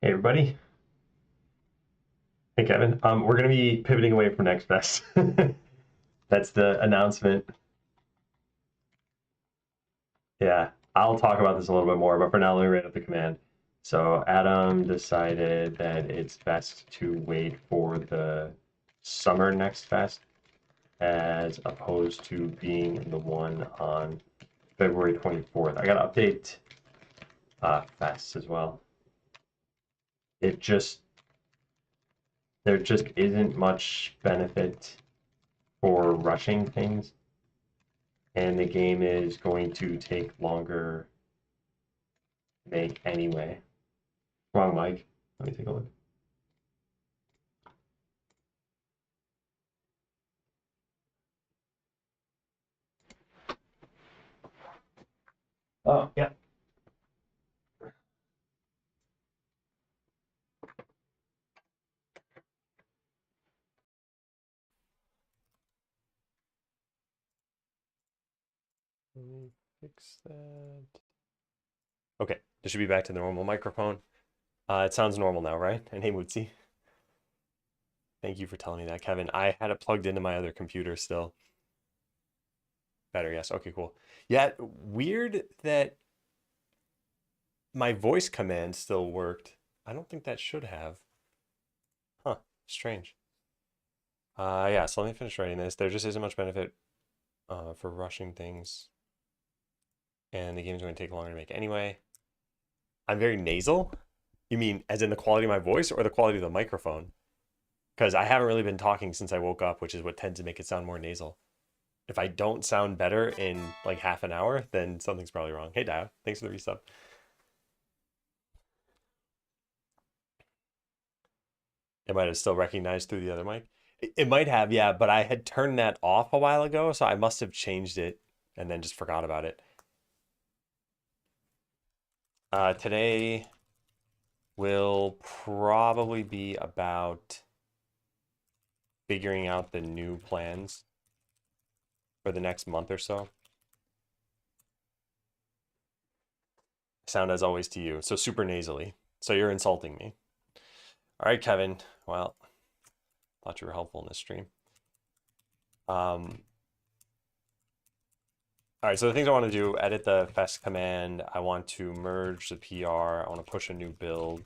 Hey everybody. Hey Kevin. We're gonna be pivoting away from Next Fest. That's the announcement. Yeah, I'll talk about this a little bit more, but for now, let me read up the command. So Adam decided that it's best to wait for the summer Next Fest as opposed to being the one on February 24th. I gotta update fests as well. It just there just isn't much benefit for rushing things, and the game is going to take longer to make anyway. Wrong mic. Let me take a look. Oh, yeah. Let me fix that. Okay, this should be back to the normal microphone. It sounds normal now, right? And hey, Mootsie. Thank you for telling me that, Kevin. I had it plugged into my other computer still. Better, yes. Okay, cool. Yeah, weird that my voice command still worked. I don't think that should have. Huh, strange. Yeah, so let me finish writing this. There just isn't much benefit for rushing things, and the game's going to take longer to make anyway. I'm very nasal. You mean as in the quality of my voice or the quality of the microphone? Because I haven't really been talking since I woke up, which is what tends to make it sound more nasal. If I don't sound better in like half an hour, then something's probably wrong. Hey, Dio, thanks for the resub. It might have still recognized through the other mic. It might have, yeah, but I had turned that off a while ago, so I must have changed it and then just forgot about it. Today will probably be about figuring out the new plans for the next month or so. Sound as always to you, so super nasally. So you're insulting me. All right, Kevin. Well, thought you were helpful in this stream. All right, so the things I want to do, edit the fest command. I want to merge the PR. I want to push a new build. I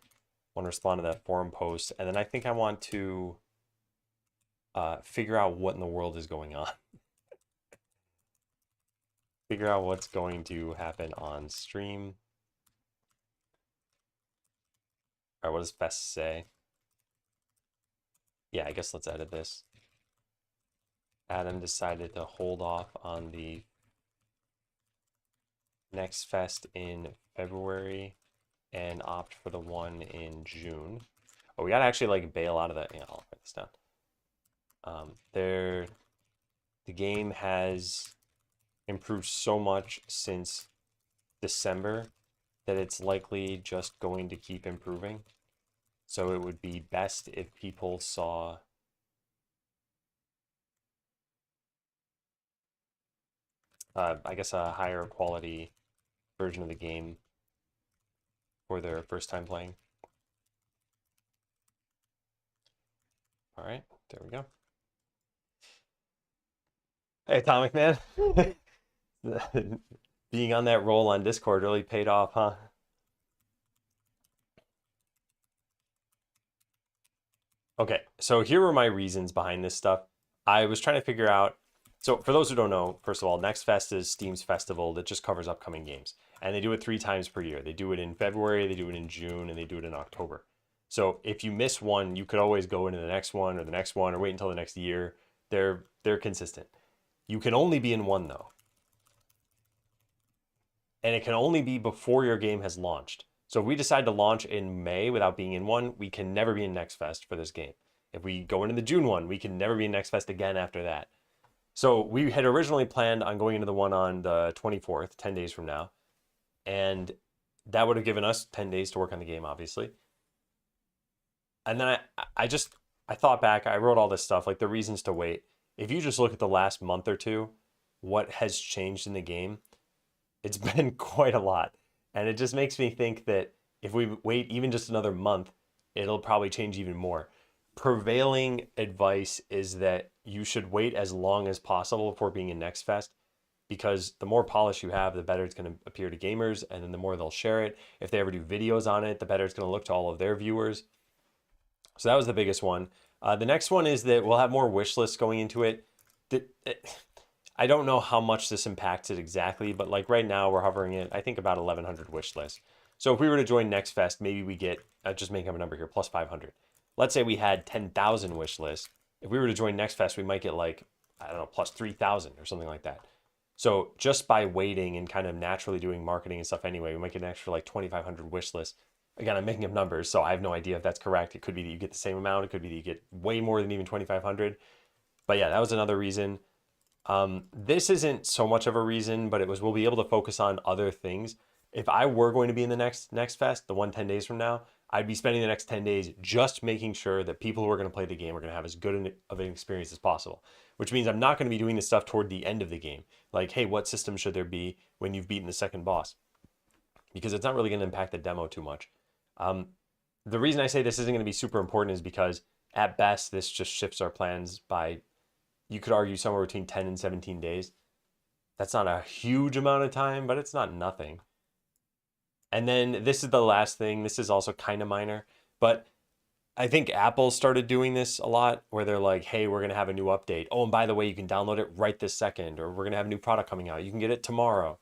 want to respond to that forum post. And then I think I want to figure out what in the world is going on. Figure out what's going to happen on stream. All right, what does fest say? Yeah, I guess let's edit this. Adam decided to hold off on the next fest in February and opt for the one in June. Oh, we gotta actually like bail out of that. Yeah, I'll write this down. The game has improved so much since December that it's likely just going to keep improving. So it would be best if people saw I guess a higher quality version of the game for their first time playing. All right, there we go. Hey, Atomic Man. Being on that roll on Discord really paid off, huh? Okay, so here were my reasons behind this stuff. I was trying to figure out. So for those who don't know, first of all, Next Fest is Steam's festival that just covers upcoming games. And they do it 3 times per year. They do it in February, they do it in June, and they do it in October. So if you miss one, you could always go into the next one or the next one or wait until the next year. They're consistent. You can only be in one though. And it can only be before your game has launched. So if we decide to launch in May without being in one, we can never be in Next Fest for this game. If we go into the June one, we can never be in Next Fest again after that. So we had originally planned on going into the one on the 24th, 10 days from now. And that would have given us 10 days to work on the game, obviously. And then I thought back, I wrote all this stuff, like the reasons to wait. If you just look at the last month or two, what has changed in the game, it's been quite a lot. And it just makes me think that if we wait even just another month, it'll probably change even more. Prevailing advice is that you should wait as long as possible before being in Next Fest, because the more polish you have, the better it's going to appear to gamers, and then the more they'll share it. If they ever do videos on it, the better it's going to look to all of their viewers. So that was the biggest one. The next one is that we'll have more wish lists going into it. I don't know how much this impacts it exactly, but like right now we're hovering at, I think, about 1,100 wish lists. So if we were to join Next Fest, maybe we get, just making up a number here, plus 500. Let's say we had 10,000 wish lists. If we were to join Next Fest, we might get like, I don't know, plus 3,000 or something like that. So just by waiting and kind of naturally doing marketing and stuff anyway, we might get an extra like 2,500 wish lists. Again, I'm making up numbers, so I have no idea if that's correct. It could be that you get the same amount. It could be that you get way more than even 2,500. But yeah, that was another reason. This isn't so much of a reason, but it was we'll be able to focus on other things. If I were going to be in the next fest, the 10 days from now, I'd be spending the next 10 days just making sure that people who are going to play the game are going to have as good of an experience as possible, which means I'm not going to be doing this stuff toward the end of the game. Like, hey, what system should there be when you've beaten the second boss? Because it's not really going to impact the demo too much. The reason I say this isn't going to be super important is because at best, this just shifts our plans by, you could argue, somewhere between 10 and 17 days. That's not a huge amount of time, but it's not nothing. And then this is the last thing. This is also kind of minor, but I think Apple started doing this a lot where they're like, hey, we're going to have a new update. Oh, and by the way, you can download it right this second, or we're going to have a new product coming out. You can get it tomorrow.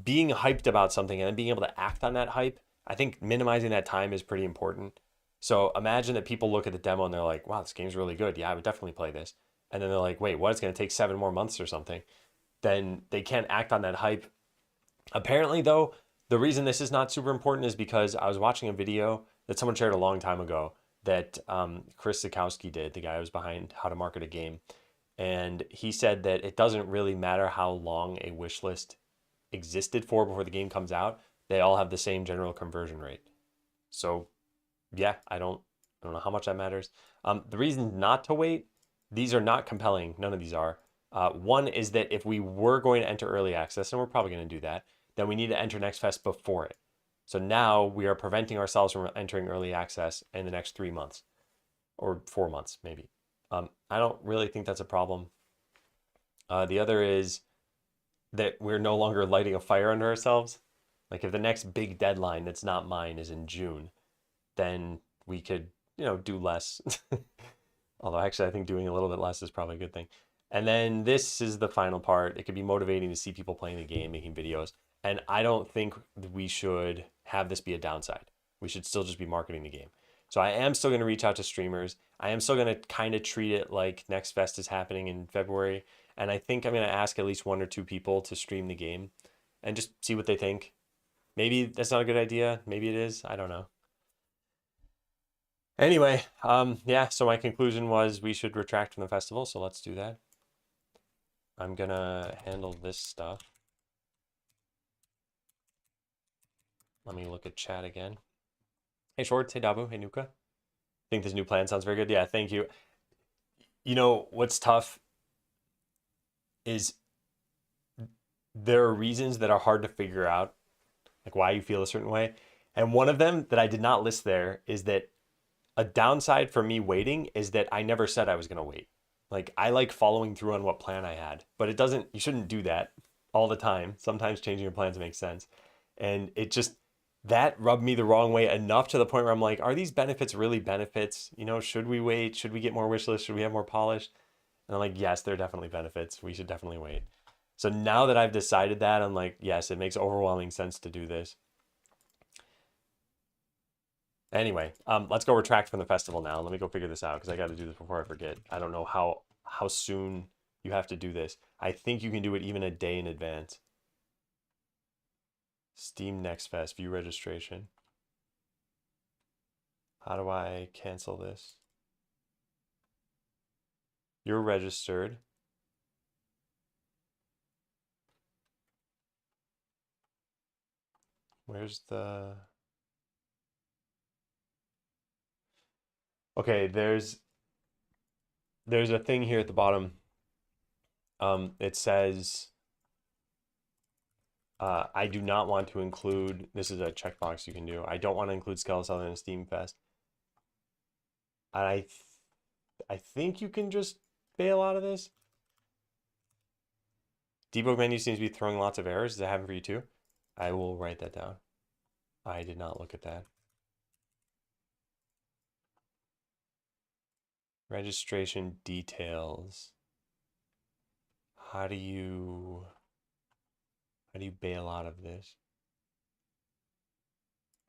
Being hyped about something and then being able to act on that hype, I think minimizing that time is pretty important. So imagine that people look at the demo and they're like, wow, this game's really good. Yeah, I would definitely play this. And then they're like, wait, what? It's going to take 7 more months or something. Then they can't act on that hype. Apparently, though, the reason this is not super important is because I was watching a video that someone shared a long time ago that Chris Zukowski did, the guy who was behind How to Market a Game. And he said that it doesn't really matter how long a wish list existed for before the game comes out. They all have the same general conversion rate. So yeah, I don't know how much that matters. The reason not to wait, these are not compelling. None of these are. One is that if we were going to enter early access, and we're probably going to do that, then we need to enter Next Fest before it. So now we are preventing ourselves from entering early access in the next 3 months or 4 months, maybe. I don't really think that's a problem. The other is that we're no longer lighting a fire under ourselves. Like if the next big deadline that's not mine is in June, then we could, do less. Although actually I think doing a little bit less is probably a good thing. And then this is the final part. It could be motivating to see people playing the game, making videos. And I don't think we should have this be a downside. We should still just be marketing the game. So I am still going to reach out to streamers. I am still going to kind of treat it like Next Fest is happening in February. And I think I'm going to ask at least 1 or 2 people to stream the game and just see what they think. Maybe that's not a good idea. Maybe it is. I don't know. Anyway, yeah, so my conclusion was we should retract from the festival. So let's do that. I'm going to handle this stuff. Let me look at chat again. Hey, Shorts. Hey, Dabu. Hey, Nuka. Think this new plan sounds very good. Yeah, thank you. You know, what's tough is there are reasons that are hard to figure out, like why you feel a certain way. And one of them that I did not list there is that a downside for me waiting is that I never said I was going to wait. Like I like following through on what plan I had, but you shouldn't do that all the time. Sometimes changing your plans makes sense. And that rubbed me the wrong way enough to the point where I'm like, are these benefits really benefits? Should we wait? Should we get more wish lists? Should we have more polish? And I'm like, yes, they're definitely benefits. We should definitely wait. So now that I've decided that, I'm like, yes, it makes overwhelming sense to do this. Anyway, let's go retract from the festival now. Let me go figure this out because I got to do this before I forget. I don't know how soon you have to do this. I think you can do it even a day in advance. Steam Next Fest, view registration. How do I cancel this? You're registered. Where's the... Okay, there's a thing here at the bottom. It says I do not want to include, this is a checkbox you can do. I don't want to include Skeleseller in a Steam Fest. I think you can just bail out of this. Debug menu seems to be throwing lots of errors. Does that happen for you too? I will write that down. I did not look at that. Registration details. How do you bail out of this?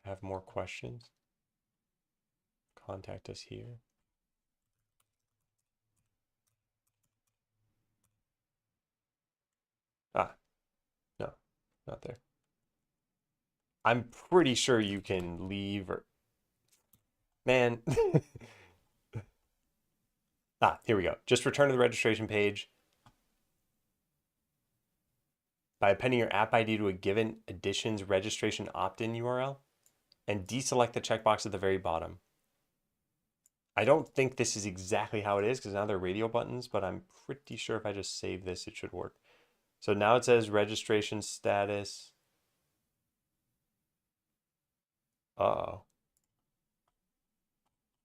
Have more questions? Contact us here. Ah, no, not there. I'm pretty sure you can leave or man. Here we go. Just return to the registration page by appending your app ID to a given edition's registration opt-in URL and deselect the checkbox at the very bottom. I don't think this is exactly how it is because now they're radio buttons, but I'm pretty sure if I just save this, it should work. So now it says registration status. Uh-oh.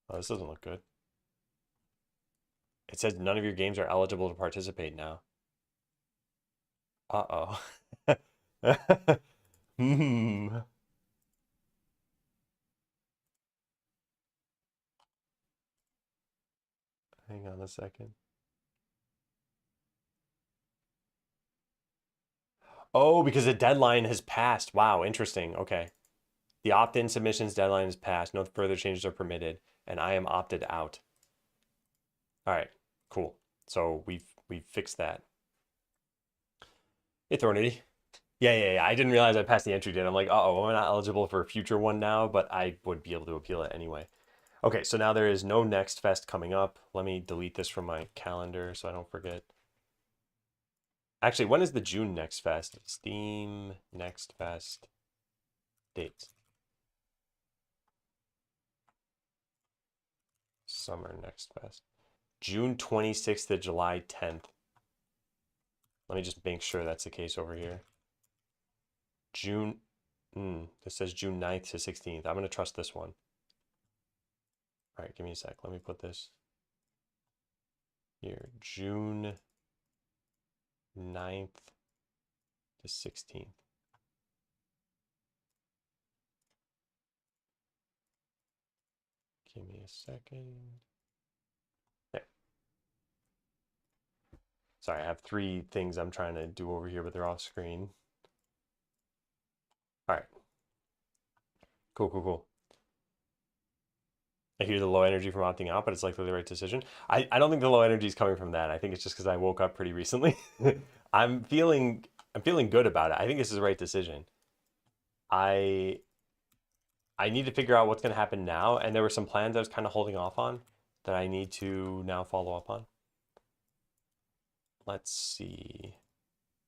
Oh, this doesn't look good. It says none of your games are eligible to participate now. Uh-oh. Hmm. Hang on a second. Oh, because the deadline has passed. Wow, interesting. Okay. The opt-in submissions deadline has passed. No further changes are permitted, and I am opted out. All right, cool. So we've fixed that. Eternity. Yeah. I didn't realize I passed the entry date. I'm like, uh-oh, I'm not eligible for a future one now, but I would be able to appeal it anyway. Okay, so now there is no Next Fest coming up. Let me delete this from my calendar so I don't forget. Actually, when is the June Next Fest? Steam Next Fest dates. Summer Next Fest. June 26th to July 10th. Let me just make sure that's the case over here. June, this says June 9th to 16th. I'm going to trust this one. All right, give me a sec. Let me put this here. June 9th to 16th. Give me a second. Okay. Sorry, I have 3 things I'm trying to do over here, but they're off screen. All right. Cool. I hear the low energy from opting out, but it's likely the right decision. I don't think the low energy is coming from that. I think it's just because I woke up pretty recently. I'm feeling good about it. I think this is the right decision. I need to figure out what's going to happen now, and there were some plans I was kind of holding off on that I need to now follow up on. Let's see.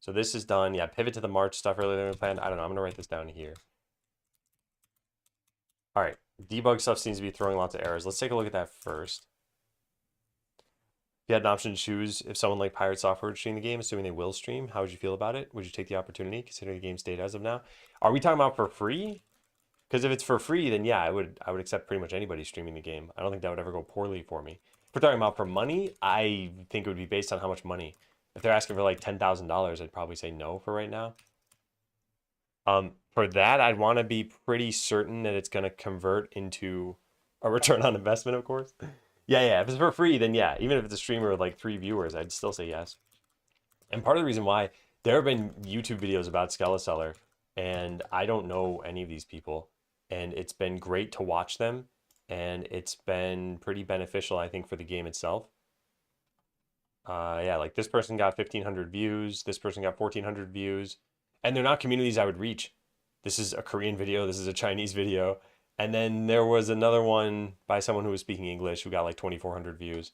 So this is done. Yeah, pivot to the March stuff earlier than planned. I don't know. I'm going to write this down here. All right. Debug stuff seems to be throwing lots of errors. Let's take a look at that first. If you had an option to choose if someone like Pirate Software would stream the game, assuming they will stream, how would you feel about it? Would you take the opportunity, considering the game's state as of now? Are we talking about for free? Because if it's for free, then yeah, I would accept pretty much anybody streaming the game. I don't think that would ever go poorly for me. If we're talking about for money, I think it would be based on how much money. If they're asking for like $10,000, I'd probably say no for right now. For that, I'd want to be pretty certain that it's going to convert into a return on investment, of course. Yeah. If it's for free, then yeah. Even if it's a streamer with like 3 viewers, I'd still say yes. And part of the reason why there have been YouTube videos about Skeleseller, and I don't know any of these people, and it's been great to watch them, and it's been pretty beneficial, I think, for the game itself. Yeah, like this person got 1,500 views, this person got 1,400 views, and they're not communities I would reach. This is a Korean video, this is a Chinese video, and then there was another one by someone who was speaking English who got like 2,400 views.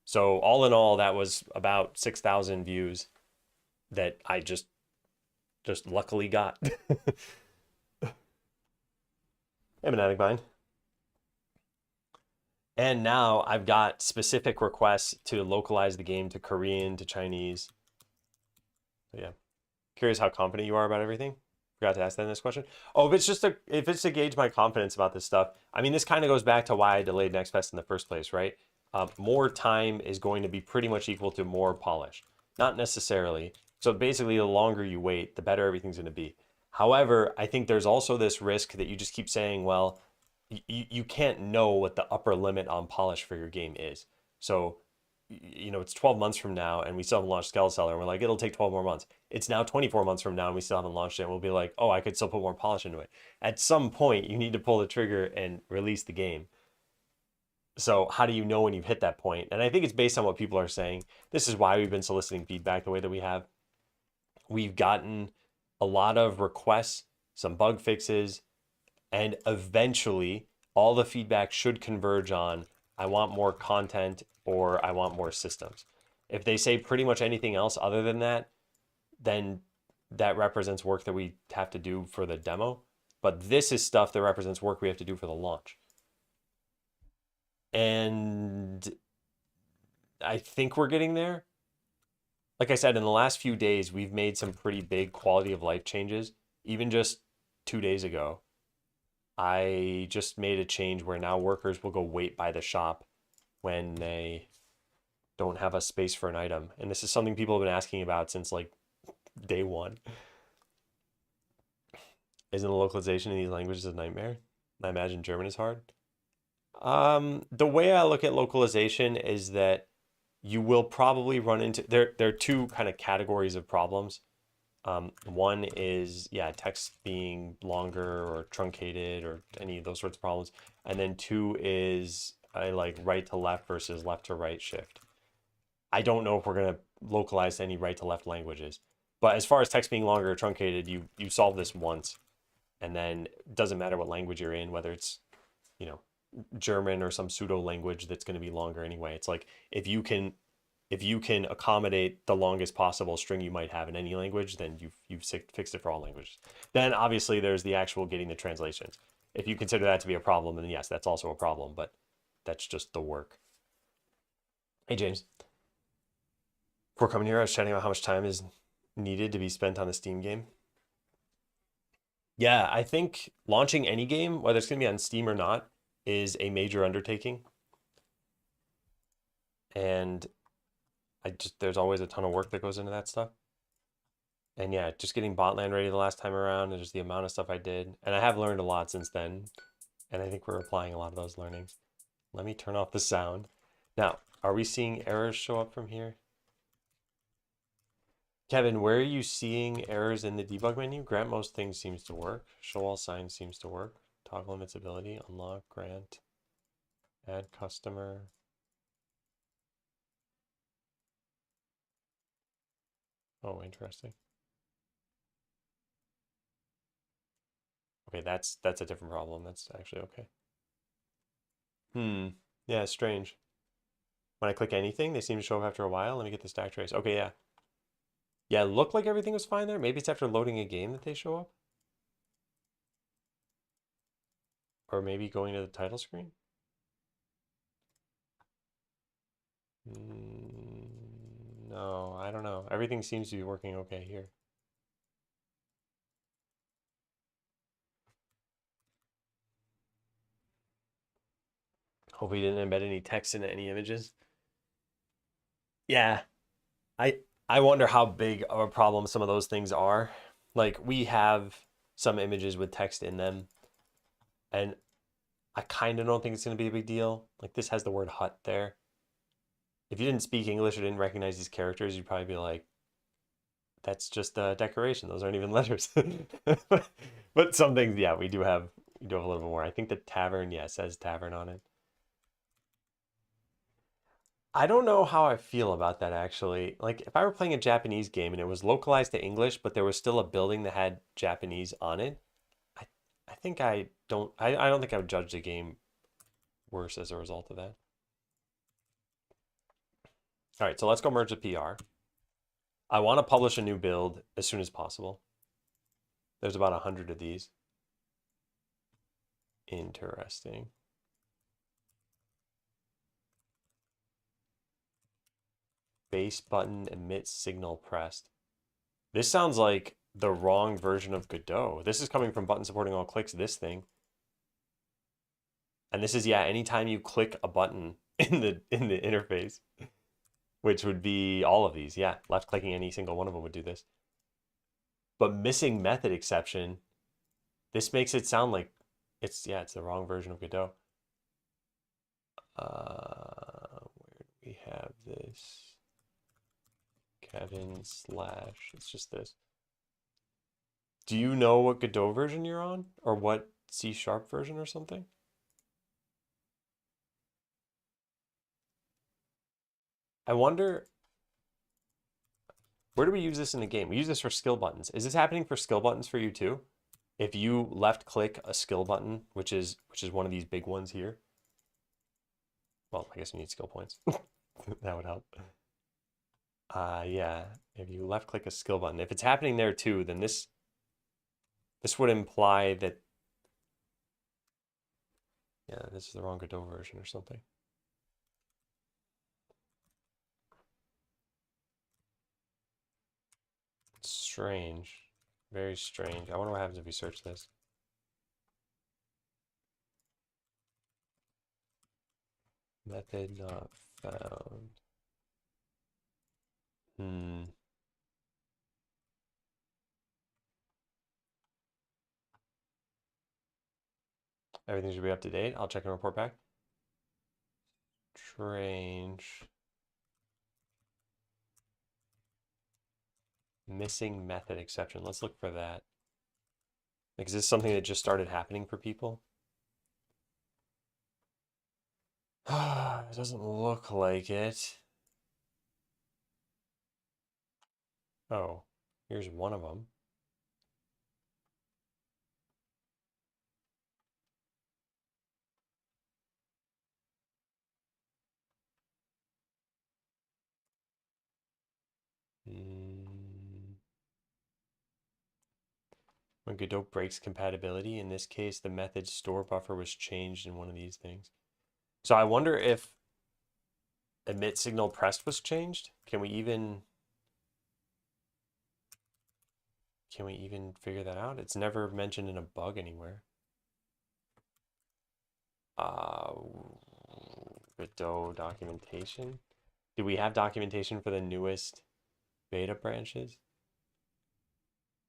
So all in all, that was about 6,000 views that I just luckily got. I'm an addict bind. And now I've got specific requests to localize the game to Korean, to Chinese. So yeah. Curious how confident you are about everything. Forgot to ask that in this question. Oh, if it's to gauge my confidence about this stuff, I mean, this kind of goes back to why I delayed Next Fest in the first place, right? More time is going to be pretty much equal to more polish. Not necessarily. So basically, the longer you wait, the better everything's going to be. However, I think there's also this risk that you just keep saying, well, you can't know what the upper limit on polish for your game is. So, you know, it's 12 months from now and we still haven't launched Skeleseller. And we're like, it'll take 12 more months. It's now 24 months from now and we still haven't launched it. And we'll be like, oh, I could still put more polish into it. At some point, you need to pull the trigger and release the game. So how do you know when you've hit that point? And I think it's based on what people are saying. This is why we've been soliciting feedback the way that we have. We've gotten a lot of requests, some bug fixes, and eventually all the feedback should converge on I want more content or I want more systems. If they say pretty much anything else other than that, then that represents work that we have to do for the demo. But this is stuff that represents work we have to do for the launch. And I think we're getting there. Like I said, in the last few days, we've made some pretty big quality of life changes. Even just 2 days ago, I just made a change where now workers will go wait by the shop when they don't have a space for an item. And this is something people have been asking about since like day one. Isn't the localization in these languages a nightmare? I imagine German is hard. The way I look at localization is that you will probably run into there are two kind of categories of problems. One is text being longer or truncated or any of those sorts of problems, and then two is like right to left versus left to right shift. I don't know if we're gonna localize any right to left languages, but as far as text being longer or truncated, you solve this once, and then it doesn't matter what language you're in, whether it's German or some pseudo language that's going to be longer anyway. It's like if you can accommodate the longest possible string you might have in any language, then you've fixed it for all languages. Then obviously there's the actual getting the translations. If you consider that to be a problem, then yes, that's also a problem, but that's just the work. Hey James, before coming here, I was chatting about how much time is needed to be spent on a Steam game. Yeah, I think launching any game, whether it's going to be on Steam or not, is a major undertaking. And there's always a ton of work that goes into that stuff. And yeah, just getting Botland ready the last time around and just the amount of stuff I did. And I have learned a lot since then. And I think we're applying a lot of those learnings. Let me turn off the sound. Now, are we seeing errors show up from here? Kevin, where are you seeing errors in the debug menu? Grant most things seems to work. Show all signs seems to work. Toggle invincibility, unlock, grant, add customer. Oh, interesting. Okay, that's a different problem. That's actually okay. Yeah, it's strange. When I click anything, they seem to show up after a while. Let me get the stack trace. Okay, yeah. Yeah, it looked like everything was fine there. Maybe it's after loading a game that they show up. Or maybe going to the title screen. No, I don't know. Everything seems to be working okay here. Hope we didn't embed any text into any images. Yeah, I wonder how big of a problem some of those things are. Like we have some images with text in them, and I kind of don't think it's going to be a big deal. Like this has the word hut there. If you didn't speak English or didn't recognize these characters, you'd probably be like, that's just a decoration. Those aren't even letters. But some things, yeah, we do have a little bit more. I think the tavern, yeah, says tavern on it. I don't know how I feel about that actually. Like if I were playing a Japanese game and it was localized to English, but there was still a building that had Japanese on it, I I think I don't think I would judge the game worse as a result of that. All right, so let's go merge the PR. I want to publish a new build as soon as possible. There's about 100 of these. Interesting. Base button emits signal pressed. This sounds like the wrong version of Godot. This is coming from button supporting all clicks, this thing. And this is, yeah, anytime you click a button in the interface, which would be all of these. Yeah, left clicking any single one of them would do this. But missing method exception, this makes it sound like it's the wrong version of Godot. Where do we have this? Kevin / it's just this. Do you know what Godot version you're on? Or what C# version or something? I wonder, where do we use this in the game? We use this for skill buttons. Is this happening for skill buttons for you too? If you left click a skill button, which is one of these big ones here. Well, I guess you need skill points. That would help. Yeah, if you left click a skill button, if it's happening there too, then this would imply that, yeah, this is the wrong Godot version or something. It's strange. Very strange. I wonder what happens if we search this. Method not found. Everything should be up to date. I'll check and report back. Strange. Missing method exception. Let's look for that. Like, is this something that just started happening for people? It doesn't look like it. Oh, here's one of them. When Godot breaks compatibility, in this case, the method store buffer was changed in one of these things. So I wonder if emit signal pressed was changed. Can we even figure that out? It's never mentioned in a bug anywhere. Godot documentation. Do we have documentation for the newest beta branches?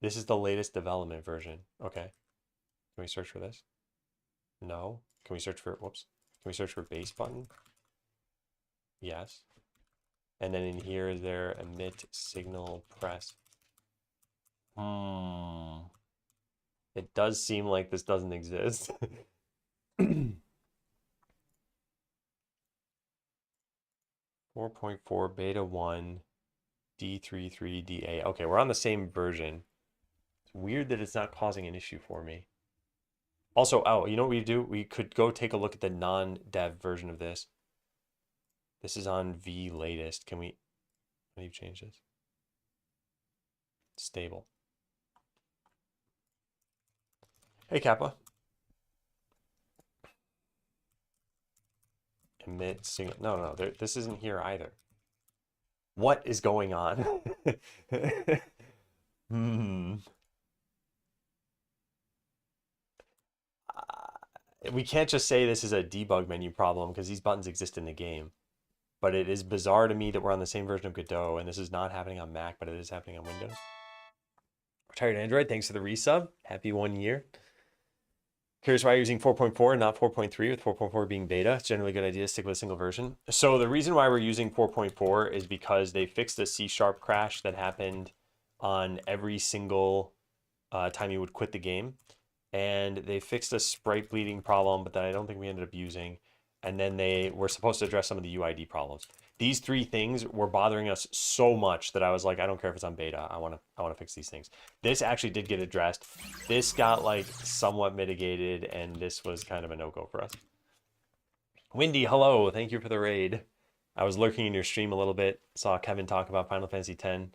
This is the latest development version. Okay. Can we search for this? No. Can we search for, whoops. Can we search for base button? Yes. And then in here, is there emit signal press? It does seem like this doesn't exist. 4.4 beta 1 D33DA. Okay, we're on the same version. It's weird that it's not causing an issue for me. Also, oh, you know what we do? We could go take a look at the non-dev version of this. This is on V latest. Can we, how do you change this? Stable. Hey, Kappa. Emit signal. No, this isn't here either. What is going on? We can't just say this is a debug menu problem because these buttons exist in the game. But it is bizarre to me that we're on the same version of Godot, and this is not happening on Mac, but it is happening on Windows. Retired Android, thanks for the resub. Happy 1 year. Here's why you're using 4.4 and not 4.3, with 4.4 being beta. It's generally a good idea to stick with a single version. So the reason why we're using 4.4 is because they fixed a C# crash that happened on every single time you would quit the game. And they fixed a sprite bleeding problem, but that I don't think we ended up using. And then they were supposed to address some of the UID problems. These three things were bothering us so much that I was like, I don't care if it's on beta. I want to fix these things. This actually did get addressed. This got like somewhat mitigated, and this was kind of a no-go for us. Windy, hello. Thank you for the raid. I was lurking in your stream a little bit. Saw Kevin talk about Final Fantasy X.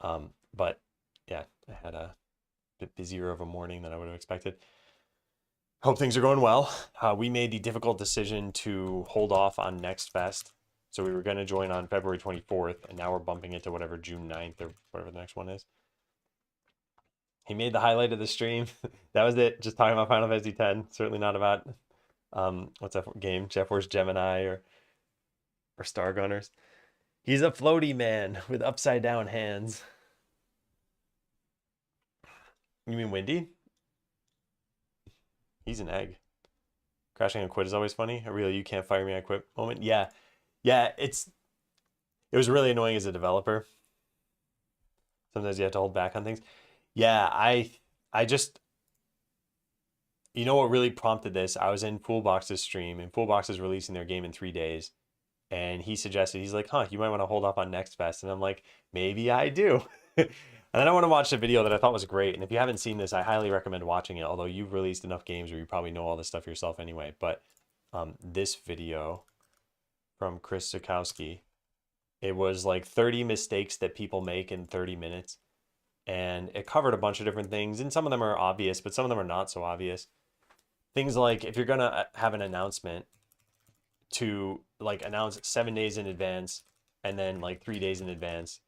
But yeah, I had a bit busier of a morning than I would have expected. Hope things are going well. We made the difficult decision to hold off on Next Fest So we were going to join on February 24th, and now we're bumping it to whatever June 9th or whatever the next one is. He made the highlight of the stream. That was it. Just talking about Final Fantasy X. Certainly not about what's that game? Jeff Force Gemini or Star Gunners. He's a floaty man with upside down hands. You mean Windy? He's an egg. Crashing on quit is always funny. A real you can't fire me, I quit moment. Yeah. Yeah, it was really annoying as a developer. Sometimes you have to hold back on things. Yeah, I just you know what really prompted this? I was in Poolbox's stream, and Poolbox is releasing their game in 3 days. And he suggested, he's like, huh, you might want to hold off on Next Fest. And I'm like, maybe I do. And then I want to watch a video that I thought was great. And if you haven't seen this, I highly recommend watching it. Although you've released enough games where you probably know all this stuff yourself anyway. But this video from Chris Zukowski, it was like 30 mistakes that people make in 30 minutes. And it covered a bunch of different things. And some of them are obvious, but some of them are not so obvious. Things like if you're going to have an announcement, to like announce 7 days in advance, and then like 3 days in advance,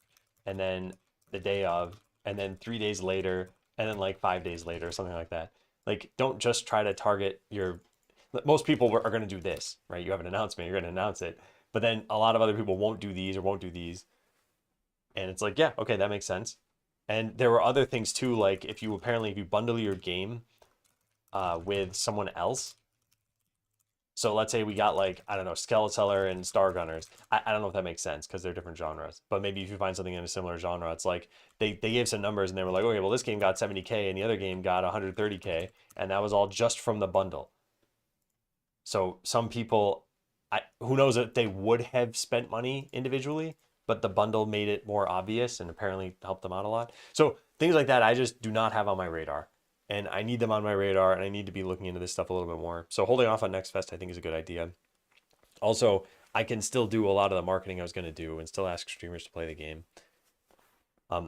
and then the day of, and then 3 days later, and then like 5 days later, or something like that. Like, don't just try to target your. Most people are going to do this, right? You have an announcement, you're going to announce it, but then a lot of other people won't do these or won't do these, and it's like, yeah, okay, that makes sense. And there were other things too, like if you bundle your game with someone else. So let's say we got like, I don't know, Skeleseller and Star Gunners. I don't know if that makes sense because they're different genres. But maybe if you find something in a similar genre, it's like they gave some numbers and they were like, okay, well, this game got 70K and the other game got 130K. And that was all just from the bundle. So some people, who knows if they would have spent money individually, but the bundle made it more obvious and apparently helped them out a lot. So things like that, I just do not have on my radar. And I need them on my radar, and I need to be looking into this stuff a little bit more. So holding off on Next Fest, I think, is a good idea. Also, I can still do a lot of the marketing I was going to do and still ask streamers to play the game.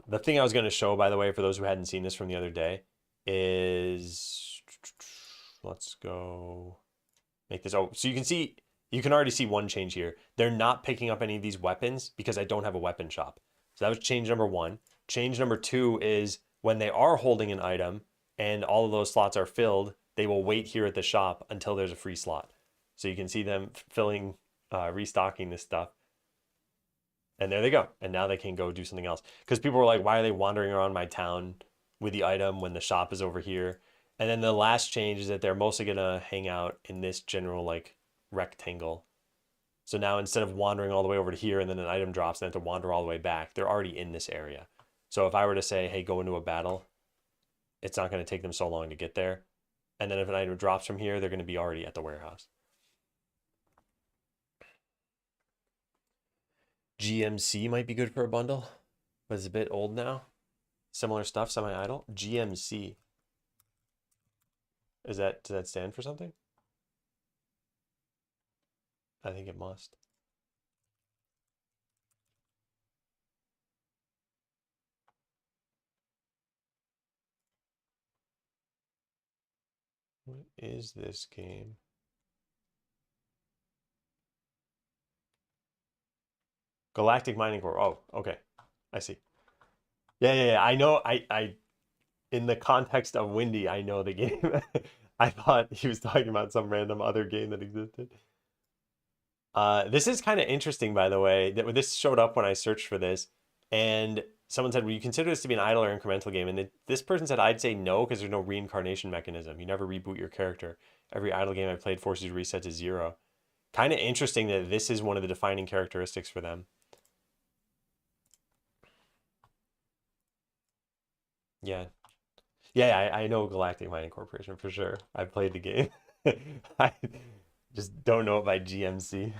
The thing I was going to show, by the way, for those who hadn't seen this from the other day, is let's go make this. Oh, so you can already see one change here. They're not picking up any of these weapons because I don't have a weapon shop. So that was change number one. Change number two is when they are holding an item and all of those slots are filled, they will wait here at the shop until there's a free slot. So you can see them filling, restocking this stuff. And there they go. And now they can go do something else. Because people were like, why are they wandering around my town with the item when the shop is over here? And then the last change is that they're mostly going to hang out in this general like rectangle. So now instead of wandering all the way over to here and then an item drops and they have to wander all the way back, they're already in this area. So if I were to say, hey, go into a battle, it's not going to take them so long to get there. And then if an item drops from here, they're going to be already at the warehouse. GMC might be good for a bundle, but it's a bit old now. Similar stuff, semi-idle. GMC. Does that stand for something? I think it must. What is this game? Galactic Mining Corp. Oh, okay. I see. Yeah. I know. I in the context of Windy, I know the game. I thought he was talking about some random other game that existed. This is kind of interesting, by the way. This showed up when I searched for this, and someone said, "Will you consider this to be an idle or incremental game?" And this person said, "I'd say no because there's no reincarnation mechanism. You never reboot your character. Every idle game I played forces you to reset to 0." Kind of interesting that this is one of the defining characteristics for them. Yeah. Yeah, I know Galactic Mining Corporation for sure. I played the game. I just don't know it by GMC.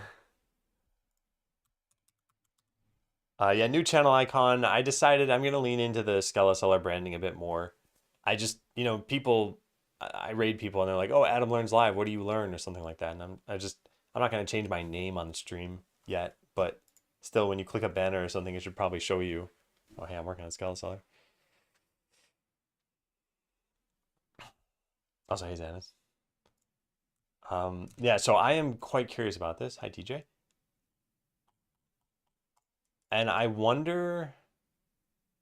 Yeah, new channel icon. I decided I'm gonna lean into the Skeleseller branding a bit more. I just, people, I raid people and they're like, "Oh, Adam learns live. What do you learn?" or something like that. And I'm not gonna change my name on the stream yet, but still, when you click a banner or something, it should probably show you. Oh, hey, I'm working on Skeleseller. Also, hey, Zanis. Yeah, so I am quite curious about this. Hi, TJ. And I wonder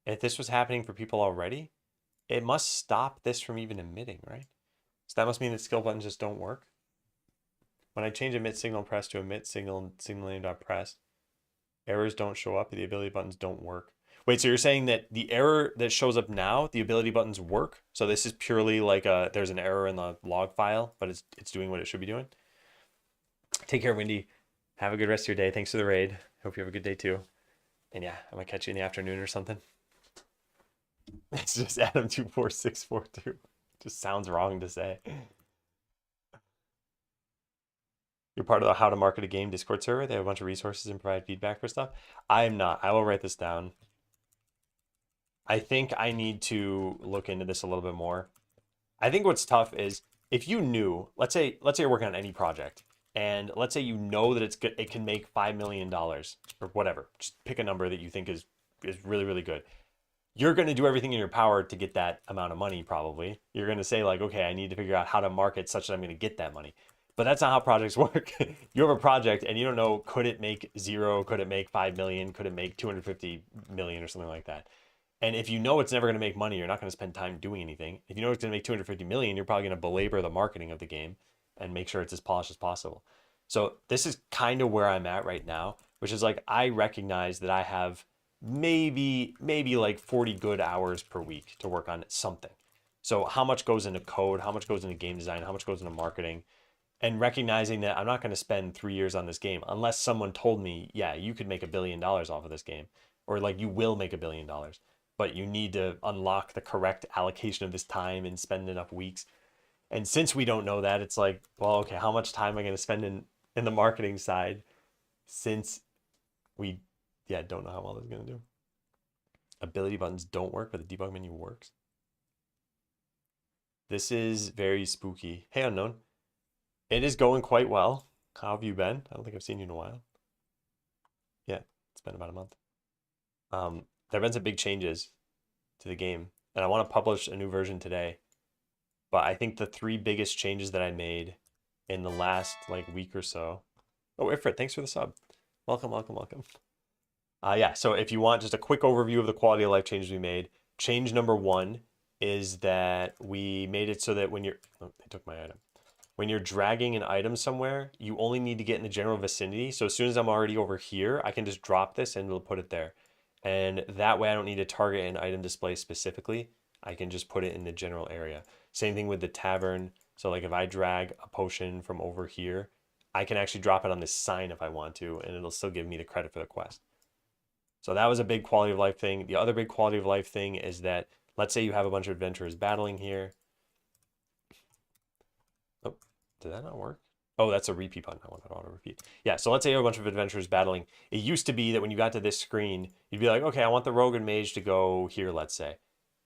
if this was happening for people already. It must stop this from even emitting, right? So that must mean that skill buttons just don't work. When I change emit signal press to emit signal name.press, errors don't show up. The ability buttons don't work. Wait, so you're saying that the error that shows up now, the ability buttons work? So this is purely like there's an error in the log file, but it's doing what it should be doing? Take care, Wendy. Have a good rest of your day. Thanks for the raid. Hope you have a good day too. And yeah, I might catch you in the afternoon or something. It's just Adam24642. Just sounds wrong to say. You're part of the How to Market a Game Discord server. They have a bunch of resources and provide feedback for stuff. I am not. I will write this down. I think I need to look into this a little bit more. I think what's tough is if you knew, let's say you're working on any project, and let's say you know that it can make $5 million or whatever. Just pick a number that you think is really, really good. You're going to do everything in your power to get that amount of money, probably. You're going to say like, okay, I need to figure out how to market such that I'm going to get that money. But that's not how projects work. You have a project and you don't know, could it make 0? Could it make 5 million? Could it make 250 million or something like that? And if you know it's never going to make money, you're not going to spend time doing anything. If you know it's going to make 250 million, you're probably going to belabor the marketing of the game and make sure it's as polished as possible. So this is kind of where I'm at right now, which is like, I recognize that I have maybe like 40 good hours per week to work on something. So how much goes into code? How much goes into game design? How much goes into marketing? And recognizing that I'm not going to spend 3 years on this game unless someone told me, yeah, you could make $1 billion off of this game, or like you will make $1 billion, but you need to unlock the correct allocation of this time and spend enough weeks. And since we don't know that, it's like, well, okay, how much time am I going to spend in the marketing side since we, don't know how well this is going to do. Ability buttons don't work, but the debug menu works. This is very spooky. Hey, Unknown. It is going quite well. How have you been? I don't think I've seen you in a while. Yeah, it's been about a month. There have been some big changes to the game, and I want to publish a new version today. But I think the 3 biggest changes that I made in the last like week or so. Oh, Ifrit, thanks for the sub. Welcome, welcome, welcome. Yeah, so if you want just a quick overview of the quality of life changes we made, change number 1 is that we made it so that when you're, oh, they took my item. When you're dragging an item somewhere, you only need to get in the general vicinity. So as soon as I'm already over here, I can just drop this and it'll put it there. And that way I don't need to target an item display specifically. I can just put it in the general area. Same thing with the tavern. So like if I drag a potion from over here, I can actually drop it on this sign if I want to, and it'll still give me the credit for the quest. So that was a big quality of life thing. The other big quality of life thing is that, let's say you have a bunch of adventurers battling here. Oh, did that not work? Oh, that's a repeat button. I want that auto repeat. Yeah, so let's say you have a bunch of adventurers battling. It used to be that when you got to this screen, you'd be like, okay, I want the rogue and mage to go here, let's say.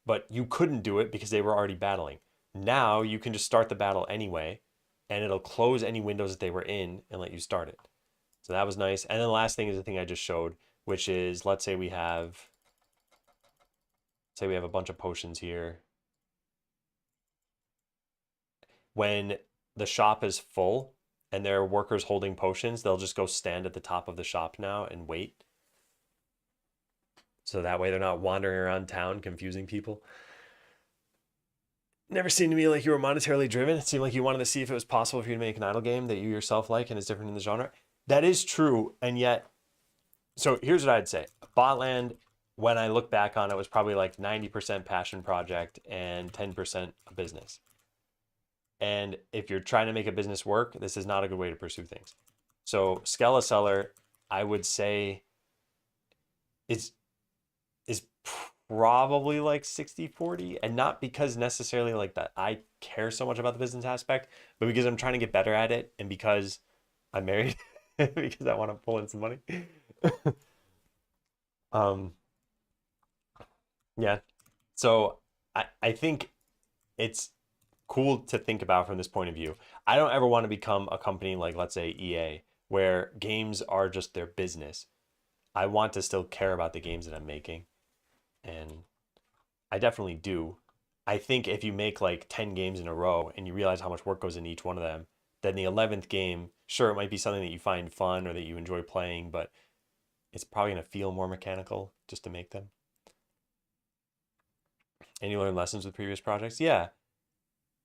But you couldn't do it because they were already battling. Now you can just start the battle anyway, and it'll close any windows that they were in and let you start it. So that was nice. And then the last thing is the thing I just showed, which is, let's say we have a bunch of potions here. When the shop is full and there are workers holding potions, they'll just go stand at the top of the shop now and wait. So that way they're not wandering around town confusing people. Never seemed to me like you were monetarily driven. It seemed like you wanted to see if it was possible for you to make an idle game that you yourself like and is different in the genre. That is true, and yet, so here's what I'd say. Botland, when I look back on it, was probably like 90% passion project and 10% a business. And if you're trying to make a business work, this is not a good way to pursue things. So Skeleseller, I would say, is probably like 60-40, and not because necessarily like that I care so much about the business aspect, but because I'm trying to get better at it, and because I'm married, because I want to pull in some money. Yeah. So I think it's cool to think about from this point of view. I don't ever want to become a company like, let's say, EA, where games are just their business. I want to still care about the games that I'm making, and I definitely do. I think if you make like 10 games in a row and you realize how much work goes into each one of them, then the 11th game, sure, it might be something that you find fun or that you enjoy playing, but it's probably going to feel more mechanical just to make them. And you learn lessons with previous projects? Yeah.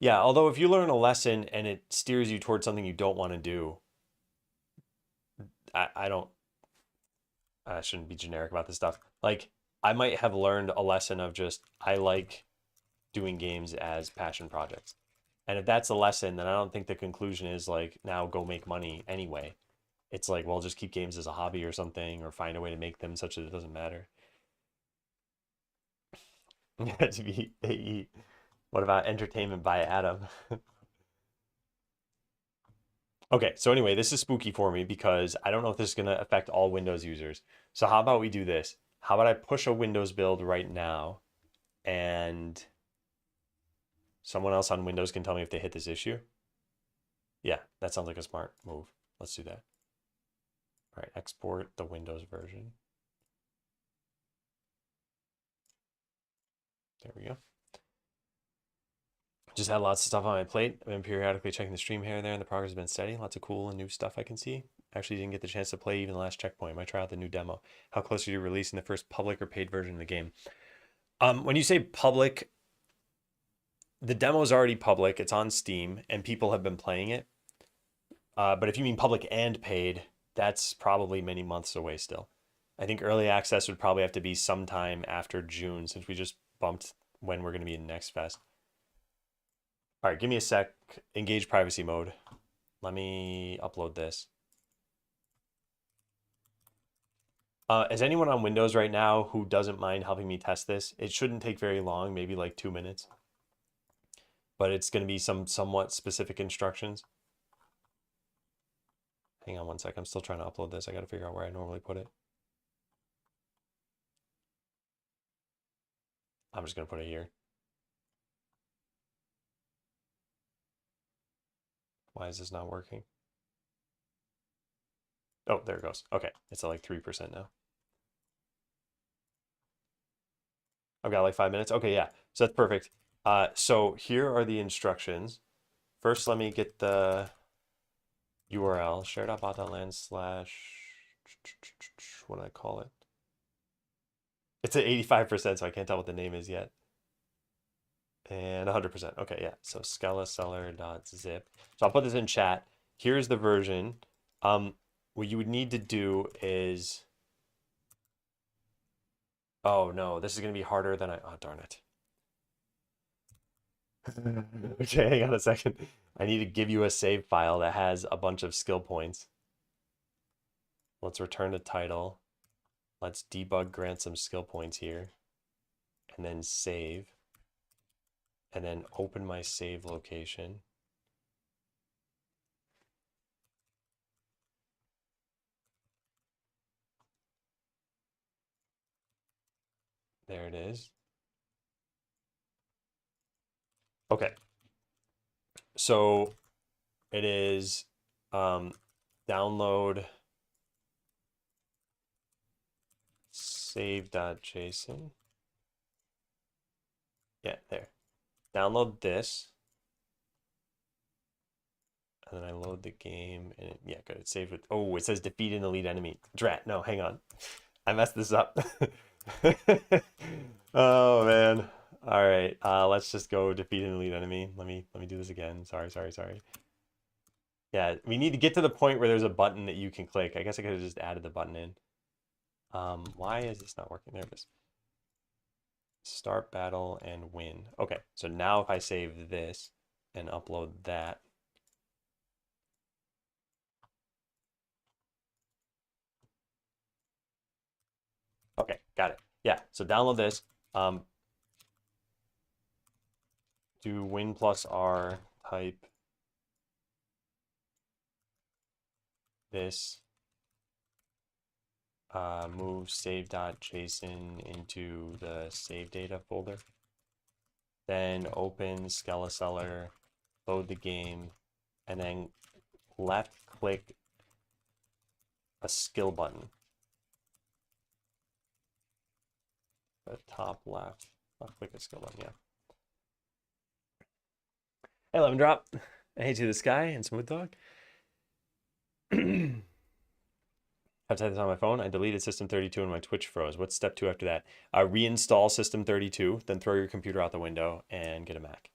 Yeah, although if you learn a lesson and it steers you towards something you don't want to do, I don't, I shouldn't be generic about this stuff. Like, I might have learned a lesson of just, I like doing games as passion projects. And if that's a lesson, then I don't think the conclusion is like, now go make money anyway. It's like, well, just keep games as a hobby or something, or find a way to make them such that it doesn't matter. To be AE. What about entertainment by Adam? Okay, so anyway, this is spooky for me because I don't know if this is going to affect all Windows users. So how about we do this? How about I push a Windows build right now and someone else on Windows can tell me if they hit this issue? Yeah, that sounds like a smart move. Let's do that. All right, export the Windows version. There we go. Just had lots of stuff on my plate. I've been periodically checking the stream here and there, and the progress has been steady. Lots of cool and new stuff I can see. Actually didn't get the chance to play even the last checkpoint. Might try out the new demo. How close are you to releasing the first public or paid version of the game? When you say public, the demo is already public. It's on Steam, and people have been playing it. But if you mean public and paid, that's probably many months away still. I think early access would probably have to be sometime after June, since we just bumped when we're going to be in Next Fest. All right, give me a sec. Engage privacy mode. Let me upload this. Is anyone on Windows right now who doesn't mind helping me test this? It shouldn't take very long, maybe like 2 minutes. But it's going to be some somewhat specific instructions. Hang on one sec. I'm still trying to upload this. I got to figure out where I normally put it. I'm just going to put it here. Why is this not working? Oh, there it goes. Okay, it's at like 3% now. I've got like 5 minutes. Okay, yeah, so that's perfect. So here are the instructions. First, let me get the URL, share.bot.land slash, what do I call it? It's at 85%, so I can't tell what the name is yet. And 100%. Okay, yeah. So skeleseller.zip. So I'll put this in chat. Here's the version. What you would need to do is, oh no, this is going to be harder than oh darn it. Okay, hang on a second. I need to give you a save file that has a bunch of skill points. Let's return the title. Let's debug grant some skill points here. And then save. And then open my save location. There it is. Okay. So it is download save.json. Yeah, there. Download this. And then I load the game and yeah, good. It's saved with, oh, it says defeat an elite enemy. Drat, no, hang on. I messed this up. Oh man. All right, let's just go defeat an elite enemy. Let me do this again. Sorry. Yeah, we need to get to the point where there's a button that you can click. I guess I could have just added the button in. Why is this not working? There it is. Start battle and win. Okay, so now if I save this and upload that. Okay, got it. Yeah, so download this. Do win plus R, type this, move save.json into the save data folder. Then open Skeleseller, load the game, and then left click a skill button. The top left click a skill button, yeah. Hey, Lemon Drop. Hey to the sky and Smooth Dog. How Have to type this on my phone. I deleted System 32 and my Twitch froze. What's step 2 after that? Reinstall System 32, then throw your computer out the window and get a Mac.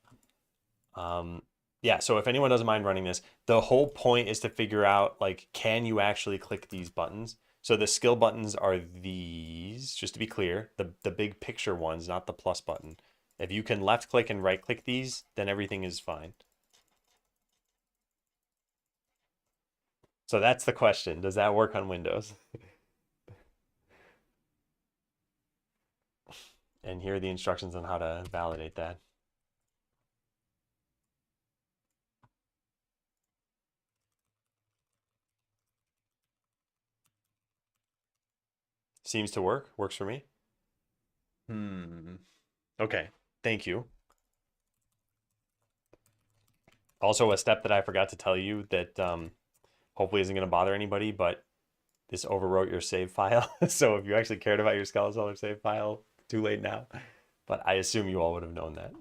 Yeah, so if anyone doesn't mind running this, the whole point is to figure out, like, can you actually click these buttons? So the skill buttons are these, just to be clear, the big picture ones, not the plus button. If you can left click and right click these, then everything is fine. So that's the question. Does that work on Windows? And here are the instructions on how to validate that. Seems to work. Works for me. Okay. Thank you. Also, a step that I forgot to tell you that hopefully isn't going to bother anybody, but this overwrote your save file. So if you actually cared about your Skeleseller save file, too late now. But I assume you all would have known that.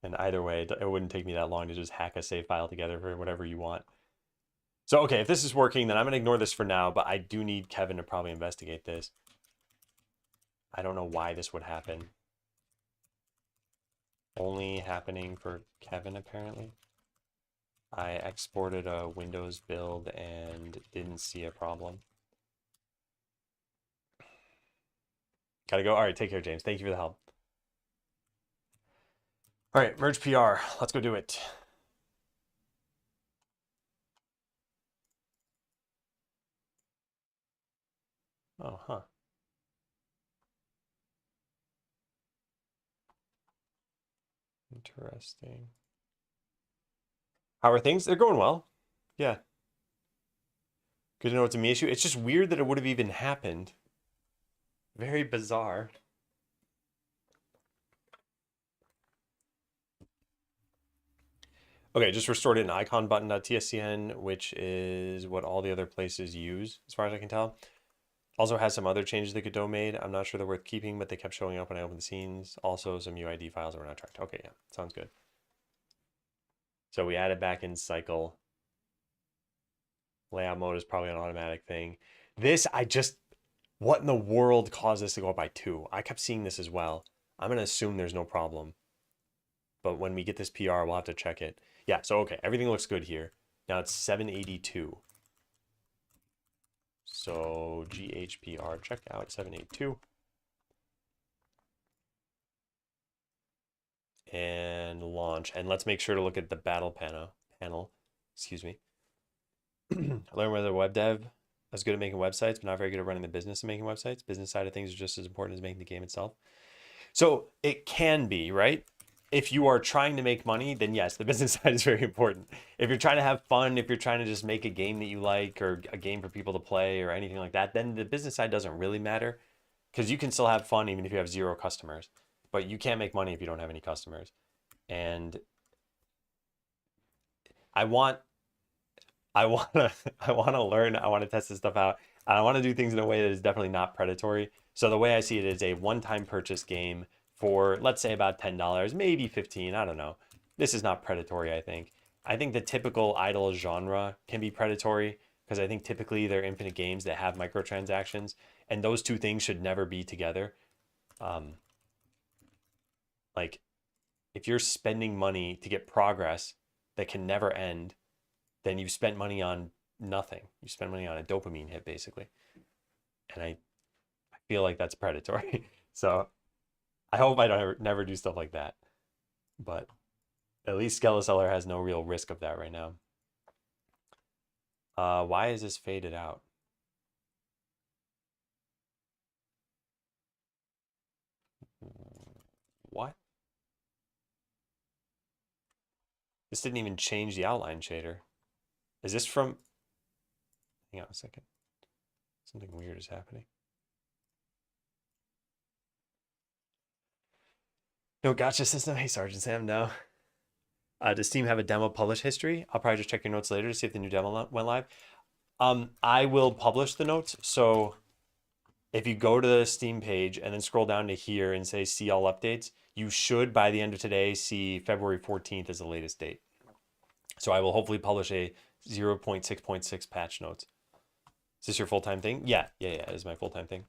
And either way, it wouldn't take me that long to just hack a save file together for whatever you want. So, okay, if this is working, then I'm going to ignore this for now, but I do need Kevin to probably investigate this. I don't know why this would happen. Only happening for Kevin, apparently. I exported a Windows build and didn't see a problem. Gotta go. All right, take care, James. Thank you for the help. All right, merge PR. Let's go do it. Oh, huh. Interesting. How are things? They're going well. Yeah. Good to know it's a me issue. It's just weird that it would have even happened. Very bizarre. Okay, just restored it in icon button.tscn, which is what all the other places use, as far as I can tell. Also has some other changes that Godot made. I'm not sure they're worth keeping, but they kept showing up when I opened the scenes. Also, some UID files that were not tracked. Okay, yeah, sounds good. So we added back in cycle. Layout mode is probably an automatic thing. This, what in the world caused this to go up by 2? I kept seeing this as well. I'm going to assume there's no problem. But when we get this PR, we'll have to check it. Yeah, so okay, everything looks good here. Now it's 782. So GHPR checkout 782. And launch. And let's make sure to look at the battle panel. Excuse me. I learned whether web dev is good at making websites, but not very good at running the business of making websites. Business side of things is just as important as making the game itself. So it can be, right? If you are trying to make money, then yes, the business side is very important. If you're trying to have fun, if you're trying to just make a game that you like or a game for people to play or anything like that, then the business side doesn't really matter because you can still have fun even if you have 0 customers. But you can't make money if you don't have any customers. And I want to learn, I want to test this stuff out. I want to do things in a way that is definitely not predatory. So the way I see it is a one-time purchase game for, let's say, about $10, maybe 15, I don't know. This is not predatory, I think. I think the typical idle genre can be predatory because I think typically they're infinite games that have microtransactions, and those two things should never be together. Like, if you're spending money to get progress that can never end, then you've spent money on nothing. You spend money on a dopamine hit, basically. And I feel like that's predatory. So I hope I don't never do stuff like that. But at least Skeleseller has no real risk of that right now. Why is this faded out? What? This didn't even change the outline shader. Is this from... Hang on a second. Something weird is happening. No gotcha system? Hey, Sergeant Sam, no. Does Steam have a demo publish history? I'll probably just check your notes later to see if the new demo went live. I will publish the notes. So if you go to the Steam page and then scroll down to here and say see all updates, you should by the end of today see February 14th as the latest date. So I will hopefully publish a 0.6.6 patch notes. Is this your full-time thing? Yeah, it is my full-time thing.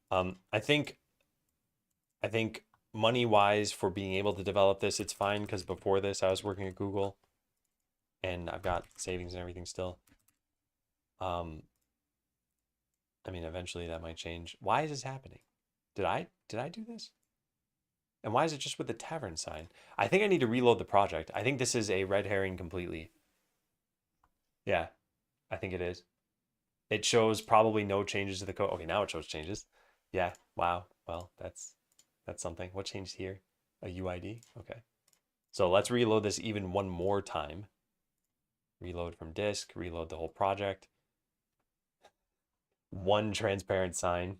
I think money-wise for being able to develop this, it's fine because before this I was working at Google and I've got savings and everything still. I mean, eventually that might change. Why is this happening? Did I do this? And why is it just with the tavern sign? I think I need to reload the project. I think this is a red herring completely. Yeah, I think it is. It shows probably no changes to the code. Okay, now it shows changes. Yeah, wow. Well, that's something. What changed here? A UID? Okay. So let's reload this even one more time. Reload from disk, reload the whole project. One transparent sign.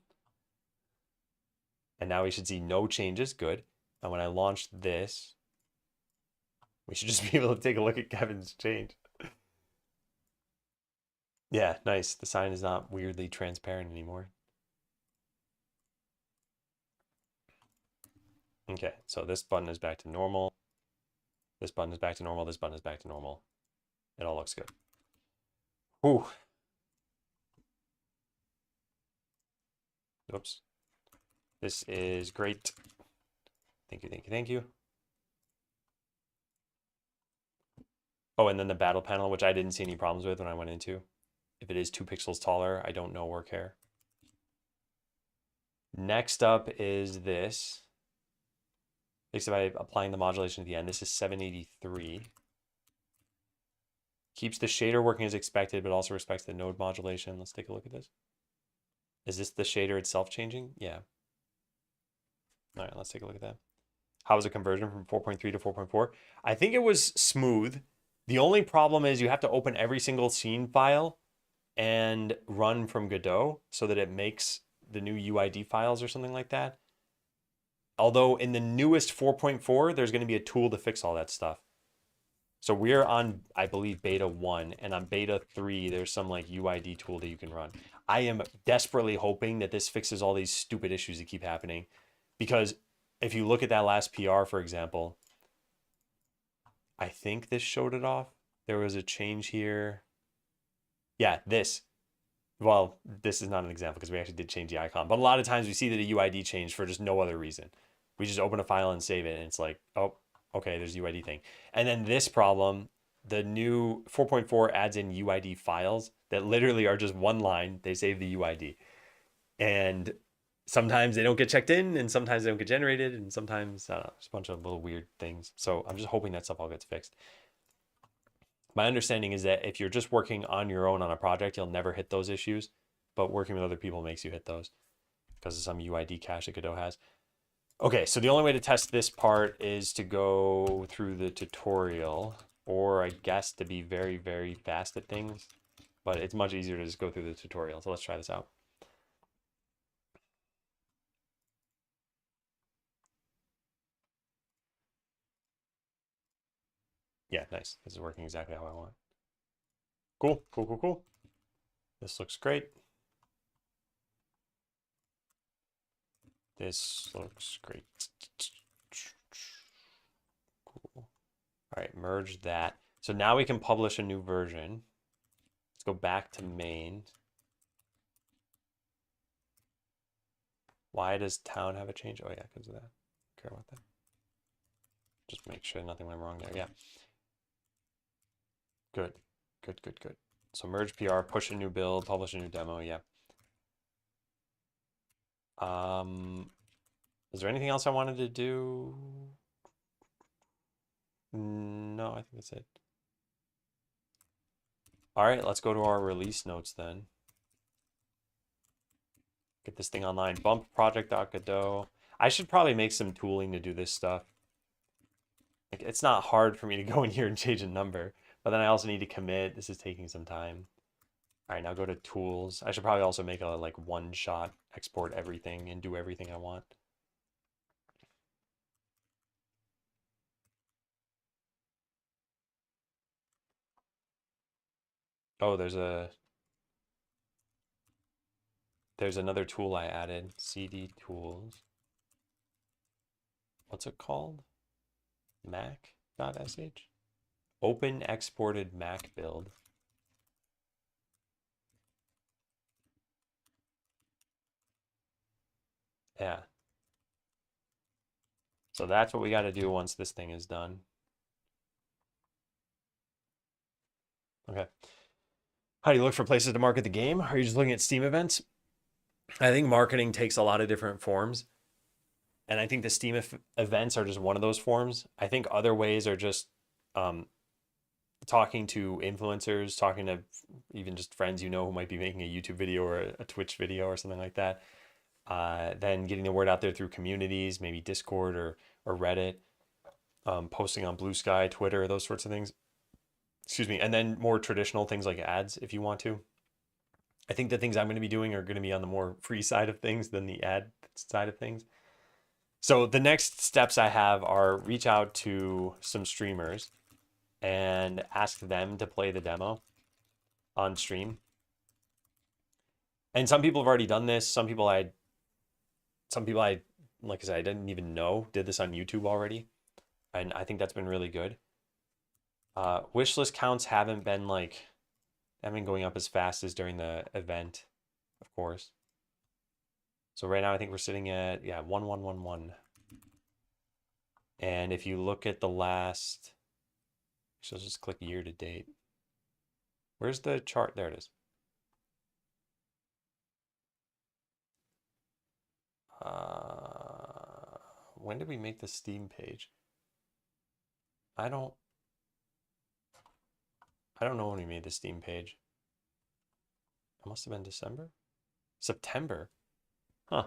And now we should see no changes. Good. And when I launch this, we should just be able to take a look at Kevin's change. Yeah, nice. The sign is not weirdly transparent anymore. Okay, so this button is back to normal. This button is back to normal. This button is back to normal. It all looks good. Whew. Oops. This is great. Thank you, thank you, thank you. Oh, and then the battle panel, which I didn't see any problems with when I went into. If it is 2 pixels taller, I don't know or care. Next up is this. At least by applying the modulation at the end, this is 783. Keeps the shader working as expected, but also respects the node modulation. Let's take a look at this. Is this the shader itself changing? Yeah. All right, let's take a look at that. How was the conversion from 4.3 to 4.4? I think it was smooth. The only problem is you have to open every single scene file and run from Godot so that it makes the new UID files or something like that. Although in the newest 4.4, there's going to be a tool to fix all that stuff. So we're on, I believe, beta 1, and on beta 3, there's some like UID tool that you can run. I am desperately hoping that this fixes all these stupid issues that keep happening. Because if you look at that last PR, for example, I think this showed it off. There was a change here. Yeah, this. Well, this is not an example because we actually did change the icon. But a lot of times we see that a UID changed for just no other reason. We just open a file and save it, and it's like, oh, okay, there's a UID thing. And then this problem, the new 4.4 adds in UID files that literally are just one line. They save the UID. And sometimes they don't get checked in, and sometimes they don't get generated, and sometimes, I don't know, there's a bunch of little weird things. So I'm just hoping that stuff all gets fixed. My understanding is that if you're just working on your own on a project, you'll never hit those issues. But working with other people makes you hit those because of some UID cache that Godot has. Okay, so the only way to test this part is to go through the tutorial, or I guess to be very, very fast at things. But it's much easier to just go through the tutorial. So let's try this out. Yeah, nice. This is working exactly how I want. Cool, cool, cool, cool. This looks great. This looks great. Cool. All right, merge that. So now we can publish a new version. Let's go back to main. Why does town have a change? Oh yeah, because of that. Care about that. Just make sure nothing went wrong there. Yeah. Good. Good, good, good. So merge PR, push a new build, publish a new demo. Yeah. Is there anything else I wanted to do? No, I think that's it. All right, let's go to our release notes then. Get this thing online. Bump project.godot. I should probably make some tooling to do this stuff. Like, it's not hard for me to go in here and change a number, but then I also need to commit. This is taking some time. All right, now go to tools. I should probably also make a like one shot export everything and do everything I want. Oh, there's another tool I added, CD tools. What's it called? Mac.sh? Open exported Mac build. Yeah. So that's what we got to do once this thing is done. Okay. How do you look for places to market the game? Are you just looking at Steam events? I think marketing takes a lot of different forms. And I think the Steam events are just one of those forms. I think other ways are just um, talking to influencers, talking to even just friends you know who might be making a YouTube video or a Twitch video or something like that. Then getting the word out there through communities, maybe Discord or Reddit, posting on Blue Sky, Twitter, those sorts of things. Excuse me. And then more traditional things like ads if you want to. I think the things I'm going to be doing are going to be on the more free side of things than the ad side of things. So the next steps I have are reach out to some streamers and ask them to play the demo on stream. And some people have already done this. Some people I, like I said, I didn't even know did this on YouTube already. And I think that's been really good. Wishlist counts haven't been going up as fast as during the event, of course. So right now I think we're sitting at 1111. And if you look at the last, so let's just click year to date. Where's the chart? There it is. When did we make the Steam page? I don't know when we made the Steam page. It must have been December? September. Huh.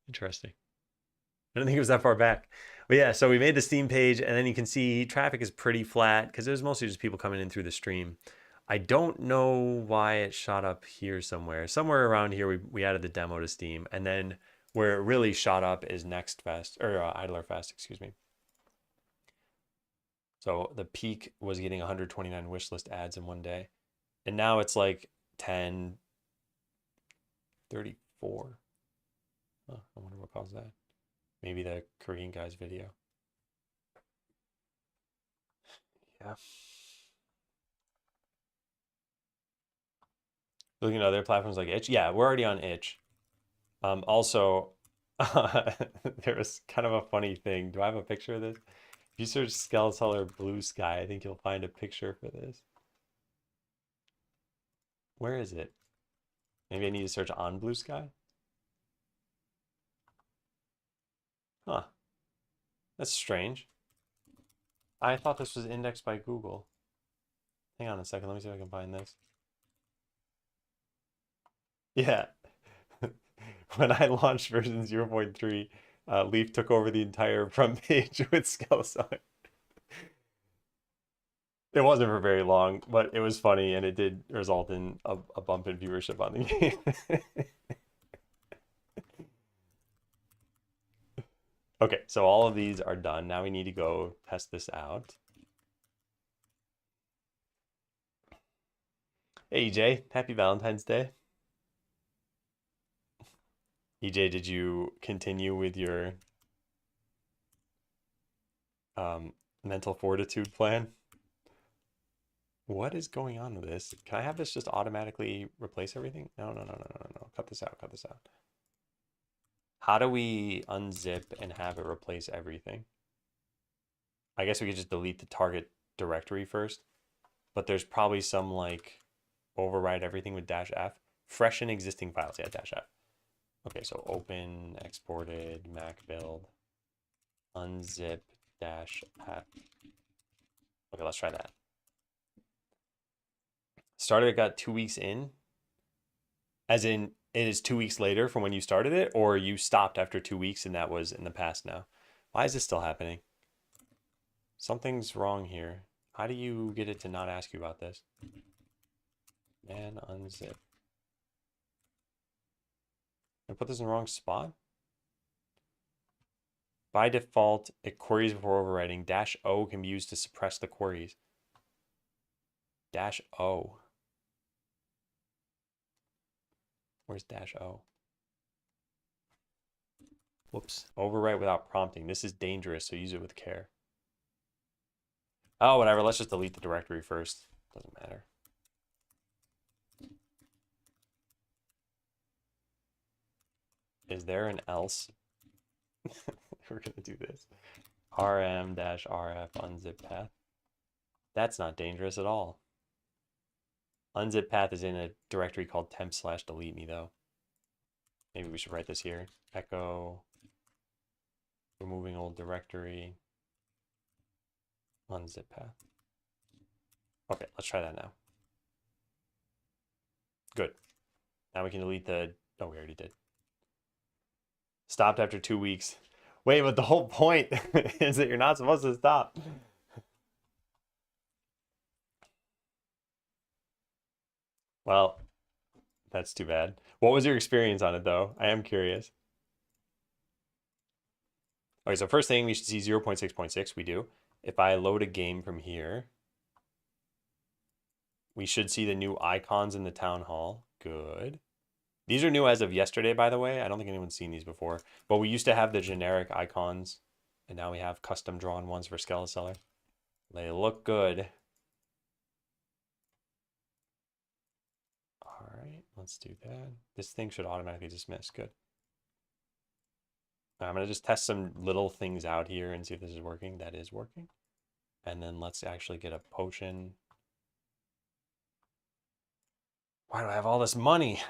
Interesting. I didn't think it was that far back. But yeah, so we made the Steam page, and then you can see traffic is pretty flat because it was mostly just people coming in through the stream. I don't know why it shot up here somewhere. Somewhere around here, we added the demo to Steam, and then where it really shot up is Next Fest, or Idler Fest, excuse me. So the peak was getting 129 wishlist ads in one day. And now it's like 10, 34. Huh, I wonder what caused that. Maybe the Korean guy's video. Yeah. Looking at other platforms like Itch. Yeah, we're already on Itch. Also, there was kind of a funny thing. Do I have a picture of this? If you search Skeleseller Blue Sky, I think you'll find a picture for this. Where is it? Maybe I need to search on Blue Sky? Huh. That's strange. I thought this was indexed by Google. Hang on a second. Let me see if I can find this. Yeah. When I launched version 0.3, Leaf took over the entire front page with Skeleseller. It wasn't for very long, but it was funny, and it did result in a bump in viewership on the game. Okay, so all of these are done. Now we need to go test this out. Hey, EJ, happy Valentine's Day. EJ, did you continue with your mental fortitude plan? What is going on with this? Can I have this just automatically replace everything? No. Cut this out, cut this out. How do we unzip and have it replace everything? I guess we could just delete the target directory first, but there's probably some like override everything with -F. Freshen existing files, yeah, -F. Okay, so open, exported, Mac build, unzip, -F. Okay, let's try that. Started it got 2 weeks in, as in it is 2 weeks later from when you started it, or you stopped after 2 weeks and that was in the past now. Why is this still happening? Something's wrong here. How do you get it to not ask you about this? Man, unzip. I put this in the wrong spot? By default, it queries before overwriting. -O can be used to suppress the queries. -O. Where's -O? Whoops. Overwrite without prompting. This is dangerous, so use it with care. Oh, whatever. Let's just delete the directory first. Doesn't matter. Is there an else? We're gonna do this. rm-rf unzip path. That's not dangerous at all. Unzip path is in a directory called temp/delete me though. Maybe we should write this here. Echo removing old directory unzip path. Okay, let's try that now. Good. Now we can delete the, oh, we already did. Stopped after 2 weeks. Wait, but the whole point is that you're not supposed to stop. Well, that's too bad. What was your experience on it though? I am curious. Okay, so first thing we should see 0.6.6. We do. If I load a game from here, we should see the new icons in the town hall. Good. These are new as of yesterday, by the way. I don't think anyone's seen these before. But we used to have the generic icons, and now we have custom drawn ones for Skeleseller. They look good. All right, let's do that. This thing should automatically dismiss. Good. I'm going to just test some little things out here and see if this is working. That is working. And then let's actually get a potion. Why do I have all this money?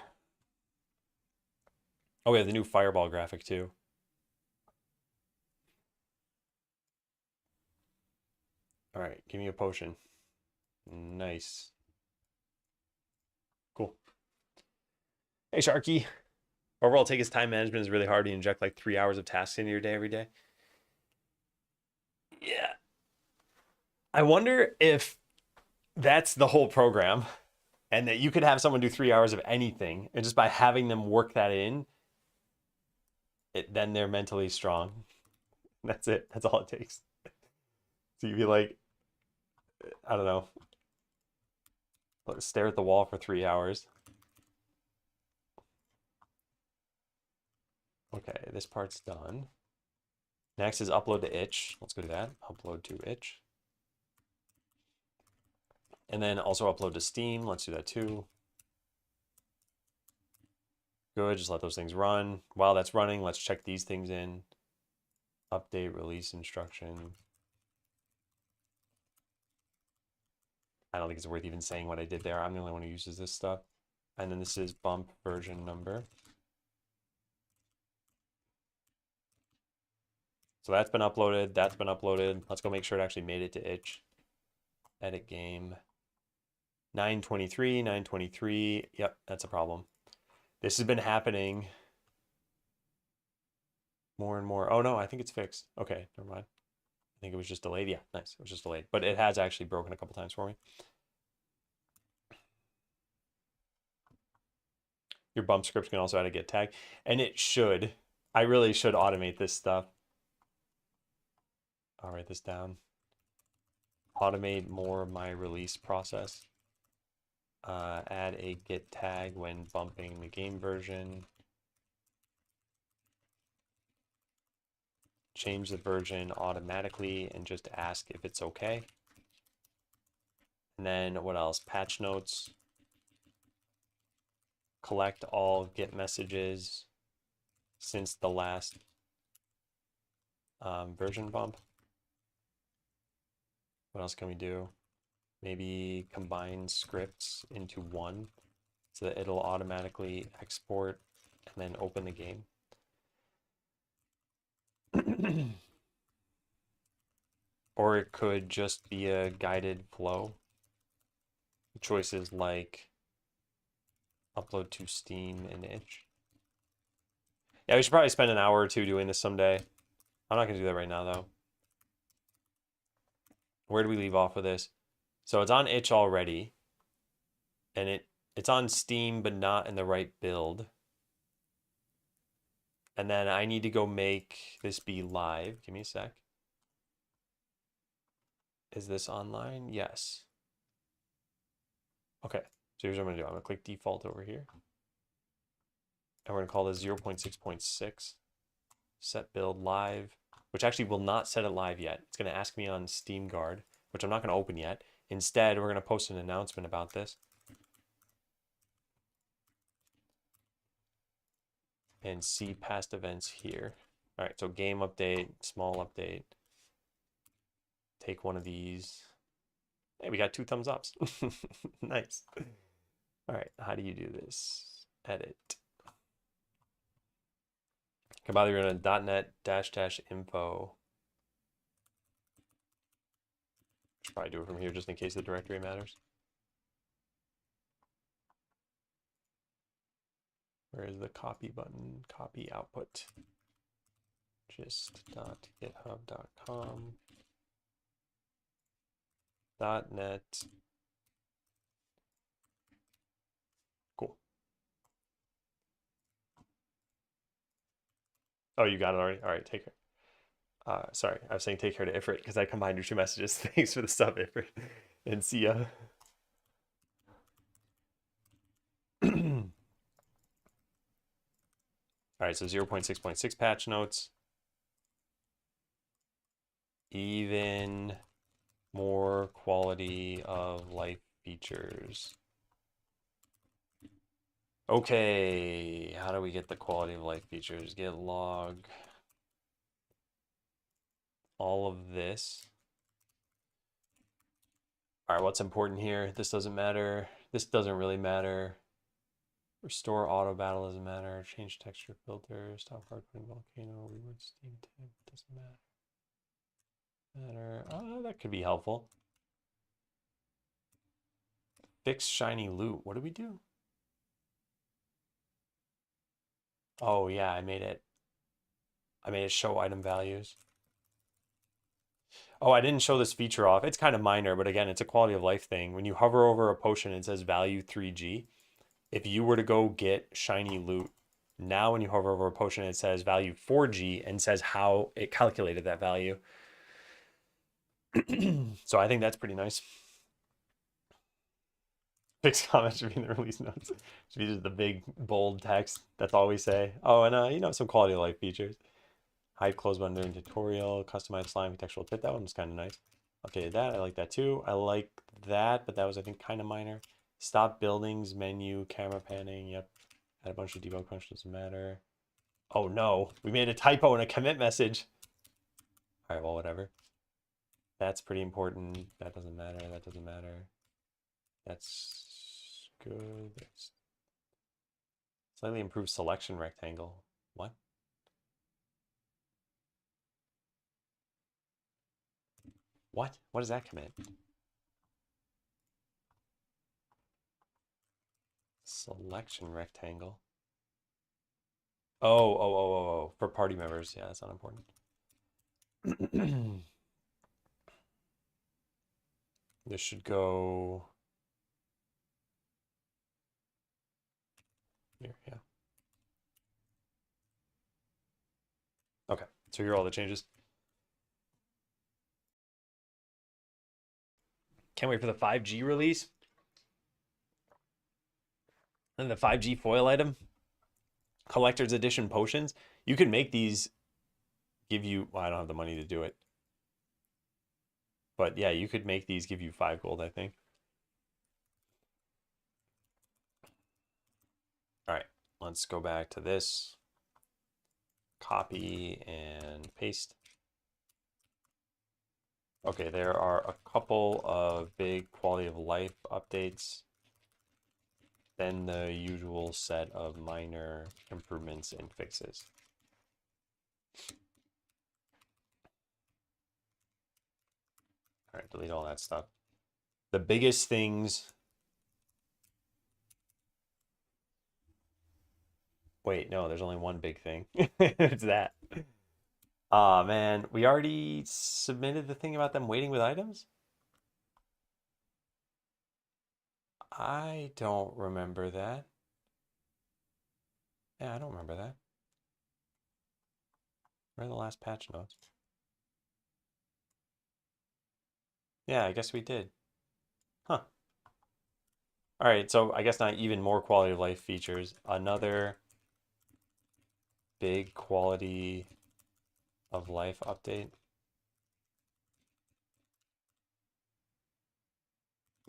Oh, we have the new fireball graphic too. All right, give me a potion. Nice. Cool. Hey, Sharky. Overall, take his time management is really hard to inject like 3 hours of tasks into your day every day. Yeah. I wonder if that's the whole program and that you could have someone do 3 hours of anything, and just by having them work that in, then they're mentally strong. That's it. That's all it takes. So you'd be like, I don't know, stare at the wall for 3 hours. Okay, this part's done. Next is upload to itch. Let's go to that. Upload to itch. And then also upload to Steam. Let's do that too. Good, just let those things run. While that's running, let's check these things in. Update release instruction. I don't think it's worth even saying what I did there. I'm the only one who uses this stuff. And then this is bump version number. So that's been uploaded. That's been uploaded. Let's go make sure it actually made it to itch. Edit game. 923, 923. Yep, that's a problem. This has been happening more and more. Oh no, I think it's fixed. Okay, never mind. I think it was just delayed. Yeah, nice. It was just delayed. But it has actually broken a couple times for me. Your bump script can also add a get tag. And it should. I really should automate this stuff. I'll write this down. Automate more of my release process. Add a get tag when bumping the game version. Change the version automatically and just ask if it's okay. And then what else? Patch notes. Collect all get messages since the last version bump. What else can we do? Maybe combine scripts into one so that it'll automatically export and then open the game. Or it could just be a guided flow. Choices like upload to Steam and itch. Yeah, we should probably spend an hour or two doing this someday. I'm not gonna do that right now though. Where do we leave off with this? So it's on itch already, and it's on Steam but not in the right build. And then I need to go make this be live. Give me a sec. Is this online? Yes. Okay, so here's what I'm gonna do. I'm gonna click default over here. And we're gonna call this 0.6.6. Set build live, which actually will not set it live yet. It's gonna ask me on Steam Guard, which I'm not gonna open yet. Instead, we're gonna post an announcement about this. and see past events here. All right, so game update, small update. Take one of these. Hey, we got 2 thumbs ups. Nice. All right, how do you do this? Edit. Come out here in a .NET -- info. Should probably do it from here just in case the directory matters. Where is the copy button? Copy output. Gist.github.com. .NET. Cool. Oh, you got it already? All right, take care. Sorry, I was saying take care to Ifrit because I combined your 2 messages. Thanks for the stuff, Ifrit. And see ya. All right, so 0.6.6 patch notes. Even more quality of life features. Okay, how do we get the quality of life features? Get log. All of this. All right, what's important here? This doesn't matter. This doesn't really matter. Restore auto battle doesn't matter. Change texture filter. Stop hardcoding volcano. Reward steam tip doesn't matter. That could be helpful. Fix shiny loot. What do we do? Oh yeah, I made it show item values. Oh, I didn't show this feature off. It's kind of minor, but again, it's a quality of life thing. When you hover over a potion, it says value 3G. If you were to go get shiny loot, now when you hover over a potion, it says value 4G and says how it calculated that value. So I think that's pretty nice. Fixed comments should be in the release notes. Should be just the big bold text. That's all we say. Oh, and some quality of life features. Hide close button during tutorial. Customize slime contextual tip. That one was kind of nice. Updated that. I like that too. I like that, but that was I think kind of minor. Stop buildings menu camera panning. Yep. Add a bunch of debug functions. Doesn't matter. Oh no, we made a typo in a commit message. All right, well whatever. That's pretty important. That doesn't matter. That doesn't matter. That's good. That's slightly improved selection rectangle. What? What? What does that commit? Selection rectangle. Oh. For party members. Yeah, that's not important. This should go here, yeah. Okay, so here are all the changes. Can't wait for the 5G release. And the 5G foil item. Collector's edition potions. You can make these give you, well, I don't have the money to do it. But yeah, you could make these give you 5 gold, I think. All right, let's go back to this. Copy and paste. Okay, there are a couple of big quality of life updates. Then the usual set of minor improvements and fixes. All right, delete all that stuff. The biggest things. Wait, no, there's only one big thing. It's that. Aw, man, we already submitted the thing about them waiting with items? I don't remember that. Yeah, I don't remember that. Where are the last patch notes? Yeah, I guess we did. Huh. All right, so I guess not even more quality of life features. Another big quality of life update.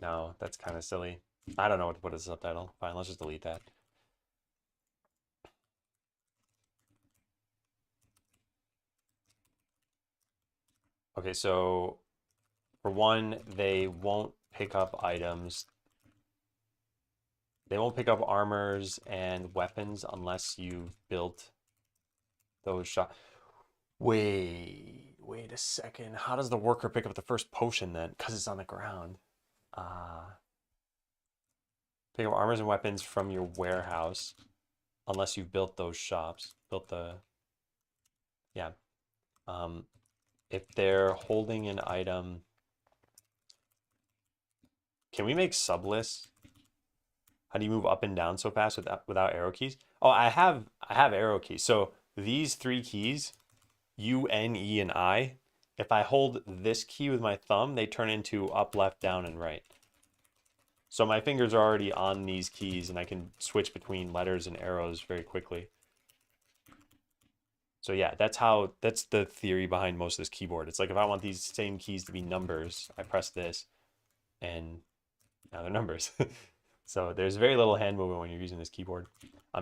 No, that's kind of silly. I don't know what to put as a subtitle. Fine, let's just delete that. Okay, so for one, they won't pick up items. They won't pick up armors and weapons unless you've built those shops. Wait a second. How does the worker pick up the first potion then? Because it's on the ground. Pick up armors and weapons from your warehouse unless you've built those shops. Built the, yeah. If they're holding an item, can we make sublists? How do you move up and down so fast without arrow keys? Oh, I have arrow keys. So these three keys, U, N, E, and I, if I hold this key with my thumb, they turn into up, left, down, and right. So my fingers are already on these keys and I can switch between letters and arrows very quickly. So yeah, that's the theory behind most of this keyboard. It's like if I want these same keys to be numbers, I press this and now they're numbers. So there's very little hand movement when you're using this keyboard.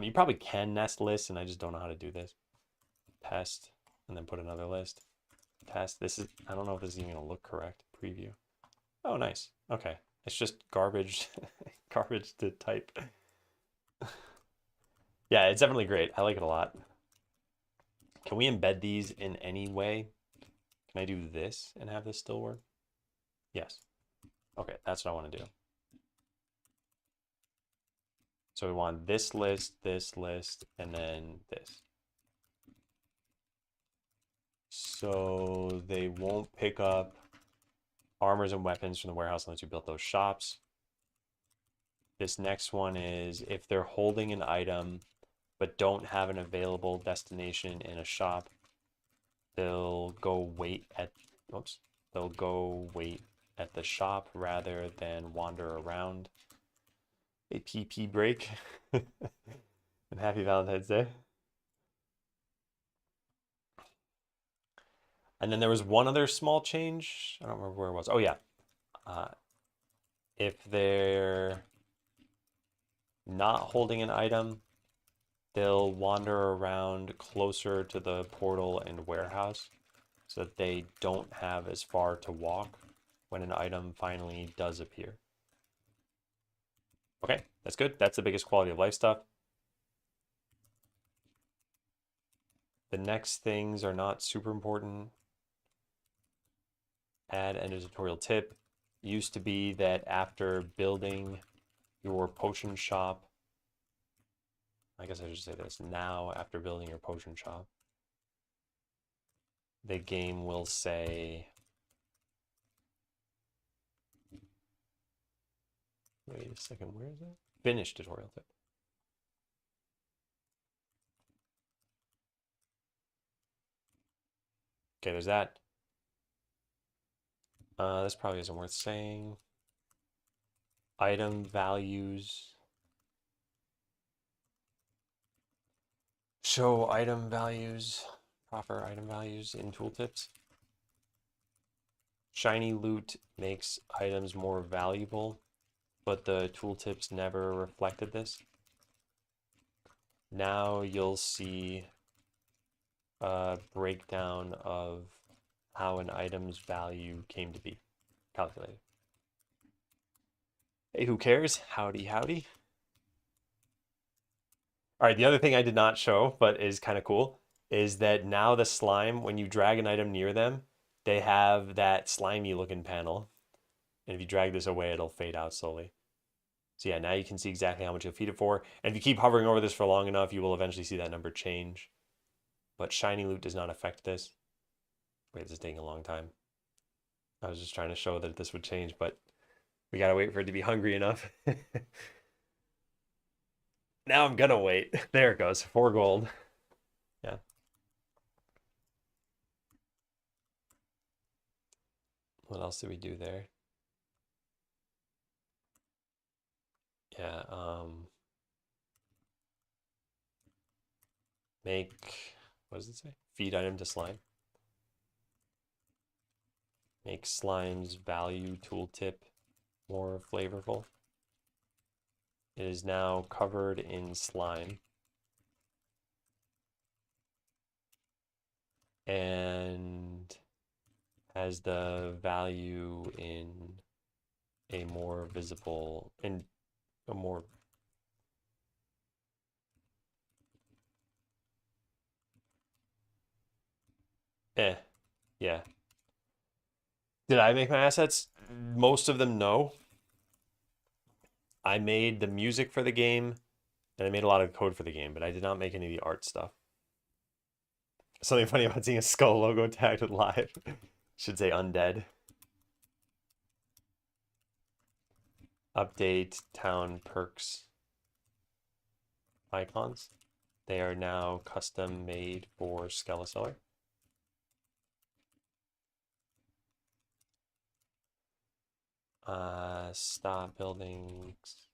You probably can nest lists and I just don't know how to do this. Test and then put another list. Test. This is, I don't know if this is even gonna look correct. Preview. Oh, nice. Okay. It's just garbage, garbage to type. Yeah, it's definitely great. I like it a lot. Can we embed these in any way? Can I do this and have this still work? Yes. Okay, that's what I want to do. So we want this list, and then this. So they won't pick up armors and weapons from the warehouse unless you built those shops. This next one is if they're holding an item but don't have an available destination in a shop, they'll go wait at the shop rather than wander around. A PP break. And happy Valentine's Day. And then there was one other small change. I don't remember where it was. Oh yeah. If they're not holding an item, they'll wander around closer to the portal and warehouse so that they don't have as far to walk when an item finally does appear. Okay, that's good. That's the biggest quality of life stuff. The next things are not super important. Add an editorial tip. Used to be that after building your potion shop, I guess I should say this, now after building your potion shop, the game will say, wait a second, where is it? Finish tutorial tip. Okay, there's that. This probably isn't worth saying. Item values. Show item values, proper item values in tooltips. Shiny loot makes items more valuable, but the tooltips never reflected this. Now you'll see a breakdown of how an item's value came to be calculated. Hey, who cares? Howdy, howdy. All right, the other thing I did not show, but is kind of cool, is that now the slime, when you drag an item near them, they have that slimy looking panel. And if you drag this away, it'll fade out slowly. So yeah, now you can see exactly how much you'll feed it for. And if you keep hovering over this for long enough, you will eventually see that number change. But shiny loot does not affect this. Wait, this is taking a long time. I was just trying to show that this would change, but we gotta wait for it to be hungry enough. Now I'm gonna wait. There it goes, 4 gold. Yeah. What else did we do there? Yeah, make, what does it say? Feed item to slime. Make slime's value tooltip more flavorful. It is now covered in slime. And has the value in a more visible, in a more, yeah. Did I make my assets? Most of them, no. I made the music for the game, and I made a lot of code for the game, but I did not make any of the art stuff. Something funny about seeing a skull logo tagged with live. Should say undead. Update town perks icons. They are now custom made for Skeleseller. Stop buildings.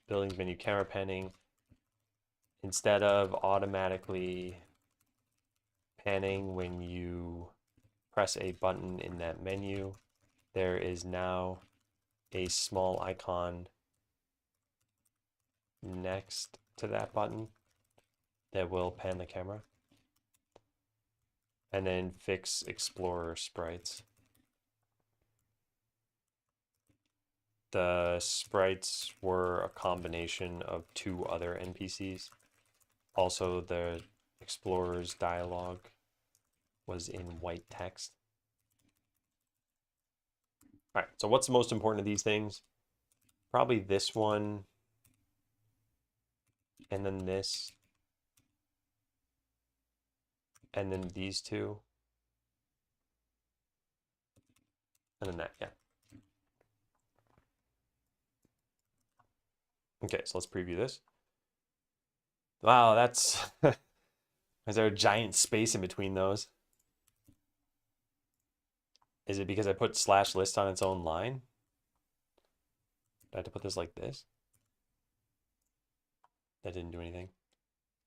Buildings menu, camera panning. Instead of automatically panning when you press a button in that menu, there is now a small icon next to that button that will pan the camera. And then fix Explorer sprites. The sprites were a combination of two other NPCs. Also, the Explorer's dialogue was in white text. All right, so what's the most important of these things? Probably this one, and then this, and then these two, and then that, yeah. Okay, so let's preview this. Wow, that's... Is there a giant space in between those? Is it because I put slash list on its own line? Do I have to put this like this? That didn't do anything.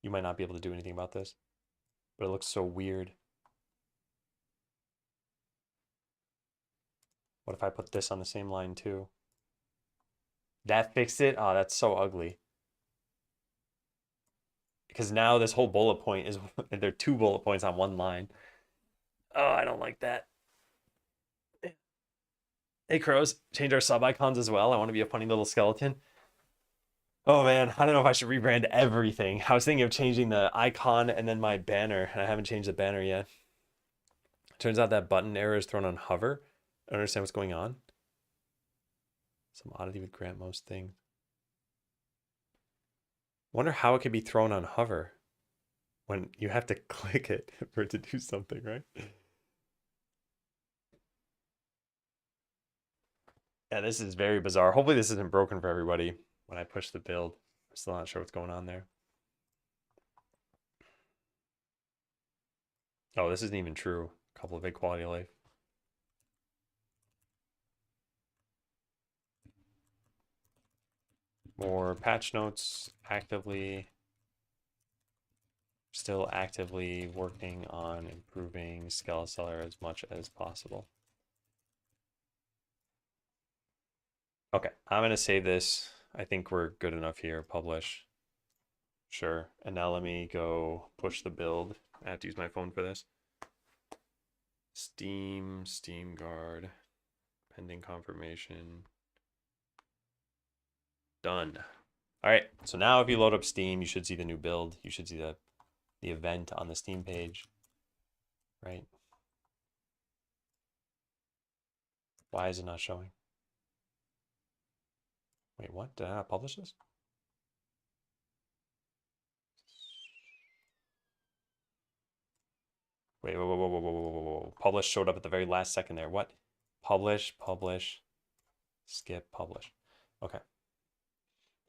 You might not be able to do anything about this, but it looks so weird. What if I put this on the same line too? That fixed it? Oh, that's so ugly. Because now this whole bullet point is, there are two bullet points on one line. Oh, I don't like that. Hey, Crows, change our sub icons as well. I want to be a funny little skeleton. Oh man, I don't know if I should rebrand everything. I was thinking of changing the icon and then my banner, and I haven't changed the banner yet. Turns out that button error is thrown on hover. I don't understand what's going on. Some oddity would grant most things. Wonder how it could be thrown on hover when you have to click it for it to do something, right? Yeah, this is very bizarre. Hopefully this isn't broken for everybody when I push the build. I'm still not sure what's going on there. Oh, this isn't even true. A couple of big quality of life. More patch notes, still actively working on improving Skeleseller as much as possible. Okay, I'm gonna save this. I think we're good enough here. Publish. Sure. And now let me go push the build. I have to use my phone for this. Steam guard, pending confirmation. Done. All right, so now if you load up Steam, you should see the new build. You should see the event on the Steam page, right? Why is it not showing? Wait, what? Did I not publish this? Wait, whoa. Publish showed up at the very last second there. What? Publish, skip, publish. Okay.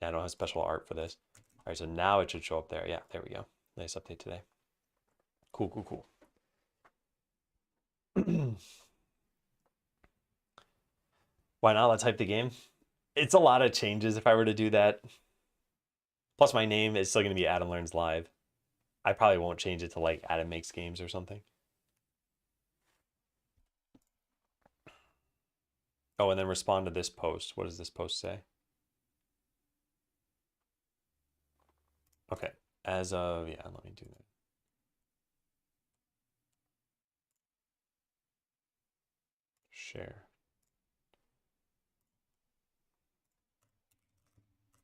Yeah, I don't have special art for this. All right, so now it should show up there. Yeah, there we go. Nice update today. Cool. Why not? Let's hype the game. It's a lot of changes if I were to do that. Plus, my name is still going to be Adam Learns Live. I probably won't change it to like Adam Makes Games or something. Oh, and then respond to this post. What does this post say? Okay. As of, yeah, let me do that. Share.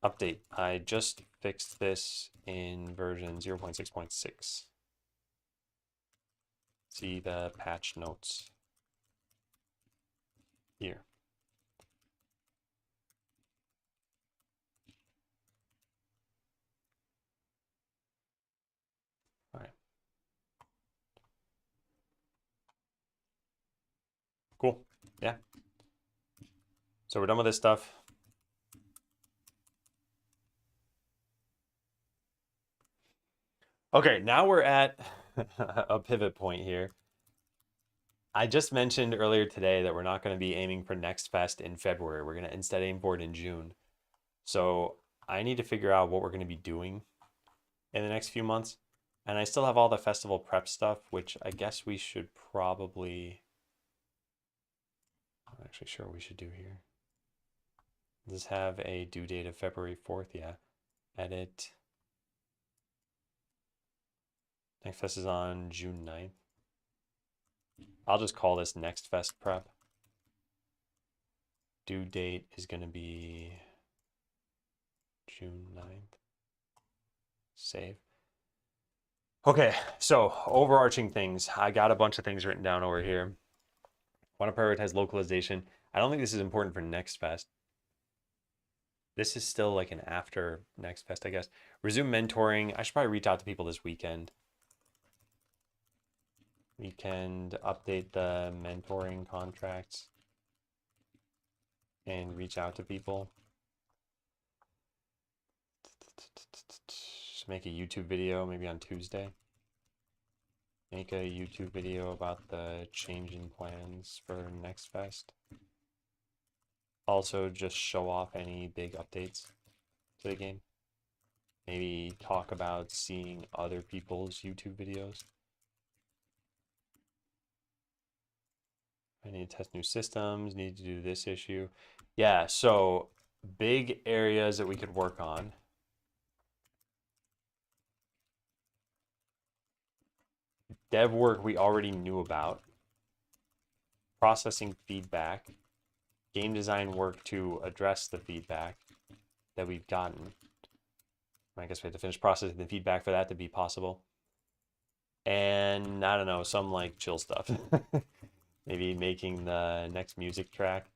Update. I just fixed this in version 0.6.6. See the patch notes here. All right. Cool. Yeah. So we're done with this stuff. Okay, now we're at a pivot point here. I just mentioned earlier today that we're not going to be aiming for Next Fest in February. We're going to instead aim for it in June. So I need to figure out what we're going to be doing in the next few months. And I still have all the festival prep stuff, which I guess we should probably... I'm not actually sure what we should do here. Does this have a due date of February 4th? Yeah. Edit. Next Fest is on June 9th. I'll just call this Next Fest Prep. Due date is going to be June 9th. Save. Okay, so overarching things. I got a bunch of things written down over here. Want to prioritize localization. I don't think this is important for Next Fest. This is still like an after Next Fest, I guess. Resume mentoring. I should probably reach out to people this weekend. Weekend, update the mentoring contracts and reach out to people. Just make a YouTube video maybe on Tuesday. Make a YouTube video about the changing plans for Next Fest. Also, just show off any big updates to the game. Maybe talk about seeing other people's YouTube videos. I need to test new systems, need to do this issue. Yeah, so big areas that we could work on. Dev work we already knew about. Processing feedback. Game design work to address the feedback that we've gotten. I guess we have to finish processing the feedback for that to be possible. And I don't know, some like chill stuff. Maybe making the next music track.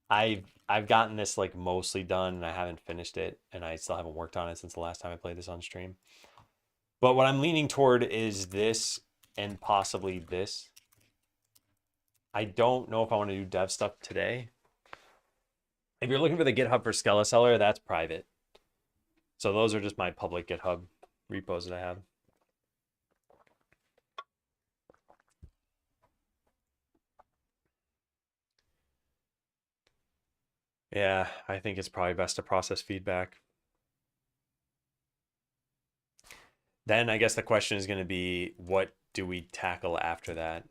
I've gotten this like mostly done and I haven't finished it and I still haven't worked on it since the last time I played this on stream. But what I'm leaning toward is this and possibly this. I don't know if I want to do dev stuff today. If you're looking for the GitHub for Skeleseller, that's private. So those are just my public GitHub repos that I have. Yeah, I think it's probably best to process feedback. Then I guess the question is going to be, what do we tackle after that?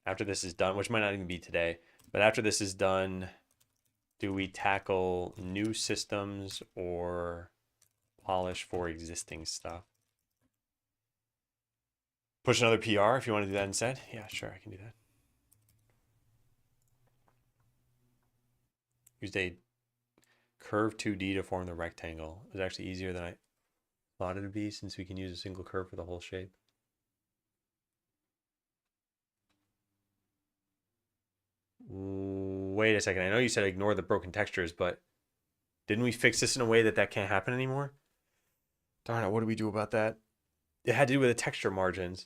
After this is done, which might not even be today, but after this is done, do we tackle new systems or polish for existing stuff? Push another PR if you want to do that instead. Yeah, sure, I can do that. Used a curve 2D to form the rectangle. It's actually easier than I thought it would be since we can use a single curve for the whole shape. Wait a second. I know you said ignore the broken textures, but didn't we fix this in a way that that can't happen anymore? Darn it, what do we do about that? It had to do with the texture margins.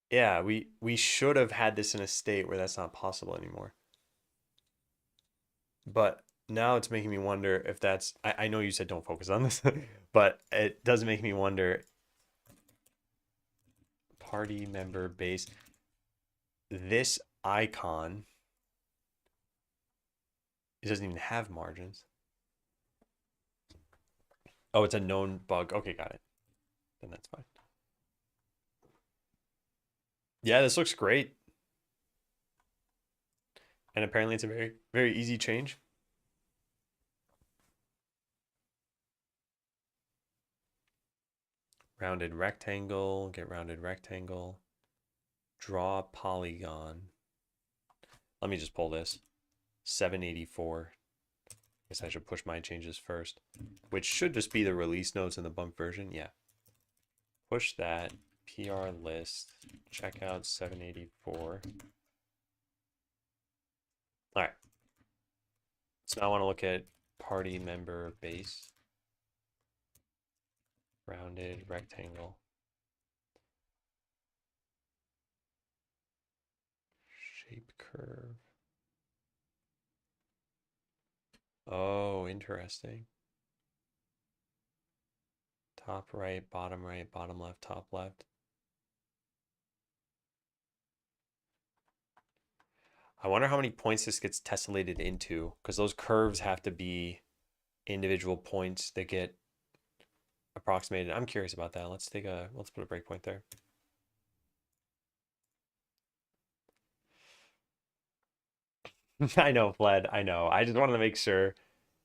Yeah, we should have had this in a state where that's not possible anymore. But now it's making me wonder if that's, I know you said don't focus on this, but it does make me wonder. Party member base. This icon, it doesn't even have margins. Oh, it's a known bug. Okay, got it. Then that's fine. Yeah, this looks great. And apparently it's a very, very easy change. Rounded rectangle, get rounded rectangle. Draw polygon. Let me just pull this. 784. Guess I should push my changes first, which should just be the release notes in the bump version. Yeah. Push that. PR list. Check out 784. All right. So now I want to look at party member base. Rounded rectangle. Shape curve. Oh, interesting. Top right, bottom left, top left. I wonder how many points this gets tessellated into, because those curves have to be individual points that get approximated. I'm curious about that. Let's put a breakpoint there. I know, Fled. I know. I just wanted to make sure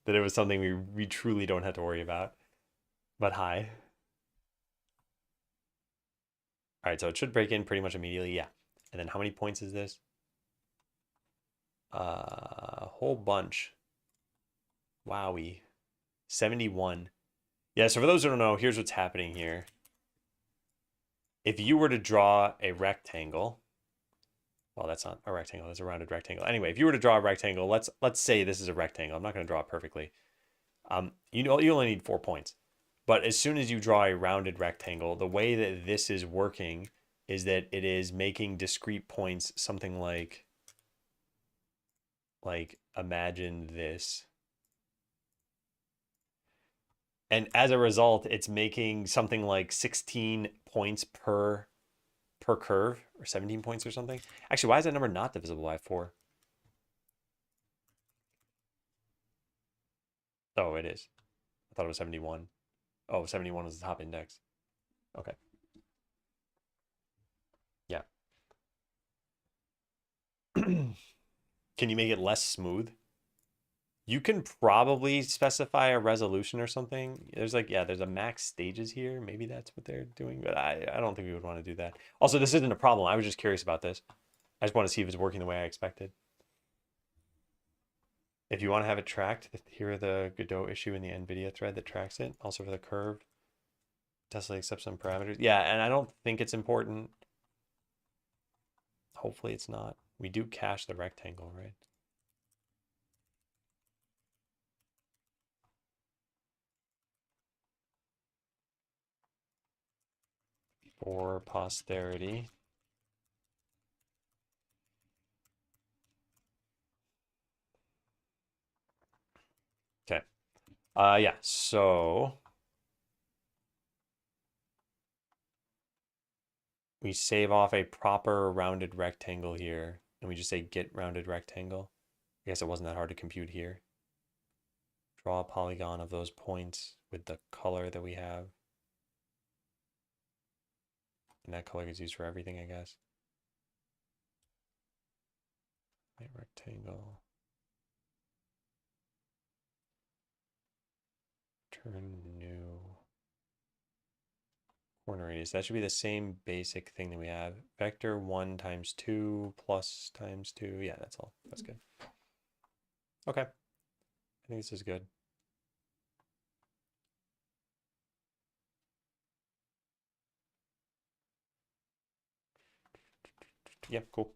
that it was something we truly don't have to worry about. But hi. All right, so it should break in pretty much immediately. Yeah. And then how many points is this? A whole bunch. Wowie. 71. Yeah, so for those who don't know, here's what's happening here. If you were to draw a rectangle, well, that's not a rectangle, that's a rounded rectangle. Anyway, if you were to draw a rectangle, let's say this is a rectangle. I'm not going to draw it perfectly. You only need 4 points. But as soon as you draw a rounded rectangle, the way that this is working is that it is making discrete points something like imagine this. And as a result, it's making something like 16 points per curve, or 17 points or something. Actually, why is that number not divisible by 4? Oh, it is. I thought it was 71. Oh, 71 was the top index. Okay. Yeah. Can you make it less smooth? You can probably specify a resolution or something. There's there's a max stages here. Maybe that's what they're doing, but I don't think we would want to do that. Also, this isn't a problem. I was just curious about this. I just want to see if it's working the way I expected. If you want to have it tracked, here are the Godot issue in the NVIDIA thread that tracks it. Also for the curve. Tesla accepts some parameters. Yeah, and I don't think it's important. Hopefully it's not. We do cache the rectangle, right? For posterity. Okay. Yeah, so we save off a proper rounded rectangle here, and we just say get rounded rectangle. I guess it wasn't that hard to compute here. Draw a polygon of those points with the color that we have. And that color is used for everything, I guess. Right, rectangle. Turn new. Corner radius. That should be the same basic thing that we have. Vector 1 times 2 plus times 2. Yeah, that's all. That's good. Okay. I think this is good. Yeah, cool.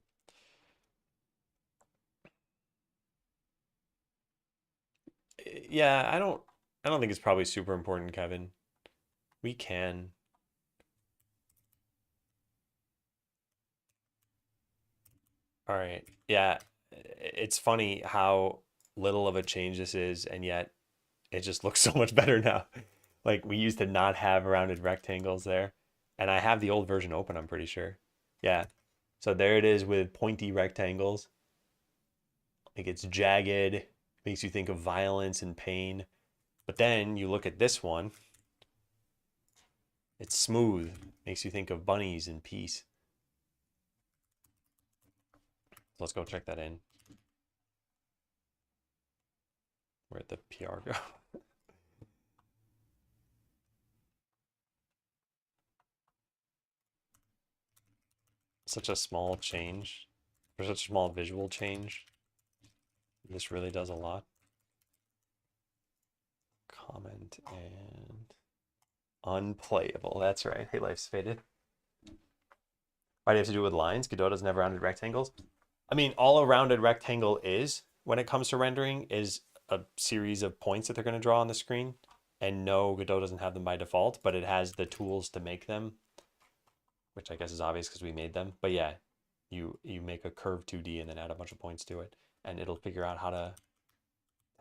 Yeah, I don't think it's probably super important, Kevin. We can. All right. Yeah, it's funny how little of a change this is, and yet it just looks so much better now. Like we used to not have rounded rectangles there, and I have the old version open, I'm pretty sure. Yeah. So there it is with pointy rectangles. Like it's jagged, makes you think of violence and pain. But then you look at this one, it's smooth, makes you think of bunnies and peace. So let's go check that in. Where'd the PR go? such a small change, for such a small visual change. This really does a lot. Comment and unplayable. That's right. Hey, life's faded. Why do you have to do it with lines? Godot doesn't have rounded rectangles. I mean, all a rounded rectangle is when it comes to rendering is a series of points that they're going to draw on the screen. And no, Godot doesn't have them by default, but it has the tools to make them, which I guess is obvious because we made them. But yeah, you make a curve 2D and then add a bunch of points to it, and it'll figure out how to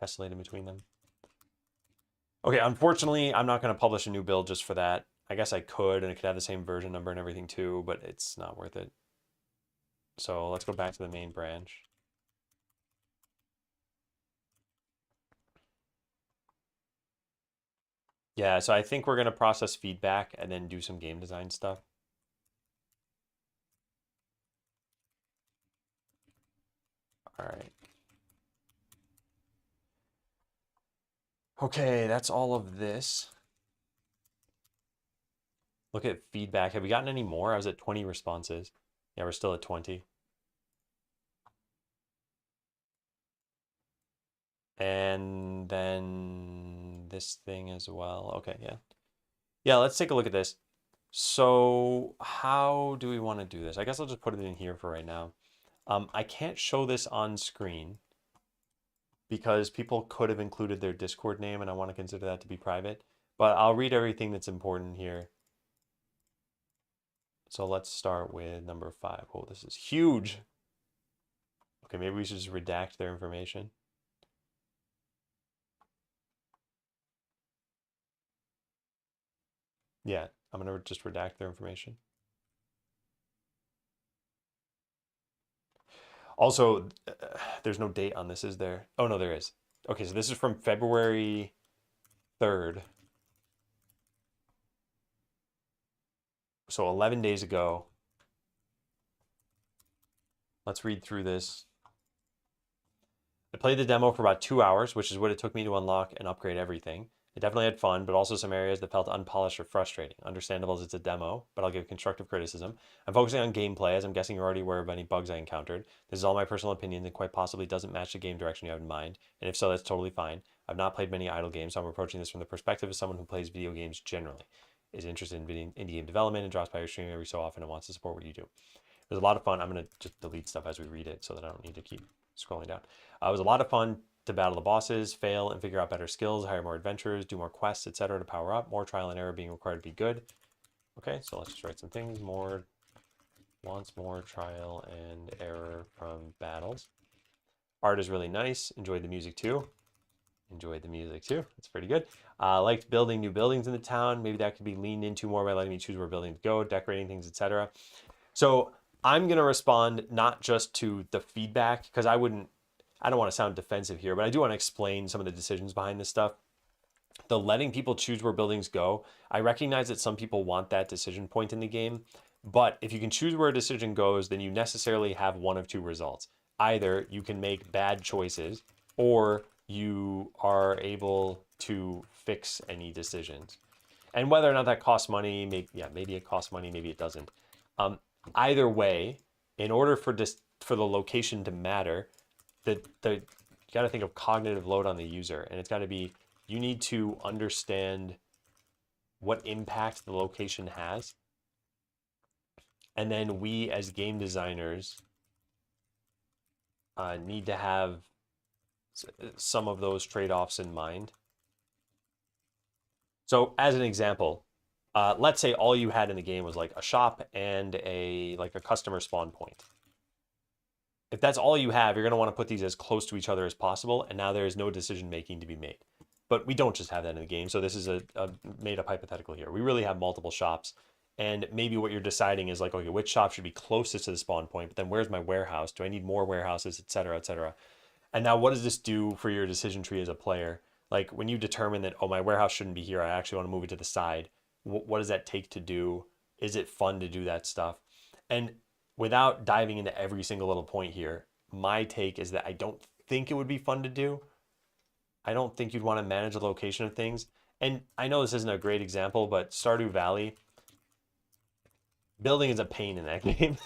tessellate in between them. Okay, unfortunately, I'm not going to publish a new build just for that. I guess I could, and it could have the same version number and everything too, but it's not worth it. So let's go back to the main branch. Yeah, so I think we're going to process feedback and then do some game design stuff. All right. Okay, that's all of this. Look at feedback. Have we gotten any more? I was at 20 responses. Yeah, we're still at 20. And then this thing as well. Okay, yeah. Yeah, let's take a look at this. So how do we want to do this? I guess I'll just put it in here for right now. I can't show this on screen because people could have included their Discord name, and I want to consider that to be private. But I'll read everything that's important here. So let's start with number 5. Oh, this is huge. Okay, maybe we should just redact their information. Yeah, I'm going to just redact their information. Also, there's no date on this, is there? Oh, no, there is. Okay, so this is from February 3rd. So 11 days ago. Let's read through this. I played the demo for about 2 hours, which is what it took me to unlock and upgrade everything. I definitely had fun, but also some areas that felt unpolished or frustrating. Understandable as it's a demo, but I'll give constructive criticism. I'm focusing on gameplay, as I'm guessing you're already aware of any bugs I encountered. This is all my personal opinions and quite possibly doesn't match the game direction you have in mind, and if so, that's totally fine. I've not played many idle games, so I'm approaching this from the perspective of someone who plays video games generally, is interested in indie game development, and drops by your stream every so often and wants to support what you do. It was a lot of fun. I'm going to just delete stuff as we read it so that I don't need to keep scrolling down. It was a lot of fun to battle the bosses, fail and figure out better skills, hire more adventurers, do more quests, etc. to power up, more trial and error being required to be good. Okay, so let's just write some things. Wants more trial and error from battles. Art is really nice. Enjoyed the music too. It's pretty good. Liked building new buildings in the town. Maybe that could be leaned into more by letting me choose where buildings go, decorating things, etc. So I'm going to respond not just to the feedback, because I don't want to sound defensive here, but I do want to explain some of the decisions behind this stuff. The letting people choose where buildings go, I recognize that some people want that decision point in the game, but if you can choose where a decision goes, then you necessarily have one of two results. Either you can make bad choices, or you are able to fix any decisions. And whether or not that costs money, maybe it costs money, maybe it doesn't. Either way, in order for the location to matter, you got to think of cognitive load on the user, and it's got to be, you need to understand what impact the location has, and then we as game designers need to have some of those trade-offs in mind. So as an example, let's say all you had in the game was like a shop and a customer spawn point. If that's all you have, you're going to want to put these as close to each other as possible, and now there is no decision making to be made. But we don't just have that in the game, so this is a made up hypothetical here. We really have multiple shops, and maybe what you're deciding is like, okay, which shop should be closest to the spawn point, but then where's my warehouse? Do I need more warehouses, et cetera, et cetera? And now what does this do for your decision tree as a player? Like when you determine that, oh, my warehouse shouldn't be here, I actually want to move it to the side. What does that take to do? Is it fun to do that stuff? And without diving into every single little point here, my take is that I don't think it would be fun to do. I don't think you'd want to manage the location of things. And I know this isn't a great example, but Stardew Valley, Building is a pain in that game.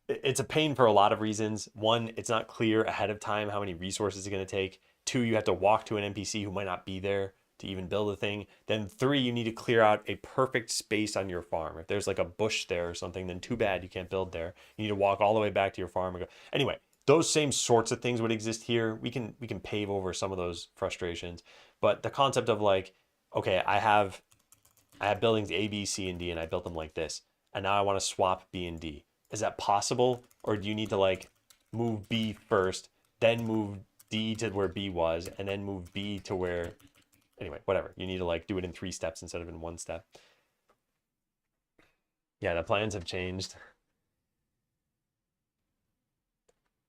It's a pain for a lot of reasons. One, it's not clear ahead of time how many resources it's going to take. Two, you have to walk to an NPC who might not be there to even build a thing. Then three, you need to clear out a perfect space on your farm. If there's like a bush there or something, then too bad, you can't build there. You need to walk all the way back to your farm and go. Anyway, those same sorts of things would exist here. We can pave over some of those frustrations, but the concept of like, okay, I have buildings A, B, C, and D, and I built them like this, and now I want to swap B and D. Is that possible, or do you need to like move B first, then move D to where B was, and then move B to where? Anyway, whatever. You need to like do it in 3 steps instead of in 1 step. Yeah, the plans have changed.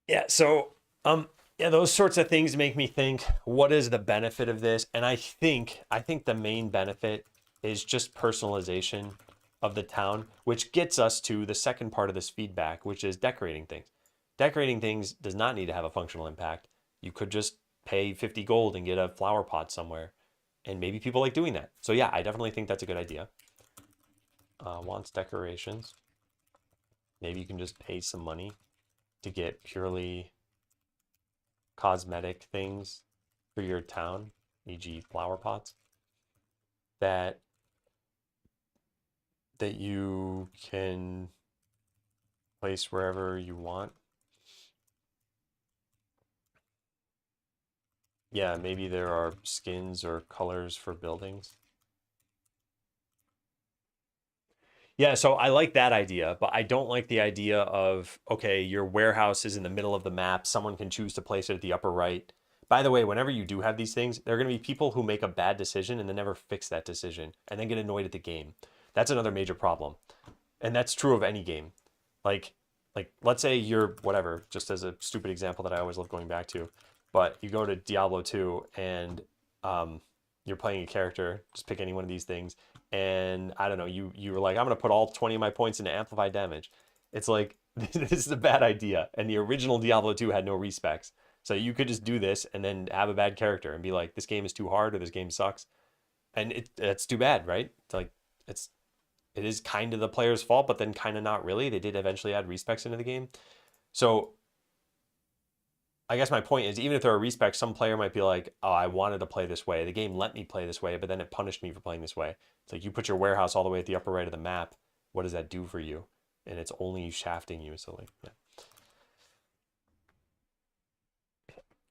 Yeah, so yeah, those sorts of things make me think, what is the benefit of this? And I think the main benefit is just personalization of the town, which gets us to the second part of this feedback, which is decorating things. Decorating things does not need to have a functional impact. You could just pay 50 gold and get a flower pot somewhere. And maybe people like doing that. So yeah, I definitely think that's a good idea. Wants decorations. Maybe you can just pay some money to get purely cosmetic things for your town, e.g. flower pots, that you can place wherever you want. Yeah, maybe there are skins or colors for buildings. Yeah, so I like that idea, but I don't like the idea of, okay, your warehouse is in the middle of the map. Someone can choose to place it at the upper right. By the way, whenever you do have these things, there are going to be people who make a bad decision and then never fix that decision and then get annoyed at the game. That's another major problem. And that's true of any game. Like, let's say you're whatever, just as a stupid example that I always love going back to, but you go to Diablo 2 and you're playing a character, just pick any one of these things, and I don't know, you were like, I'm gonna put all 20 of my points into amplified damage. It's like this is a bad idea. And the original Diablo 2 had no respecs. So you could just do this and then have a bad character and be like, this game is too hard or this game sucks. And it's too bad, right? It's like it's it is kind of the player's fault, but then kind of not really. They did eventually add respecs into the game. So I guess my point is, even if there are respecs, some player might be like, oh, I wanted to play this way. The game let me play this way, but then it punished me for playing this way. It's like you put your warehouse all the way at the upper right of the map. What does that do for you? And it's only shafting you. So like, yeah.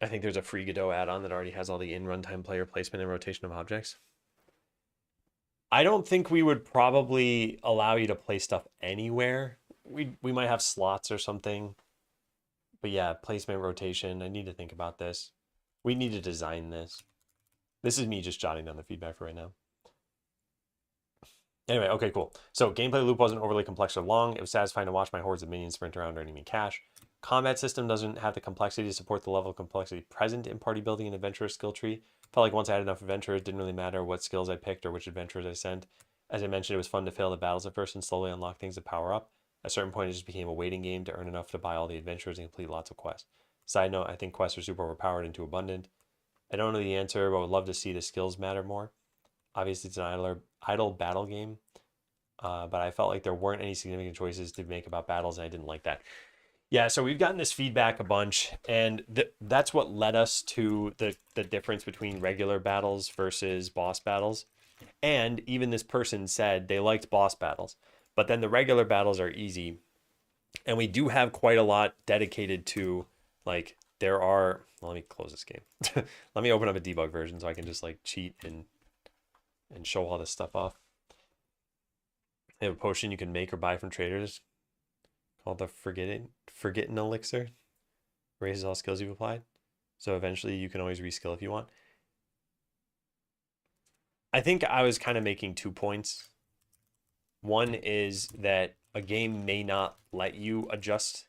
I think there's a free Godot add-on that already has all the in-runtime player placement and rotation of objects. I don't think we would probably allow you to play stuff anywhere. We might have slots or something. But yeah, placement, rotation. I need to think about this. We need to design this. This is me just jotting down the feedback for right now. Anyway, okay, cool. So gameplay loop wasn't overly complex or long. It was satisfying to watch my hordes of minions sprint around earning me cash. Combat system doesn't have the complexity to support the level of complexity present in party building and adventurer skill tree. Felt like once I had enough adventurers, it didn't really matter what skills I picked or which adventurers I sent. As I mentioned, it was fun to fail the battles at first and slowly unlock things to power up. At a certain point, it just became a waiting game to earn enough to buy all the adventures and complete lots of quests. Side note, I think quests are super overpowered and too abundant. I don't know the answer, but would love to see the skills matter more. Obviously, it's an idle battle game, but I felt like there weren't any significant choices to make about battles, and I didn't like that. Yeah, so we've gotten this feedback a bunch, and that's what led us to the difference between regular battles versus boss battles. And even this person said they liked boss battles, but then the regular battles are easy. And we do have quite a lot dedicated to, like, there are, well, let me close this game. Let me open up a debug version so I can just like cheat and show all this stuff off. They have a potion you can make or buy from traders called the Forgetting Elixir. Raises all skills you've applied. So eventually you can always reskill if you want. I think I was kind of making 2 points. One is that a game may not let you adjust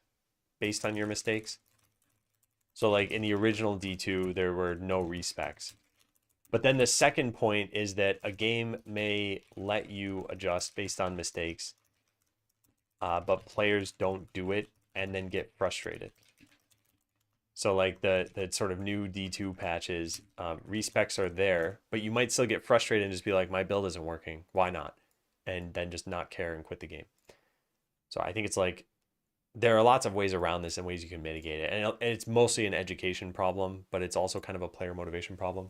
based on your mistakes. So like in the original D2, there were no respecs. But then the second point is that a game may let you adjust based on mistakes, but players don't do it and then get frustrated. So like the sort of new D2 patches, respecs are there, but you might still get frustrated and just be like, my build isn't working. Why not? And then just not care and quit the game. So I think it's like there are lots of ways around this and ways you can mitigate it. And it's mostly an education problem, but it's also kind of a player motivation problem.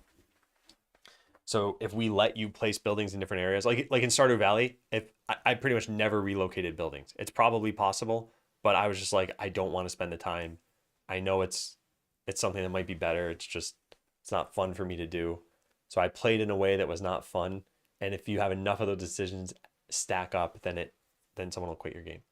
So if we let you place buildings in different areas, like in Stardew Valley, if I pretty much never relocated buildings. It's probably possible, but I was just like, I don't want to spend the time. I know it's something that might be better. It's not fun for me to do. So I played in a way that was not fun. And if you have enough of those decisions stack up, then someone will quit your game.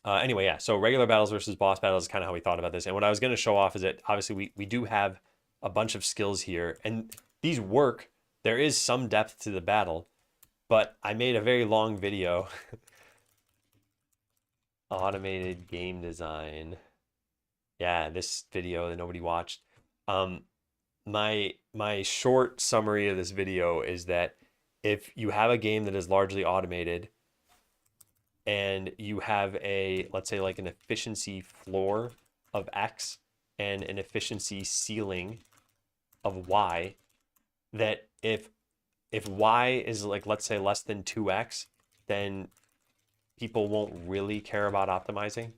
Anyway, yeah. So regular battles versus boss battles is kind of how we thought about this. And what I was going to show off is that obviously we do have a bunch of skills here, and these work. There is some depth to the battle, but I made a very long video. Automated game design. Yeah, this video that nobody watched. My short summary of this video is that if you have a game that is largely automated and you have let's say like an efficiency floor of X and an efficiency ceiling of Y, that if Y is like, let's say less than 2X, then people won't really care about optimizing.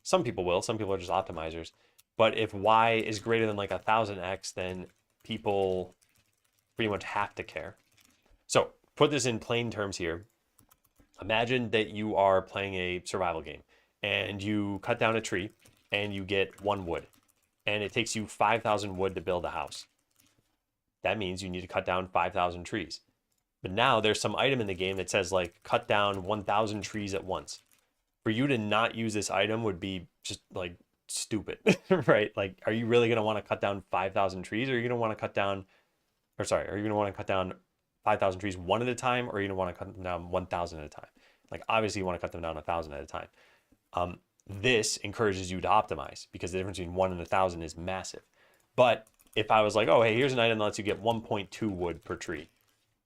Some people will, some people are just optimizers. But if Y is greater than like 1000X, then people pretty much have to care. So put this in plain terms here. Imagine that you are playing a survival game and you cut down a tree and you get 1 wood, and it takes you 5,000 wood to build a house. That means you need to cut down 5,000 trees. But now there's some item in the game that says like cut down 1,000 trees at once. For you to not use this item would be just like stupid, right? Like, are you really going to want to cut down 5,000 trees, or are you going to want to cut down, are you going to want to cut down 5,000 trees one at a time, or are you going to want to cut them down 1,000 at a time? Like, obviously you want to cut them down 1,000 at a time. This encourages you to optimize because the difference between 1 and 1,000 is massive. But if I was like, oh, hey, here's an item that lets you get 1.2 wood per tree,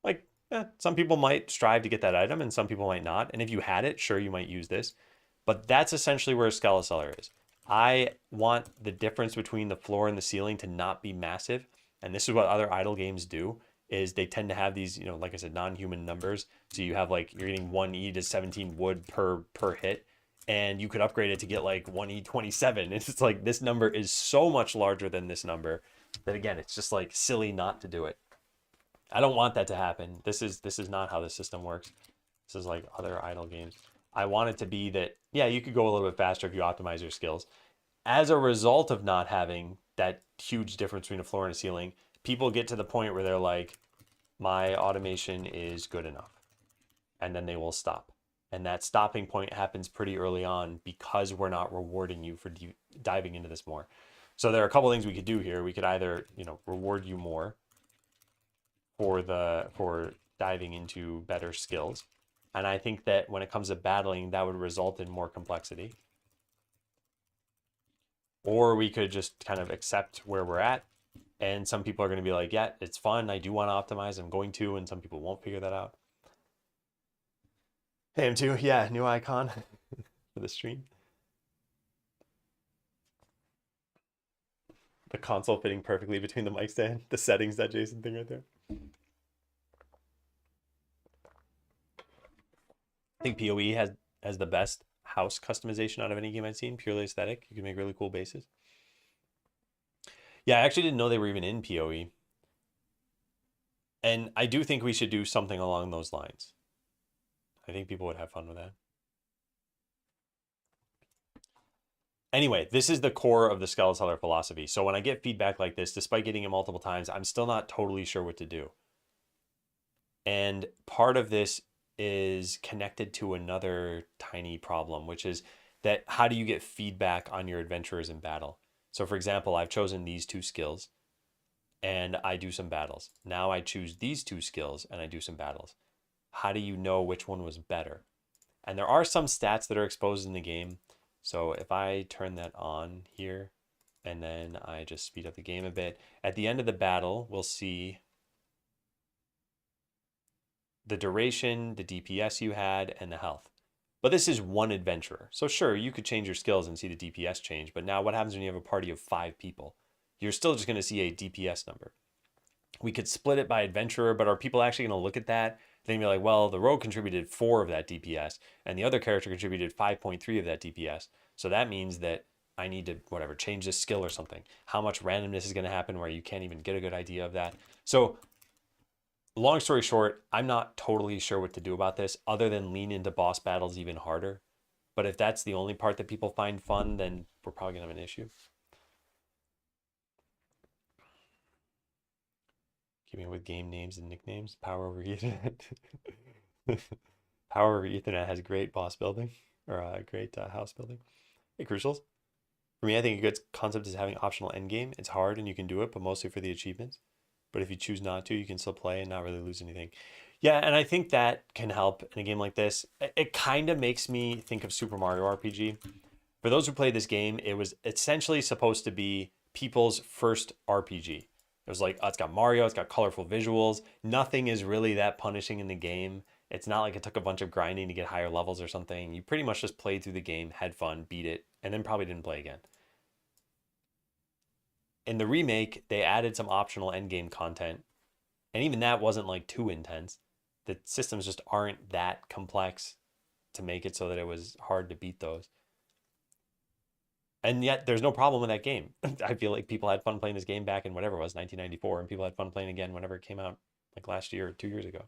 like, some people might strive to get that item and some people might not. And if you had it, sure, you might use this. But that's essentially where Skeleseller is. I want the difference between the floor and the ceiling to not be massive. And this is what other idle games do, is they tend to have these, like I said, non-human numbers. So you have like, you're getting 1E to 17 wood per hit. And you could upgrade it to get like 1E 27. It's like, this number is so much larger than this number that, again, it's just like silly not to do it. I don't want that to happen. This is not how the system works. This is like other idle games. I want it to be that, yeah, you could go a little bit faster if you optimize your skills. As a result of not having that huge difference between a floor and a ceiling, people get to the point where they're like, my automation is good enough. And then they will stop. And that stopping point happens pretty early on because we're not rewarding you for diving into this more. So there are a couple things we could do here. We could either, reward you more for diving into better skills. And I think that when it comes to battling, that would result in more complexity. Or we could just kind of accept where we're at. And some people are going to be like, yeah, it's fun. I do want to optimize. I'm going to. And some people won't figure that out. Hey, M2. Yeah, new icon for the stream. The console fitting perfectly between the mic stand. The settings, that Jason thing right there. I think PoE has the best house customization out of any game I've seen. Purely aesthetic. You can make really cool bases. Yeah, I actually didn't know they were even in PoE. And I do think we should do something along those lines. I think people would have fun with that. Anyway, this is the core of the Skeleseller philosophy. So when I get feedback like this, despite getting it multiple times, I'm still not totally sure what to do. And part of this is connected to another tiny problem, which is that how do you get feedback on your adventurers in battle? So for example, I've chosen these 2 skills and I do some battles. Now I choose these 2 skills and I do some battles. How do you know which one was better? And there are some stats that are exposed in the game. So if I turn that on here and then I just speed up the game a bit, at the end of the battle, we'll see the duration, the DPS you had, and the health. But this is one adventurer. So sure, you could change your skills and see the DPS change, but now what happens when you have a party of 5 people? You're still just going to see a DPS number. We could split it by adventurer, but are people actually going to look at that Then you'd be like, well, the rogue contributed 4 of that DPS, and the other character contributed 5.3 of that DPS. So that means that I need to, whatever, change this skill or something. How much randomness is going to happen where you can't even get a good idea of that? So long story short, I'm not totally sure what to do about this other than lean into boss battles even harder. But if that's the only part that people find fun, then we're probably going to have an issue. Keeping with game names and nicknames. Power over Ethernet. Power over Ethernet has great boss building or great house building. Hey, Crucials. For me, I think a good concept is having optional endgame. It's hard and you can do it, but mostly for the achievements. But if you choose not to, you can still play and not really lose anything. Yeah, and I think that can help in a game like this. It kind of makes me think of Super Mario RPG. For those who played this game, it was essentially supposed to be people's first RPG. It was like, oh, it's got Mario, it's got colorful visuals. Nothing is really that punishing in the game. It's not like it took a bunch of grinding to get higher levels or something. You pretty much just played through the game, had fun, beat it, and then probably didn't play again. In the remake, they added some optional endgame content, and even that wasn't like too intense. The systems just aren't that complex to make it so that it was hard to beat those. And yet there's no problem with that game. I feel like people had fun playing this game back in whatever it was, 1994, and people had fun playing again whenever it came out, like last year or 2 years ago.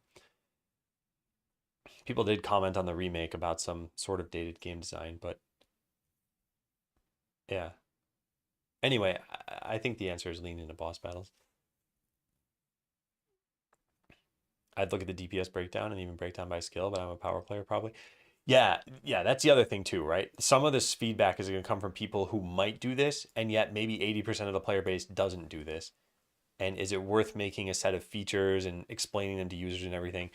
People did comment on the remake about some sort of dated game design, but yeah. Anyway, I think the answer is lean into boss battles. I'd look at the DPS breakdown and even breakdown by skill, but I'm a power player probably. Yeah, that's the other thing too, right? Some of this feedback is going to come from people who might do this, and yet maybe 80% of the player base doesn't do this. And is it worth making a set of features and explaining them to users and everything?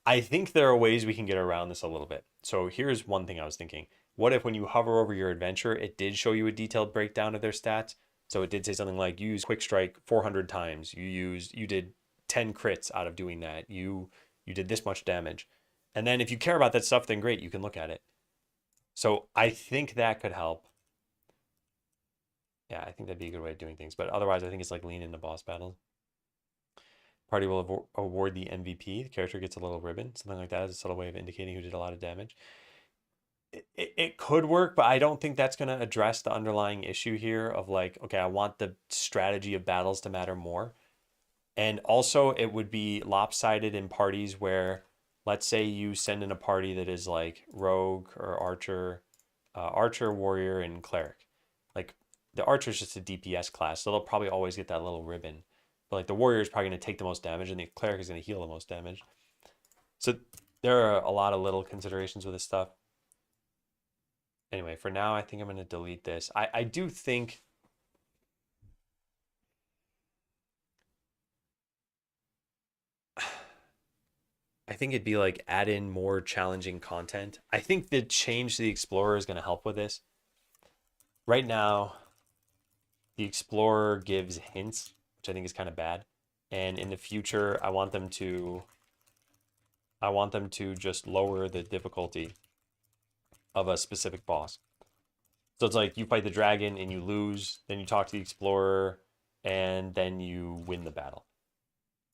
I think there are ways we can get around this a little bit. So here's one thing I was thinking. What if when you hover over your adventure, it did show you a detailed breakdown of their stats? So it did say something like you used quick strike 400 times. You did 10 crits out of doing that. You did this much damage. And then if you care about that stuff, then great, you can look at it. So I think that could help. Yeah, I think that'd be a good way of doing things. But otherwise, I think it's like lean into boss battles. Party will award the MVP. The character gets a little ribbon. Something like that is a subtle way of indicating who did a lot of damage. It could work, but I don't think that's going to address the underlying issue here of like, okay, I want the strategy of battles to matter more. And also, it would be lopsided in parties where, let's say you send in a party that is like rogue or archer, warrior, and cleric. Like the archer is just a DPS class, so they'll probably always get that little ribbon. But like the warrior is probably going to take the most damage, and the cleric is going to heal the most damage. So there are a lot of little considerations with this stuff. Anyway, for now, I think I'm going to delete this. I do think it'd be like add in more challenging content. I think the change to the Explorer is going to help with this. Right now, the Explorer gives hints, which I think is kind of bad. And in the future, I want them to just lower the difficulty of a specific boss. So it's like you fight the dragon and you lose, then you talk to the Explorer, and then you win the battle.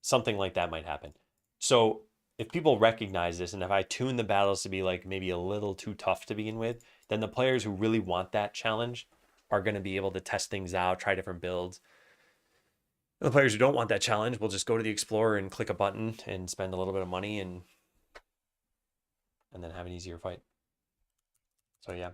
Something like that might happen. So if people recognize this, and if I tune the battles to be like maybe a little too tough to begin with, then the players who really want that challenge are going to be able to test things out, try different builds. And the players who don't want that challenge will just go to the Explorer and click a button and spend a little bit of money and then have an easier fight. So yeah.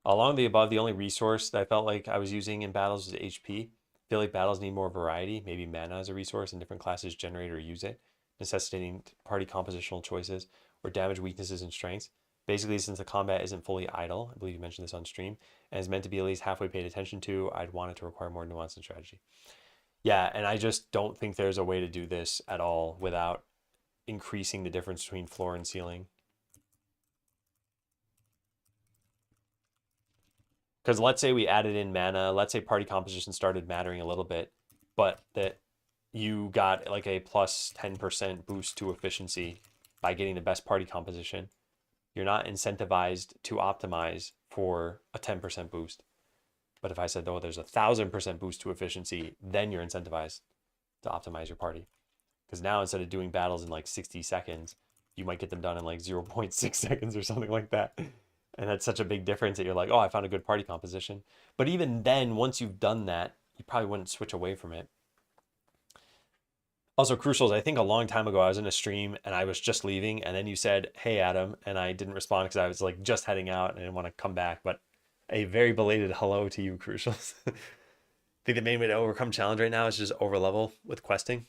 Along the above, the only resource that I felt like I was using in battles was HP. I feel like battles need more variety. Maybe mana as a resource and different classes generate or use it, necessitating party compositional choices or damage, weaknesses, and strengths. Basically, since the combat isn't fully idle, I believe you mentioned this on stream, and is meant to be at least halfway paid attention to, I'd want it to require more nuance and strategy. Yeah, and I just don't think there's a way to do this at all without increasing the difference between floor and ceiling. Because let's say we added in mana, let's say party composition started mattering a little bit, but that you got like a plus 10% boost to efficiency by getting the best party composition. You're not incentivized to optimize for a 10% boost. But if I said, oh, there's 1,000% boost to efficiency, then you're incentivized to optimize your party. Because now instead of doing battles in like 60 seconds, you might get them done in like 0.6 seconds or something like that. And that's such a big difference that you're like, oh, I found a good party composition. But even then, once you've done that, you probably wouldn't switch away from it. Also, Crucials, I think a long time ago, I was in a stream and I was just leaving. And then you said, hey, Adam. And I didn't respond because I was like just heading out and I didn't want to come back. But a very belated hello to you, Crucials. I think the main way to overcome challenge right now is just over level with questing.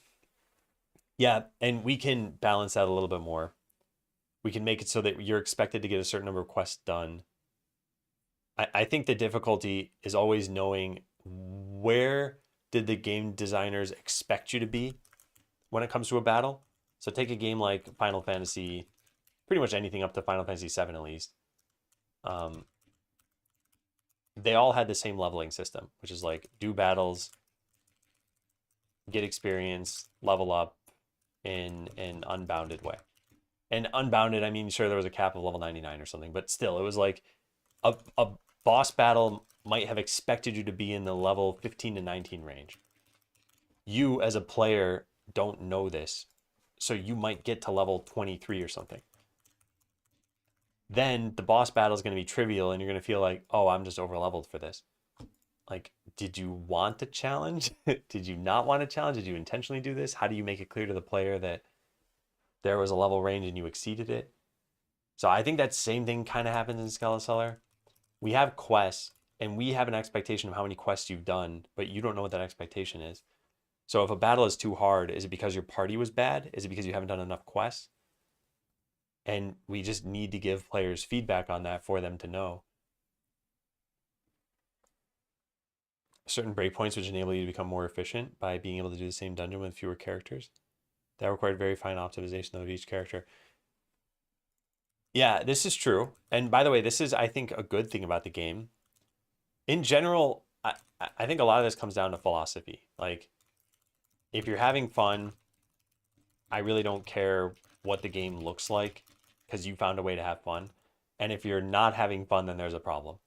Yeah, and we can balance that a little bit more. We can make it so that you're expected to get a certain number of quests done. I think the difficulty is always knowing where did the game designers expect you to be when it comes to a battle. So take a game like Final Fantasy, pretty much anything up to Final Fantasy VII at least. They all had the same leveling system, which is like do battles, get experience, level up in an unbounded way. And unbounded, I mean, sure, there was a cap of level 99 or something, but still, it was like a boss battle might have expected you to be in the level 15 to 19 range. You, as a player, don't know this, so you might get to level 23 or something. Then the boss battle is going to be trivial, and you're going to feel like, oh, I'm just over leveled for this. Like, did you want to challenge? Did you not want to challenge? Did you intentionally do this? How do you make it clear to the player that there was a level range and you exceeded it? So I think that same thing kind of happens in Skeleseller. We have quests and we have an expectation of how many quests you've done, but you don't know what that expectation is. So if a battle is too hard, is it because your party was bad? Is it because you haven't done enough quests? And we just need to give players feedback on that for them to know. Certain breakpoints which enable you to become more efficient by being able to do the same dungeon with fewer characters. That required very fine optimization of each character. Yeah, this is true. And by the way, this is, I think, a good thing about the game. In general, I think a lot of this comes down to philosophy. Like, if you're having fun, I really don't care what the game looks like because you found a way to have fun. And if you're not having fun, then there's a problem.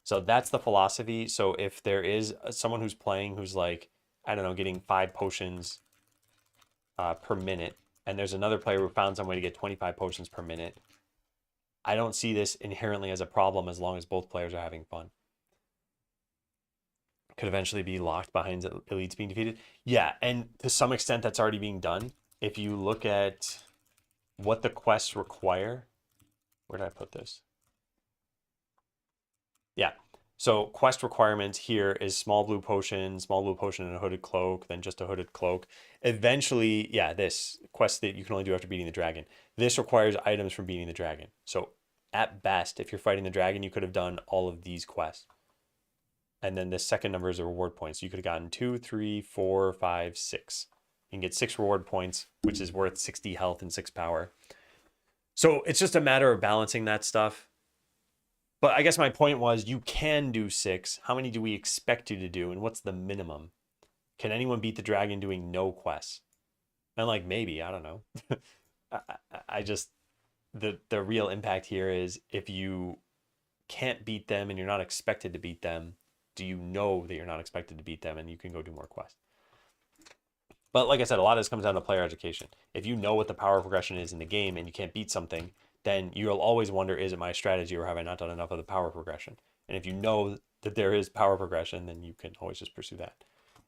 So that's the philosophy. So if there is someone who's playing who's like, I don't know, getting 5 potions per minute, and there's another player who found some way to get 25 potions per minute, I don't see this inherently as a problem as long as both players are having fun. Could eventually be locked behind elites being defeated. Yeah, and to some extent that's already being done. If you look at what the quests require, where did I put this? Yeah, so quest requirements here is small blue potion and a hooded cloak, then just a hooded cloak. Eventually, yeah, this quest that you can only do after beating the dragon. This requires items from beating the dragon. So at best, if you're fighting the dragon, you could have done all of these quests. And then the second number is the reward points. You could have gotten 2, 3, 4, 5, 6. You can get 6 reward points, which is worth 60 health and 6 power. So it's just a matter of balancing that stuff. But I guess my point was you can do 6. How many do we expect you to do? And what's the minimum? Can anyone beat the dragon doing no quests? And like, maybe, I don't know. I just, the real impact here is if you can't beat them and you're not expected to beat them, do you know that you're not expected to beat them and you can go do more quests? But like I said, a lot of this comes down to player education. If you know what the power progression is in the game and you can't beat something, then you'll always wonder, is it my strategy or have I not done enough of the power progression? And if you know that there is power progression, then you can always just pursue that.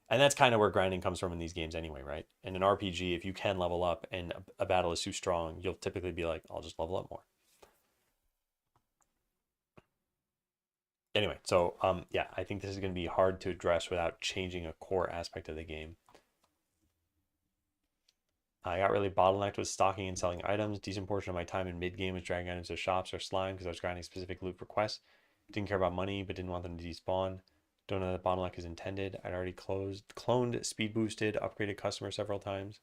And that's kind of where grinding comes from in these games anyway, right? In an RPG, if you can level up and a battle is too strong, you'll typically be like, I'll just level up more. Anyway, so yeah, I think this is going to be hard to address without changing a core aspect of the game. I got really bottlenecked with stocking and selling items. Decent portion of my time in mid-game was dragging items to shops or slime because I was grinding specific loot for quests. Didn't care about money, but didn't want them to despawn. Don't know that bottleneck is intended. I'd already cloned, speed boosted, upgraded customers several times.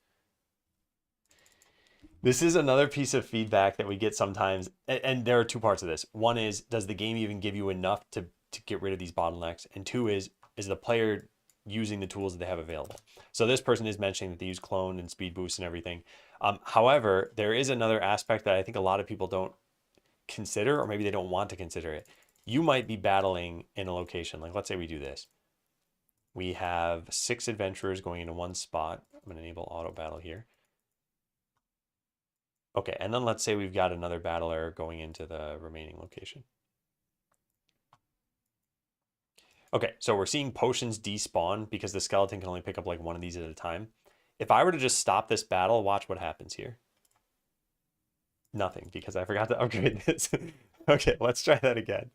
This is another piece of feedback that we get sometimes, and there are 2 parts of this. One is, does the game even give you enough to get rid of these bottlenecks? And 2 is the player using the tools that they have available? So this person is mentioning that they use clone and speed boost and everything. However, there is another aspect that I think a lot of people don't consider, or maybe they don't want to consider it. You might be battling in a location, like let's say we do this. We have 6 adventurers going into one spot. I'm going to enable auto battle here. Okay, and then let's say we've got another battler going into the remaining location. Okay, so we're seeing potions despawn because the skeleton can only pick up like one of these at a time. If I were to just stop this battle, watch what happens here. Nothing, because I forgot to upgrade this. Okay, let's try that again.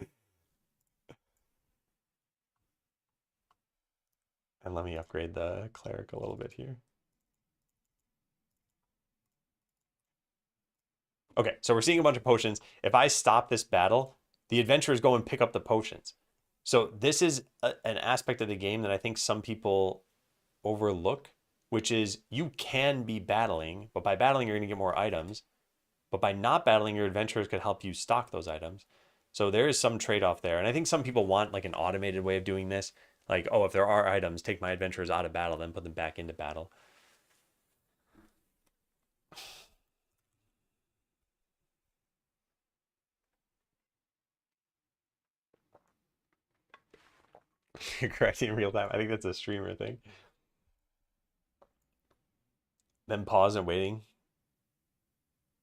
And let me upgrade the cleric a little bit here. Okay, so we're seeing a bunch of potions. If I stop this battle, the adventurers go and pick up the potions. So this is an aspect of the game that I think some people overlook, which is you can be battling, but by battling, you're going to get more items. But by not battling, your adventurers could help you stock those items. So there is some trade-off there. And I think some people want like an automated way of doing this. Like, oh, if there are items, take my adventurers out of battle, then put them back into battle. You're correcting in real time. I think that's a streamer thing. Then pause and waiting.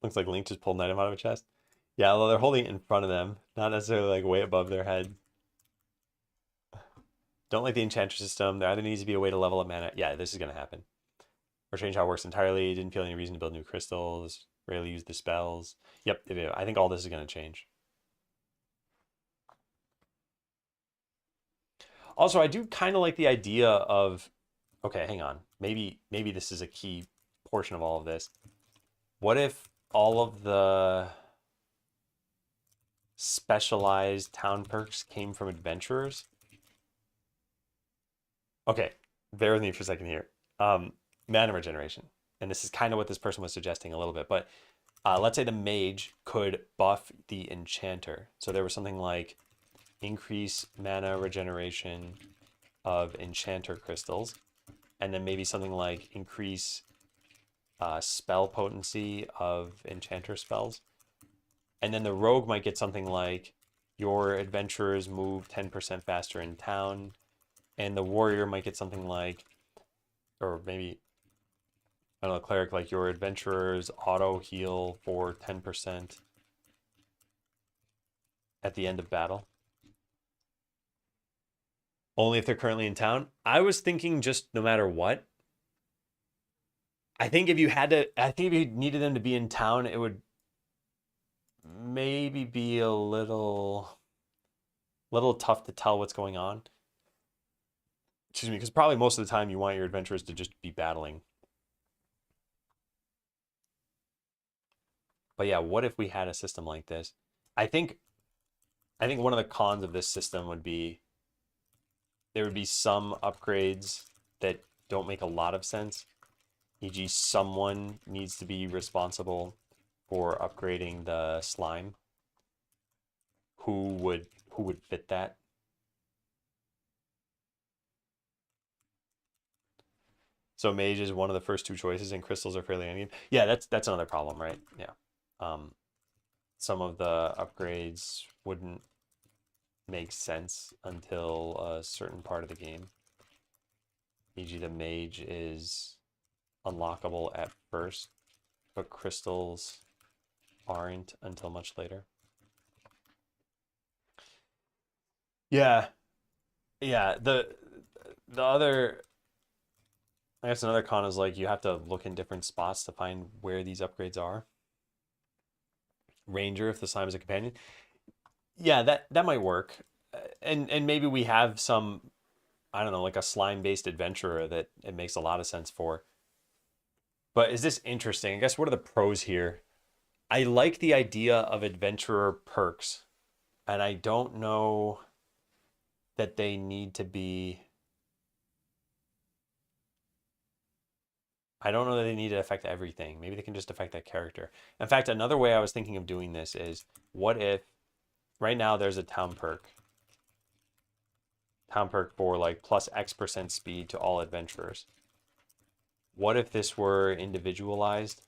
Looks like Link just pulled an item out of a chest. Yeah, although they're holding it in front of them, not necessarily like way above their head. Don't like the enchanter system. There either needs to be a way to level up mana. Yeah, this is going to happen. Or change how it works entirely. Didn't feel any reason to build new crystals. Rarely use the spells. Yep, I think all this is going to change. Also, I do kind of like the idea of, okay, hang on. Maybe this is a key portion of all of this. What if all of the specialized town perks came from adventurers? Okay, bear with me for a second here. Mana regeneration. And this is kind of what this person was suggesting a little bit, but let's say the mage could buff the enchanter. So there was something like increase mana regeneration of enchanter crystals, and then maybe something like increase spell potency of enchanter spells. And then the rogue might get something like your adventurers move 10% faster in town, and the warrior might get something like, or maybe, I don't know, cleric, like your adventurers auto heal for 10% at the end of battle. Only if they're currently in town. I was thinking just no matter what. I think if you needed them to be in town, it would maybe be a little tough to tell what's going on. Excuse me, because probably most of the time you want your adventurers to just be battling. But yeah, what if we had a system like this? I think one of the cons of this system would be there would be some upgrades that don't make a lot of sense. E.g., someone needs to be responsible for upgrading the slime. Who would fit that? So mage is one of the first two choices, and crystals are fairly endgame. Yeah, that's another problem, right? Yeah. Some of the upgrades wouldn't make sense until a certain part of the game. E.g., the mage is unlockable at first, but crystals aren't until much later. Yeah. Yeah, the other, I guess another con is like you have to look in different spots to find where these upgrades are. Ranger, if the slime is a companion. Yeah, that might work. And maybe we have some, I don't know, like a slime-based adventurer that it makes a lot of sense for. But is this interesting? I guess what are the pros here? I like the idea of adventurer perks, and I don't know that they need to be, I don't know that they need to affect everything. Maybe they can just affect that character. In fact, another way I was thinking of doing this is, what if right now there's a town perk for like plus X% speed to all adventurers. What if this were individualized?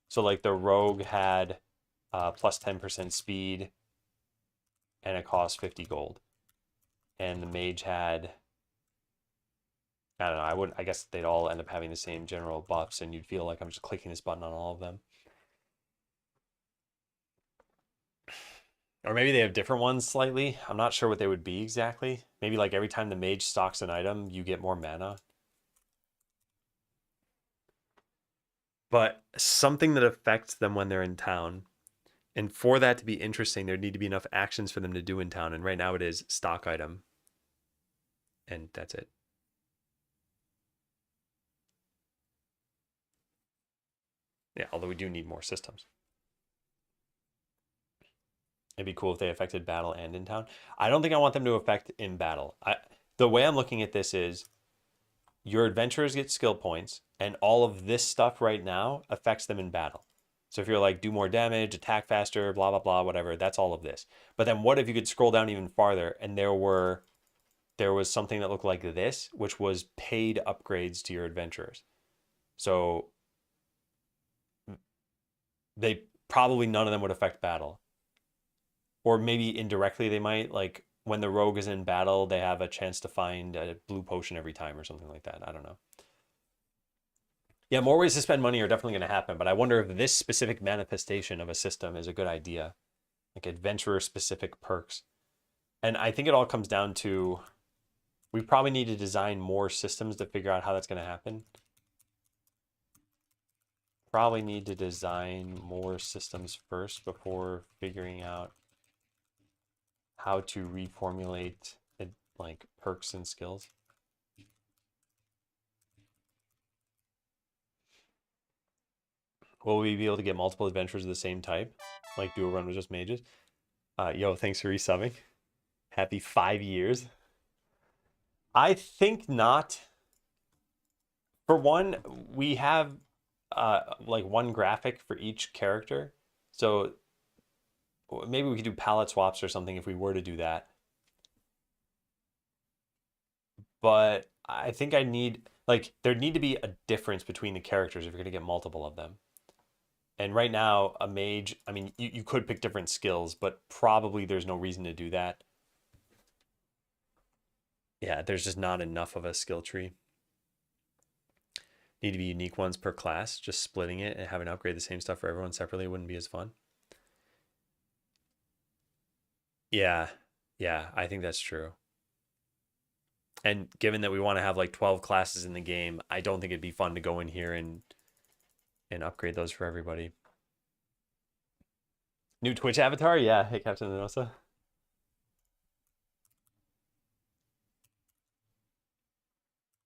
So like the rogue had plus 10% speed and it cost 50 gold. And the mage had I don't know. I guess they'd all end up having the same general buffs, and you'd feel like I'm just clicking this button on all of them. Or maybe they have different ones slightly. I'm not sure what they would be exactly. Maybe like every time the mage stocks an item, you get more mana. But something that affects them when they're in town. And for that to be interesting, there'd need to be enough actions for them to do in town. And right now it is stock item. And that's it. Yeah, although we do need more systems. It'd be cool if they affected battle and in town. I don't think I want them to affect in battle. The way I'm looking at this is your adventurers get skill points, and all of this stuff right now affects them in battle. So if you're like, do more damage, attack faster, blah, blah, blah, whatever, that's all of this. But then what if you could scroll down even farther and there was something that looked like this, which was paid upgrades to your adventurers. So they probably none of them would affect battle. Or maybe indirectly they might, like when the rogue is in battle, they have a chance to find a blue potion every time or something like that. I don't know. Yeah, more ways to spend money are definitely going to happen, but I wonder if this specific manifestation of a system is a good idea, like adventurer specific perks. And I think it all comes down to we probably need to design more systems to figure out how that's going to happen. Probably need to design more systems first before figuring out how to reformulate it, like perks and skills. Will we be able to get multiple adventures of the same type? Like do a run with just mages? Yo, thanks for resubbing. Happy 5 years. I think not. For one, we have like one graphic for each character. So maybe we could do palette swaps or something if we were to do that. But I think I need like there'd need to be a difference between the characters if you're gonna get multiple of them. And right now, a mage, I mean, you could pick different skills, but probably there's no reason to do that. Yeah, there's just not enough of a skill tree. Need to be unique ones per class. Just splitting it and having to upgrade the same stuff for everyone separately wouldn't be as fun. Yeah, yeah, I think that's true. And given that we want to have like 12 classes in the game, I don't think it'd be fun to go in here and upgrade those for everybody. New Twitch avatar? Yeah. Hey, Captain Anosa.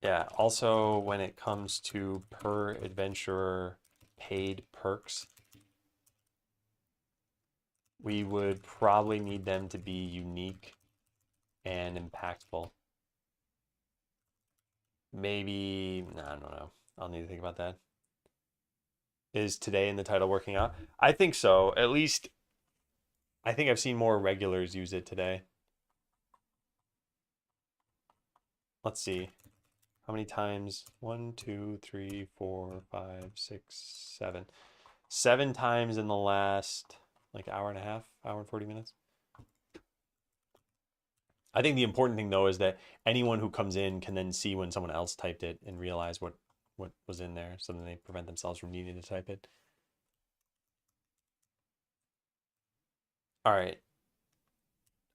Yeah. Also, when it comes to per adventurer paid perks, we would probably need them to be unique and impactful. Maybe, I don't know. I'll need to think about that. Is today in the title working out? I think so. At least, I think I've seen more regulars use it today. Let's see. How many times? 1, 2, 3, 4, 5, 6, 7. 7 times in the last like hour and a half, hour and 40 minutes. I think the important thing though is that anyone who comes in can then see when someone else typed it and realize what was in there, so then they prevent themselves from needing to type it. All right.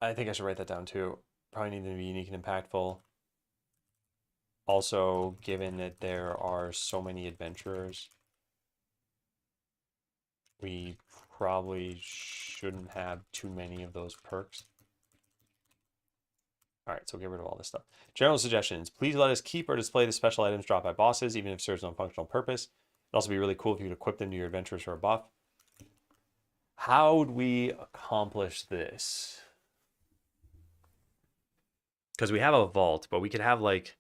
I think I should write that down too. Probably need to be unique and impactful. Also, given that there are so many adventurers, we probably shouldn't have too many of those perks. All right, so get rid of all this stuff. General suggestions. Please let us keep or display the special items dropped by bosses, even if it serves no functional purpose. It'd also be really cool if you could equip them to your adventurers for a buff. How would we accomplish this? Because we have a vault, but we could have like...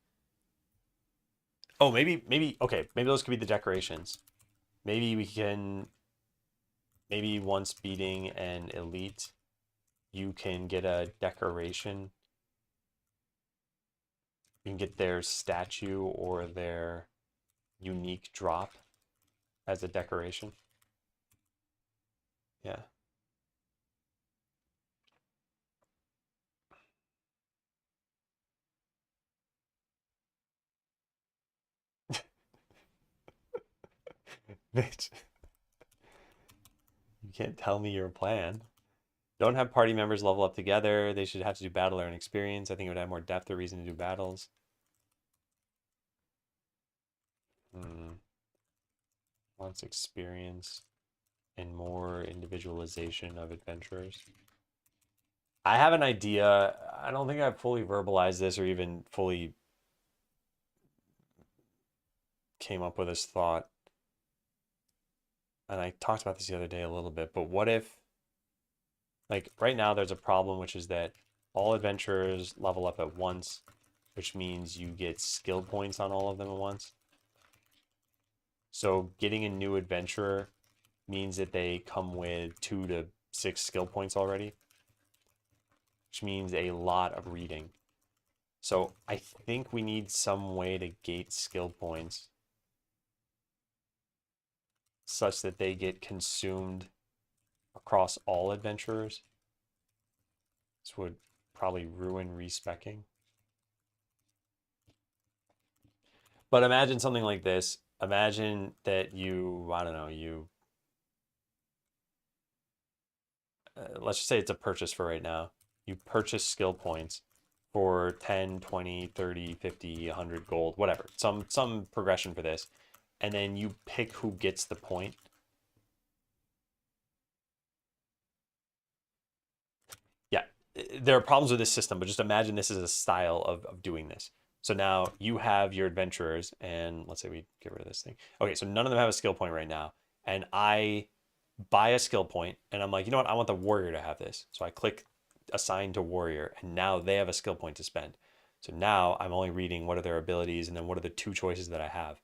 Oh, okay, maybe those could be the decorations. Maybe we can... Maybe once beating an elite, you can get a decoration. You can get their statue or their unique drop as a decoration. Yeah. Bitch, you can't tell me your plan. Don't have party members level up together. They should have to do battle and experience. I think it would add more depth or reason to do battles. Wants experience and more individualization of adventurers. I have an idea. I don't think I've fully verbalized this or even fully came up with this thought. And I talked about this the other day a little bit, but what if, like, right now there's a problem, which is that all adventurers level up at once, which means you get skill points on all of them at once. So getting a new adventurer means that they come with 2 to 6 skill points already, which means a lot of reading. So I think we need some way to gate skill points such that they get consumed across all adventurers. This would probably ruin respecking. But imagine something like this. Imagine that you, I don't know, let's just say it's a purchase for right now. You purchase skill points for 10, 20, 30, 50, 100 gold, whatever. Some progression for this. And then you pick who gets the point. Yeah, there are problems with this system, but just imagine this is a style of doing this. So now you have your adventurers, and let's say we get rid of this thing. Okay, so none of them have a skill point right now. And I buy a skill point, and I'm like, you know what? I want the warrior to have this. So I click assign to warrior, and now they have a skill point to spend. So now I'm only reading what are their abilities, and then what are the 2 choices that I have.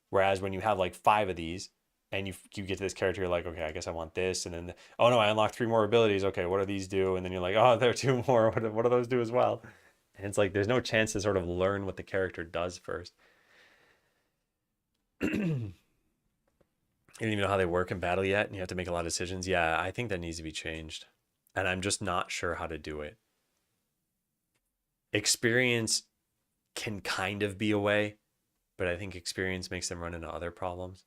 Whereas when you have like 5 of these, and you get to this character, you're like, okay, I guess I want this, and then oh no, I unlocked 3 more abilities. Okay, what do these do? And then you're like, oh, there are 2 more. What do those do as well? And it's like there's no chance to sort of learn what the character does first. You don't even know how they work in battle yet, and you have to make a lot of decisions. Yeah, I think that needs to be changed, and I'm just not sure how to do it. Experience can kind of be a way, but I think experience makes them run into other problems.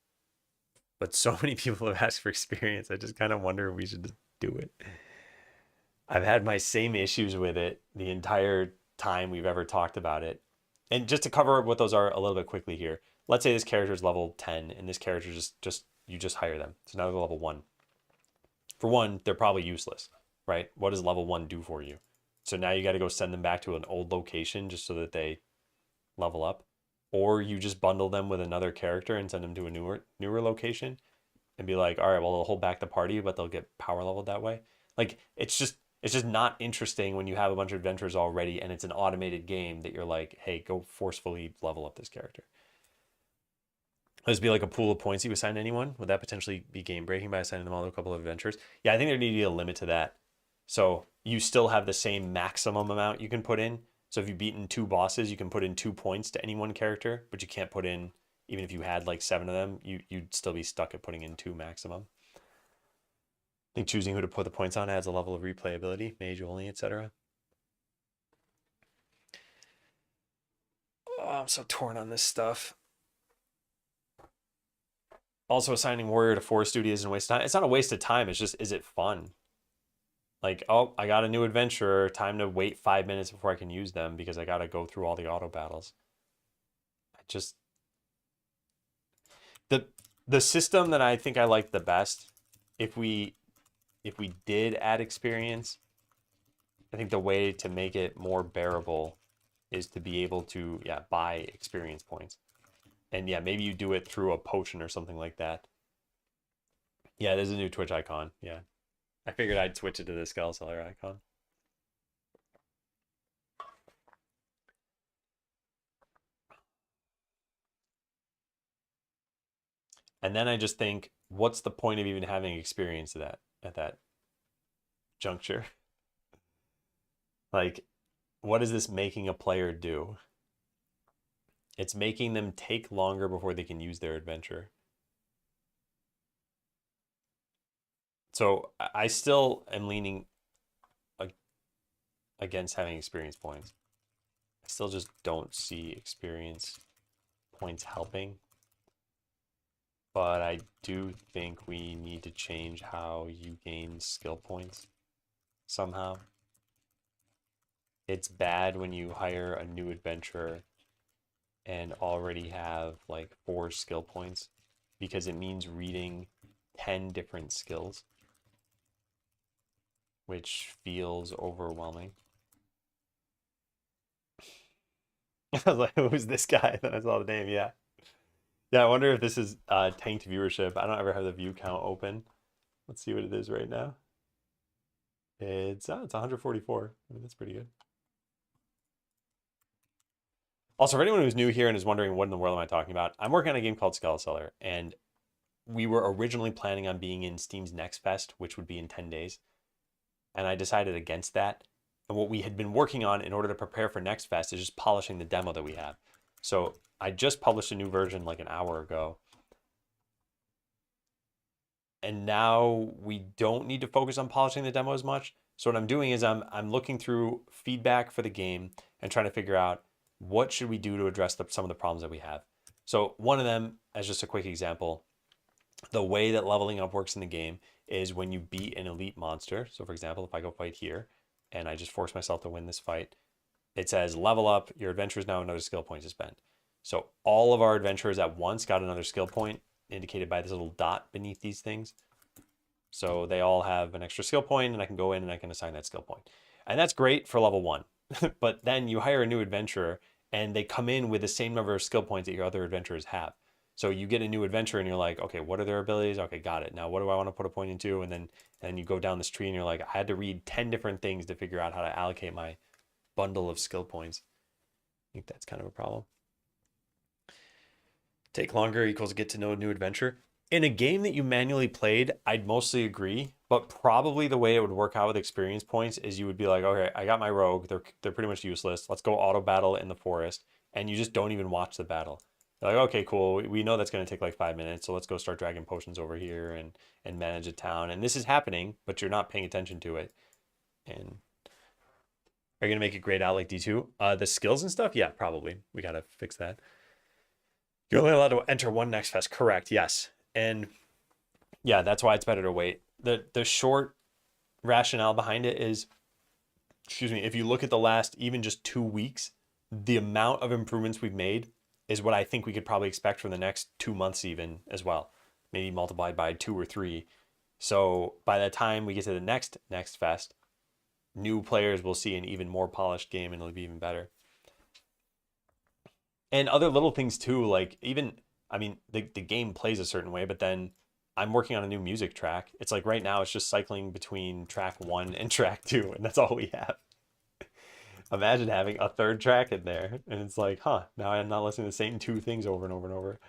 But so many people have asked for experience. I just kind of wonder if we should just do it. I've had my same issues with it the entire time we've ever talked about it. And just to cover what those are a little bit quickly here. Let's say this character is level 10 and this character just you just hire them. So now they're level 1. For one, they're probably useless, right? What does level 1 do for you? So now you got to go send them back to an old location just so that they level up, or you just bundle them with another character and send them to a newer location and be like, all right, well, they'll hold back the party, but they'll get power leveled that way. Like it's just not interesting when you have a bunch of adventurers already and it's an automated game that you're like, hey, go forcefully level up this character. This be like a pool of points you assign to anyone. Would that potentially be game breaking by assigning them all to a couple of adventures? Yeah, I think there need to be a limit to that. So you still have the same maximum amount you can put in. So if you've beaten 2 bosses, you can put in 2 points to any one character, but you can't put in, even if you had like 7 of them, you'd still be stuck at putting in 2 maximum. I think choosing who to put the points on adds a level of replayability, mage only, etc. Oh, I'm so torn on this stuff. Also, assigning warrior to forest duty isn't a waste of time. It's not a waste of time. It's just, is it fun? Like, oh, I got a new adventurer. Time to wait 5 minutes before I can use them because I got to go through all the auto battles. I just the system that I think I like the best, if we did add experience, I think the way to make it more bearable is to be able to buy experience points. And yeah, maybe you do it through a potion or something like that. Yeah, there's a new Twitch icon. Yeah. I figured I'd switch it to the Skeleseller icon. And then I just think, what's the point of even having experience at that juncture? Like, what is this making a player do? It's making them take longer before they can use their adventure. So I still am leaning against having experience points. I still just don't see experience points helping. but I do think we need to change how you gain skill points somehow. It's bad when you hire a new adventurer and already have like 4 skill points because it means reading 10 different skills, which feels overwhelming. I was like, who's this guy? Then I saw the name. Yeah. Yeah, I wonder if this is tanked viewership. I don't ever have the view count open. Let's see what it is right now. It's 144. I mean, that's pretty good. Also, for anyone who's new here and is wondering what in the world am I talking about, I'm working on a game called Skeleseller, and we were originally planning on being in Steam's Next Fest, which would be in 10 days. And I decided against that. And what we had been working on in order to prepare for Next Fest is just polishing the demo that we have. So I just published a new version like an hour ago. And now we don't need to focus on polishing the demo as much. So what I'm doing is I'm looking through feedback for the game and trying to figure out what should we do to address some of the problems that we have. So one of them, as just a quick example, the way that leveling up works in the game is when you beat an elite monster. So for example, if I go fight here and I just force myself to win this fight, it says level up, your adventure is now another skill point to spend. So all of our adventurers at once got another skill point indicated by this little dot beneath these things. So they all have an extra skill point and I can go in and I can assign that skill point. And that's great for level 1. But then you hire a new adventurer and they come in with the same number of skill points that your other adventurers have. So you get a new adventure and you're like, okay, what are their abilities? Okay, got it. Now what do I want to put a point into? And then you go down this tree and you're like, I had to read 10 different things to figure out how to allocate my bundle of skill points. I think that's kind of a problem. Take longer equals get to know a new adventure. In a game that you manually played, I'd mostly agree, but probably the way it would work out with experience points is you would be like, okay, I got my rogue. They're pretty much useless. Let's go auto battle in the forest. And you just don't even watch the battle. You're like, okay, cool. We know that's going to take like 5 minutes. So let's go start dragging potions over here and manage a town. And this is happening, but you're not paying attention to it. And are you going to make it grayed out like D2? The skills and stuff? Yeah, probably. We got to fix that. You're only allowed to enter one Next Fest. Correct. Yes. And yeah, that's why it's better to wait. The short rationale behind it is, excuse me, if you look at the last even just 2 weeks, the amount of improvements we've made is what I think we could probably expect for the next 2 months even as well, maybe multiplied by 2 or 3. So by the time we get to the next Fest, new players will see an even more polished game and it'll be even better. And other little things too, like even, I mean, the game plays a certain way, but then I'm working on a new music track. It's like right now it's just cycling between track 1 and track 2, and that's all we have. Imagine having a third track in there, and it's like, huh, now I'm not listening to the same 2 things over and over and over.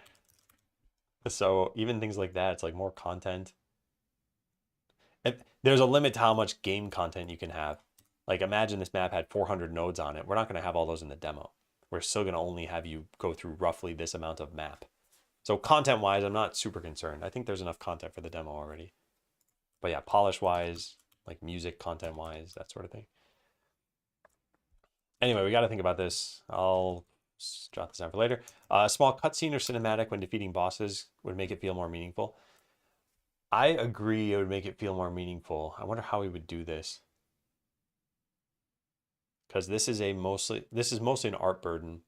So even things like that, it's like more content. And there's a limit to how much game content you can have. Like imagine this map had 400 nodes on it. We're not going to have all those in the demo. We're still going to only have you go through roughly this amount of map. So content-wise, I'm not super concerned. I think there's enough content for the demo already. But yeah, polish-wise, like music content-wise, that sort of thing. Anyway, we got to think about this. I'll jot this down for later. A small cutscene or cinematic when defeating bosses would make it feel more meaningful. I agree it would make it feel more meaningful. I wonder how we would do this. Because this is mostly an art burden.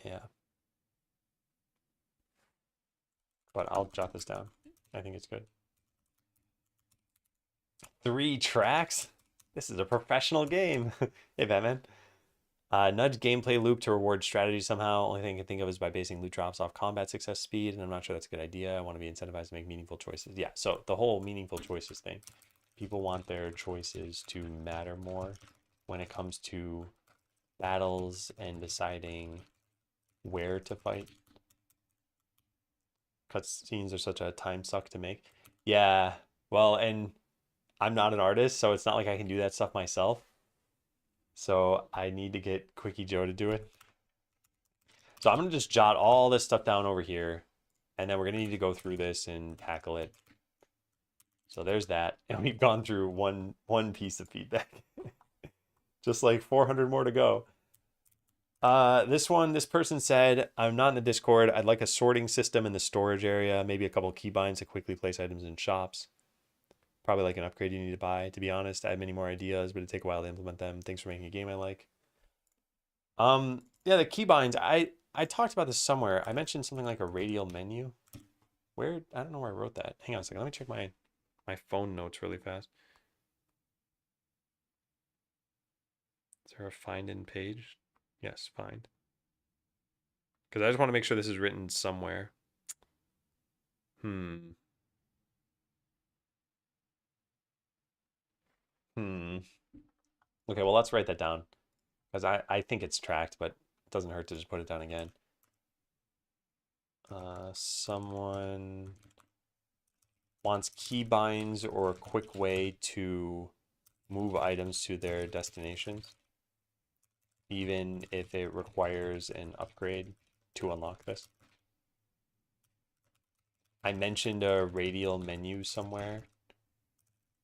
Yeah. But I'll jot this down. I think it's good. 3 tracks? This is a professional game. Hey, Batman. Nudge gameplay loop to reward strategy somehow. Only thing I can think of is by basing loot drops off combat success speed, and I'm not sure that's a good idea. I want to be incentivized to make meaningful choices. Yeah, so the whole meaningful choices thing. People want their choices to matter more when it comes to battles and deciding where to fight. Cutscenes are such a time suck to make. Yeah, well, and I'm not an artist, so it's not like I can do that stuff myself. So I need to get Quickie Joe to do it. So I'm going to just jot all this stuff down over here, and then we're going to need to go through this and tackle it. So there's that, and we've gone through one piece of feedback. Just like 400 more to go. This person said, I'm not in the Discord. I'd like a sorting system in the storage area, maybe a couple of keybinds to quickly place items in shops. Probably like an upgrade you need to buy. To be honest, I have many more ideas, but it'd take a while to implement them. Thanks for making a game I like. Yeah, the keybinds. I talked about this somewhere. I mentioned something like a radial menu. Where? I don't know where I wrote that. Hang on a second. Let me check my phone notes really fast. Is there a find in page? Yes, find. Because I just want to make sure this is written somewhere. Hmm. Okay, well, let's write that down. Because I think it's tracked, but it doesn't hurt to just put it down again. Someone wants keybinds or a quick way to move items to their destinations, even if it requires an upgrade to unlock this. I mentioned a radial menu somewhere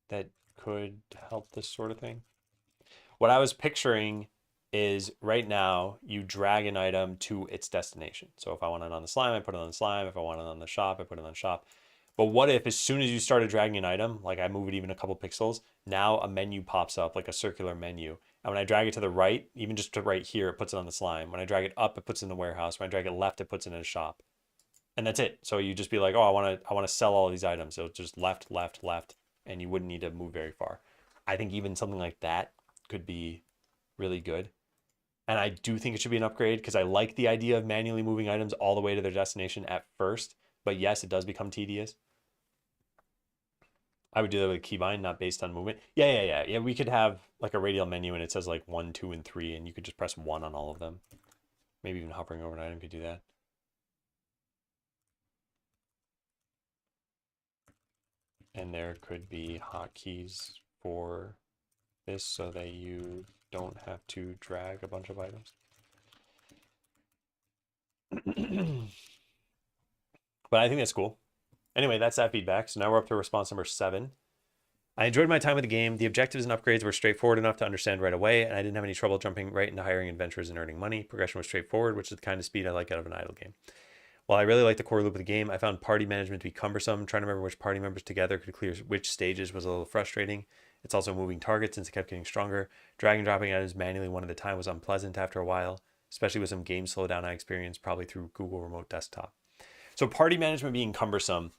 that could help this sort of thing. What I was picturing is right now you drag an item to its destination. So if I want it on the slime, I put it on the slime. If I want it on the shop, I put it on the shop. But what if as soon as you started dragging an item, like I move it even a couple pixels, now a menu pops up, like a circular menu. And when I drag it to the right, even just to right here, it puts it on the slime. When I drag it up, it puts it in the warehouse. When I drag it left, it puts it in a shop. And that's it. So you just be like, oh, I want to sell all of these items. So just left, left, left, and you wouldn't need to move very far. I think even something like that could be really good. And I do think it should be an upgrade because I like the idea of manually moving items all the way to their destination at first. But yes, it does become tedious. I would do that with a keybind, not based on movement. Yeah. We could have like a radial menu and it says like 1, 2, and 3, and you could just press 1 on all of them. Maybe even hovering over an item could do that. And there could be hotkeys for this so that you don't have to drag a bunch of items. But I think that's cool. Anyway, that's that feedback. So now we're up to response number 7. I enjoyed my time with the game. The objectives and upgrades were straightforward enough to understand right away, and I didn't have any trouble jumping right into hiring adventurers and earning money. Progression was straightforward, which is the kind of speed I like out of an idle game. While I really liked the core loop of the game, I found party management to be cumbersome. Trying to remember which party members together could clear which stages was a little frustrating. It's also a moving target since it kept getting stronger. Dragging and dropping items manually one at a time was unpleasant after a while, especially with some game slowdown I experienced probably through Google Remote Desktop. So party management being cumbersome.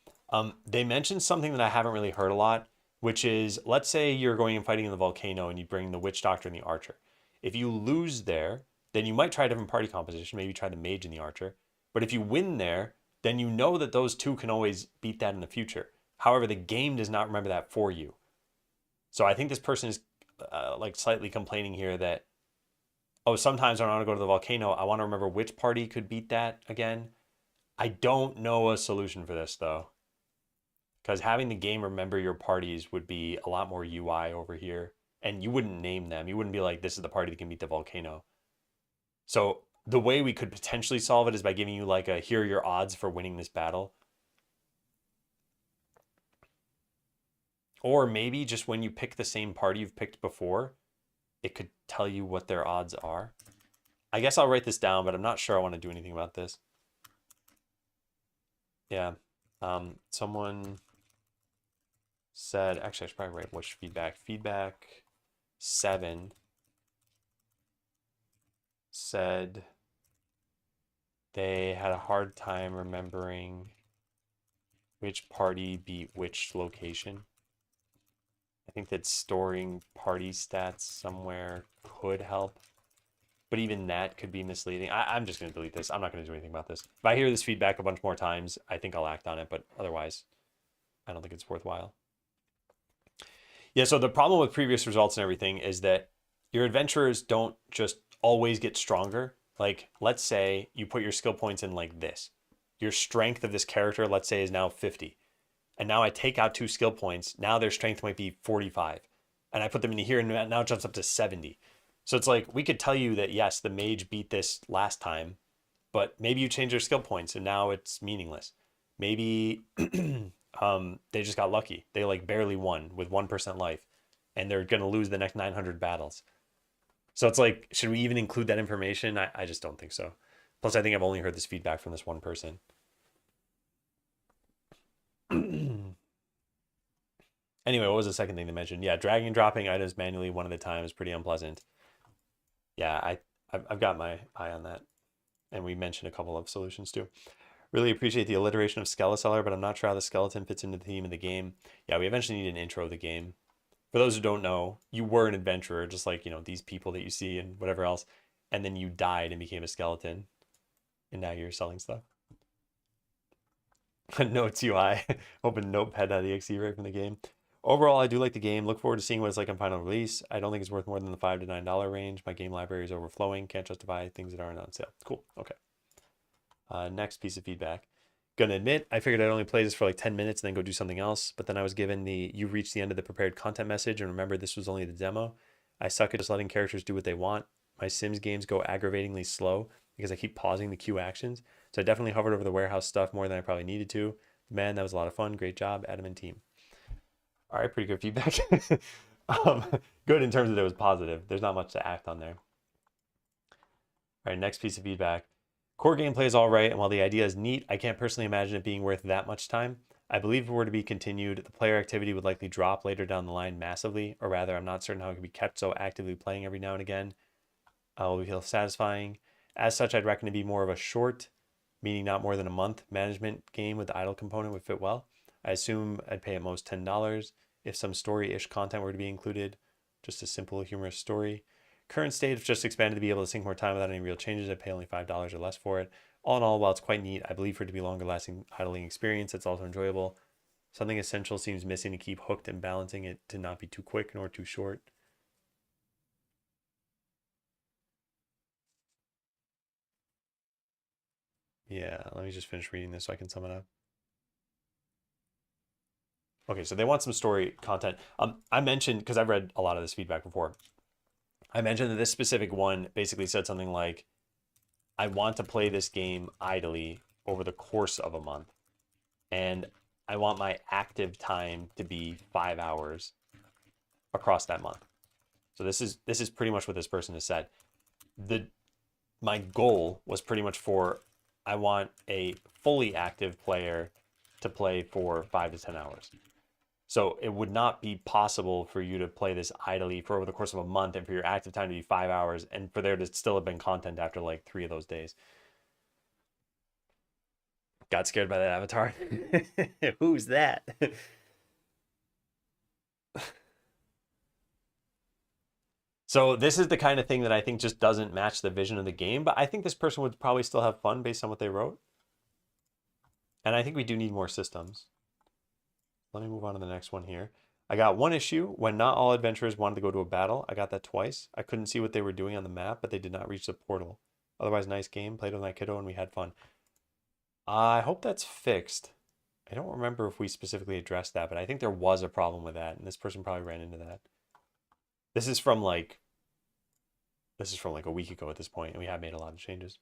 They mentioned something that I haven't really heard a lot, which is, let's say you're going and fighting in the volcano and you bring the witch doctor and the archer. If you lose there, then you might try a different party composition. Maybe try the mage and the archer. But if you win there, then you know that those two can always beat that in the future. However, the game does not remember that for you. So I think this person is like slightly complaining here that, oh, sometimes when I want to go to the volcano, I want to remember which party could beat that again. I don't know a solution for this though, because having the game remember your parties would be a lot more UI over here, and you wouldn't name them. You wouldn't be like, this is the party that can beat the volcano. So the way we could potentially solve it is by giving you like a, here are your odds for winning this battle. Or maybe just when you pick the same party you've picked before, it could tell you what their odds are. I guess I'll write this down, but I'm not sure I want to do anything about this. Yeah. Someone said, actually, I should probably write which feedback. Feedback 7 said they had a hard time remembering which party beat which location. I think that storing party stats somewhere could help, but even that could be misleading. I'm just going to delete this. I'm not going to do anything about this. If I hear this feedback a bunch more times, I think I'll act on it, but otherwise, I don't think it's worthwhile. Yeah, so the problem with previous results and everything is that your adventurers don't just always get stronger. Like, let's say you put your skill points in like this. Your strength of this character, let's say, is now 50. And now I take out 2 skill points. Now their strength might be 45. And I put them in here and now it jumps up to 70. So it's like, we could tell you that, yes, the mage beat this last time, but maybe you change their skill points and now it's meaningless. Maybe they just got lucky. They like barely won with 1% life and they're going to lose the next 900 battles. So it's like, should we even include that information? I just don't think so. Plus, I think I've only heard this feedback from this one person. Anyway, what was the second thing they mentioned? Yeah, dragging and dropping items manually one at a time is pretty unpleasant. Yeah, I've got my eye on that. And we mentioned a couple of solutions too. Really appreciate the alliteration of Skeleseller, but I'm not sure how the skeleton fits into the theme of the game. Yeah, we eventually need an intro of the game. For those who don't know, you were an adventurer, just like, these people that you see and whatever else. And then you died and became a skeleton. And now you're selling stuff. Notes UI. Open notepad.exe right from the game. Overall, I do like the game. Look forward to seeing what it's like on final release. I don't think it's worth more than the $5 to $9 range. My game library is overflowing. Can't justify things that aren't on sale. Cool. Okay. Next piece of feedback. Gonna admit, I figured I'd only play this for like 10 minutes and then go do something else. But then I was given the "you reached the end of the prepared content" message, and remember, this was only the demo. I suck at just letting characters do what they want. My Sims games go aggravatingly slow because I keep pausing the queue actions. So I definitely hovered over the warehouse stuff more than I probably needed to. Man, that was a lot of fun. Great job, Adam and team. All right, pretty good feedback. um, Good in terms of it was positive. There's not much to act on there. All right, next piece of feedback. Core gameplay is all right, and while the idea is neat, I can't personally imagine it being worth that much time. I believe if it were to be continued, the player activity would likely drop later down the line massively, or rather, I'm not certain how it can be kept so actively playing every now and again will feel satisfying. As such, I'd reckon to be more of a short, meaning not more than a month, management game with the idle component would fit well. I assume I'd pay at most $10 if some story-ish content were to be included, just a simple, humorous story. Current state, if just expanded to be able to sink more time without any real changes, I'd pay only $5 or less for it. All in all, while it's quite neat, I believe for it to be a longer lasting idling experience, it's also enjoyable. Something essential seems missing to keep hooked and balancing it to not be too quick nor too short. Yeah, let me just finish reading this so I can sum it up. Okay, so they want some story content. I mentioned, because I've read a lot of this feedback before, I mentioned that this specific one basically said something like, I want to play this game idly over the course of a month. And I want my active time to be 5 hours across that month. So this is pretty much what this person has said. My goal was pretty much for, I want a fully active player to play for 5 to 10 hours. So it would not be possible for you to play this idly for over the course of a month and for your active time to be 5 hours and for there to still have been content after like 3 of those days. Got scared by that avatar. Who's that? So this is the kind of thing that I think just doesn't match the vision of the game, but I think this person would probably still have fun based on what they wrote. And I think we do need more systems. Let me move on to the next one here. I got one issue when not all adventurers wanted to go to a battle. I got that twice. I couldn't see what they were doing on the map, but they did not reach the portal. Otherwise, nice game. Played with my kiddo and we had fun. I hope that's fixed. I don't remember if we specifically addressed that, but I think there was a problem with that, and this person probably ran into that. This is from like a week ago at this point, and we have made a lot of changes.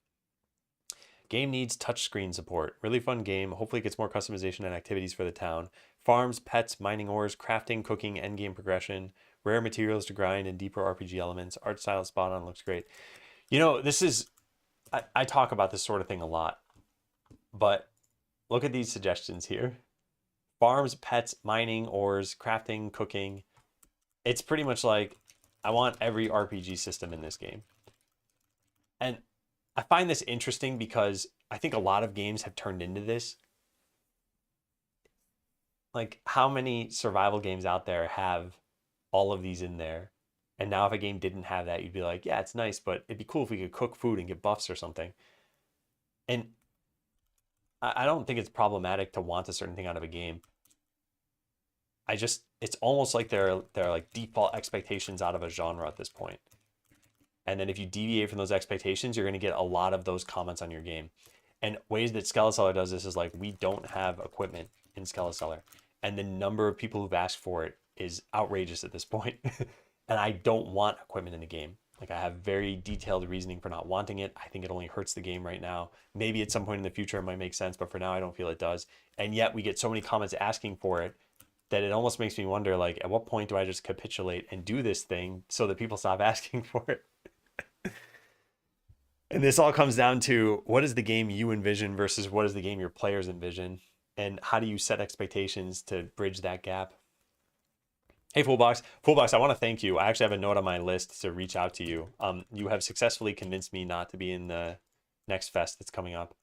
Game needs touchscreen support. Really fun game. Hopefully it gets more customization and activities for the town. Farms, pets, mining ores, crafting, cooking, endgame progression, rare materials to grind, and deeper RPG elements. Art style spot on, looks great. I talk about this sort of thing a lot, but look at these suggestions here. Farms, pets, mining, ores, crafting, cooking. It's pretty much like, I want every RPG system in this game. And I find this interesting because I think a lot of games have turned into this. Like, how many survival games out there have all of these in there? And now if a game didn't have that, you'd be like, yeah, it's nice, but it'd be cool if we could cook food and get buffs or something. And I don't think it's problematic to want a certain thing out of a game. It's almost like there are like default expectations out of a genre at this point. And then if you deviate from those expectations, you're going to get a lot of those comments on your game. And ways that Skeleseller does this is like, we don't have equipment in Skeleseller. And the number of people who've asked for it is outrageous at this point. And I don't want equipment in the game. Like, I have very detailed reasoning for not wanting it. I think it only hurts the game right now. Maybe at some point in the future it might make sense, but for now I don't feel it does. And yet we get so many comments asking for it that it almost makes me wonder, like, at what point do I just capitulate and do this thing so that people stop asking for it? And this all comes down to what is the game you envision versus what is the game your players envision, and how do you set expectations to bridge that gap? Hey, Fullbox. Fullbox, I want to thank you. I actually have a note on my list to reach out to you. You have successfully convinced me not to be in the next fest that's coming up.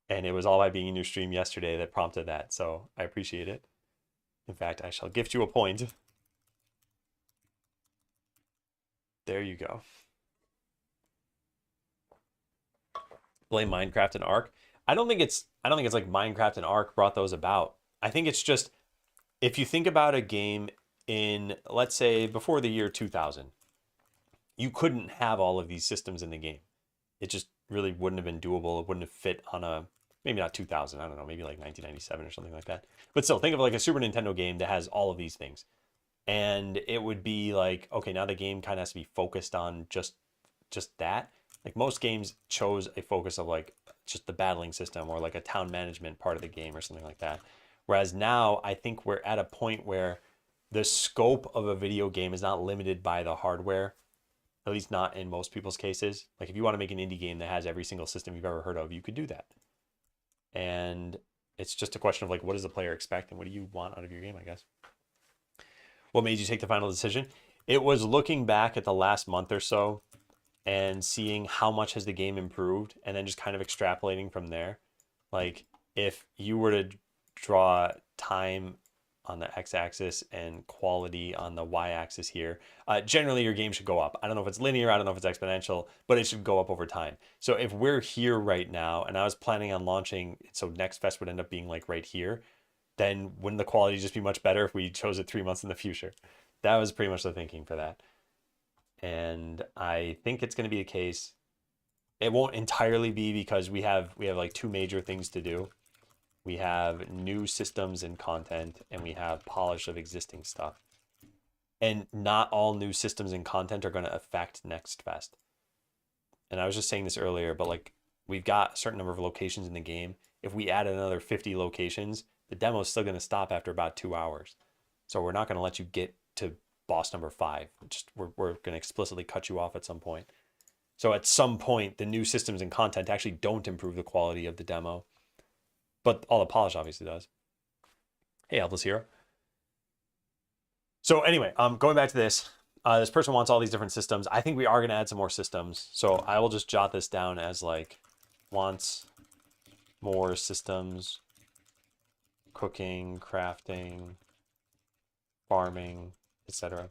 And it was all by being in your stream yesterday that prompted that. So I appreciate it. In fact, I shall gift you a point. There you go. Blame Minecraft and Ark. I don't think it's like Minecraft and Ark brought those about. I think it's just, if you think about a game in, let's say, before the year 2000, you couldn't have all of these systems in the game. It just really wouldn't have been doable. It wouldn't have fit on a, maybe not 2000, I don't know, maybe like 1997 or something like that. But still, think of like a Super Nintendo game that has all of these things. And it would be like, okay, now the game kind of has to be focused on just that. Like most games chose a focus of like just the battling system or like a town management part of the game or something like that. Whereas now I think we're at a point where the scope of a video game is not limited by the hardware, at least not in most people's cases. Like if you want to make an indie game that has every single system you've ever heard of, you could do that. And it's just a question of like, what does the player expect and what do you want out of your game, I guess. What made you take the final decision? It was looking back at the last month or so and seeing how much has the game improved and then just kind of extrapolating from there. Like if you were to draw time on the x-axis and quality on the y-axis here, generally your game should go up. I don't know if it's linear, I don't know if it's exponential, but it should go up over time. So if we're here right now and I was planning on launching, so next fest would end up being like right here, then wouldn't the quality just be much better if we chose it 3 months in the future? That was pretty much the thinking for that. And I think it's going to be the case. It won't entirely be because we have like two major things to do. We have new systems and content, and we have polish of existing stuff. And not all new systems and content are going to affect Next Fest. And I was just saying this earlier, but like we've got a certain number of locations in the game. If we add another 50 locations, the demo is still going to stop after about 2 hours. So we're not going to let you get to boss number 5. We're going to explicitly cut you off at some point. So at some point, the new systems and content actually don't improve the quality of the demo, but all the polish obviously does. Hey, Elvis Hero. So anyway, going back to this, this person wants all these different systems. I think we are going to add some more systems. So I will just jot this down as like wants more systems, cooking, crafting, farming, etc.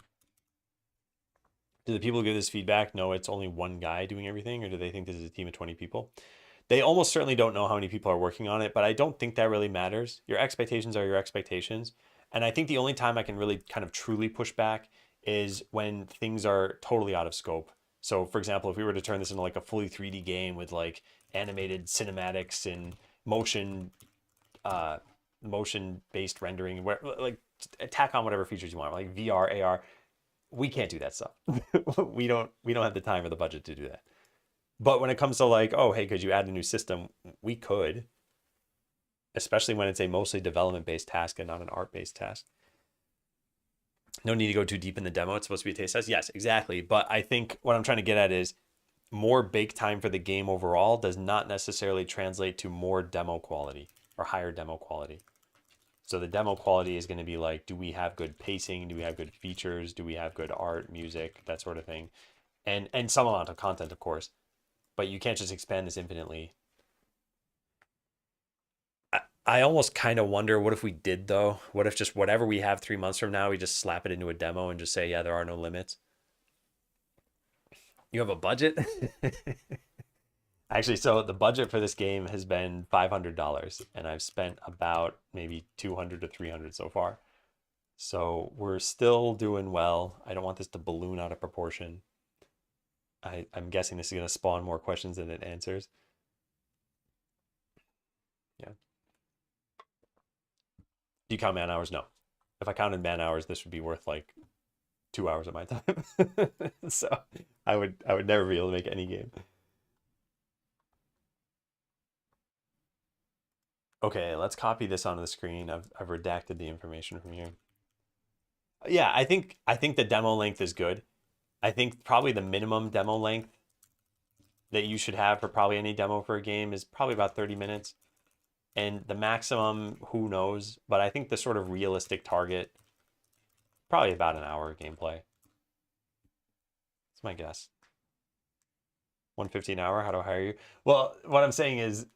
Do the people who give this feedback know it's only one guy doing everything, or do they think this is a team of 20 people? They almost certainly don't know how many people are working on it, but I don't think that really matters. Your expectations are your expectations. And I think the only time I can really kind of truly push back is when things are totally out of scope. So for example, if we were to turn this into like a fully 3D game with like animated cinematics and motion-based rendering, where like tack on whatever features you want, like VR, AR, we can't do that stuff. we don't have the time or the budget to do that. But when it comes to like, oh, hey, could you add a new system? We could, especially when it's a mostly development-based task and not an art-based task. No need to go too deep in the demo. It's supposed to be a taste test. Yes, exactly. But I think what I'm trying to get at is more bake time for the game overall does not necessarily translate to more demo quality or higher demo quality. So the demo quality is going to be like, do we have good pacing? Do we have good features? Do we have good art, music, that sort of thing? And some amount of content, of course. But you can't just expand this infinitely. I almost kind of wonder, what if we did though? What if just whatever we have 3 months from now, we just slap it into a demo and just say, yeah, there are no limits? You have a budget? Actually, so the budget for this game has been $500, and I've spent about maybe 200 to 300 so far. So we're still doing well. I don't want this to balloon out of proportion. I'm guessing this is going to spawn more questions than it answers. Yeah. Do you count man hours? No. If I counted man hours, this would be worth like 2 hours of my time. So I would never be able to make any game. Okay, let's copy this onto the screen. I've redacted the information from here. Yeah, I think the demo length is good. I think probably the minimum demo length that you should have for probably any demo for a game is probably about 30 minutes. And the maximum, who knows? But I think the sort of realistic target, probably about an hour of gameplay. That's my guess. 150 an hour, how do I hire you? Well, what I'm saying is,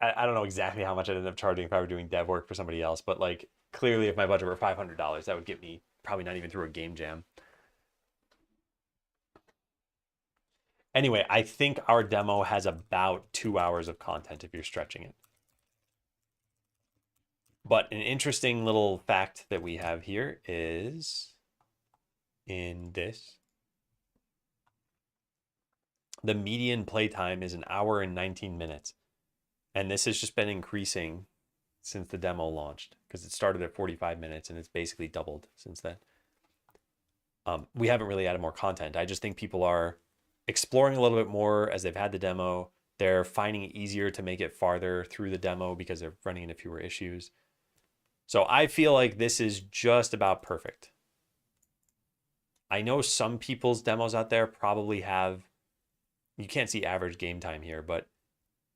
I don't know exactly how much I'd end up charging if I were doing dev work for somebody else, but like clearly if my budget were $500, that would get me probably not even through a game jam. Anyway, I think our demo has about 2 hours of content if you're stretching it. But an interesting little fact that we have here is in this, the median playtime is 1 hour and 19 minutes. And this has just been increasing since the demo launched because it started at 45 minutes and it's basically doubled since then. We haven't really added more content. I just think people are exploring a little bit more as they've had the demo. They're finding it easier to make it farther through the demo because they're running into fewer issues. So I feel like this is just about perfect. I know some people's demos out there probably have, you can't see average game time here, but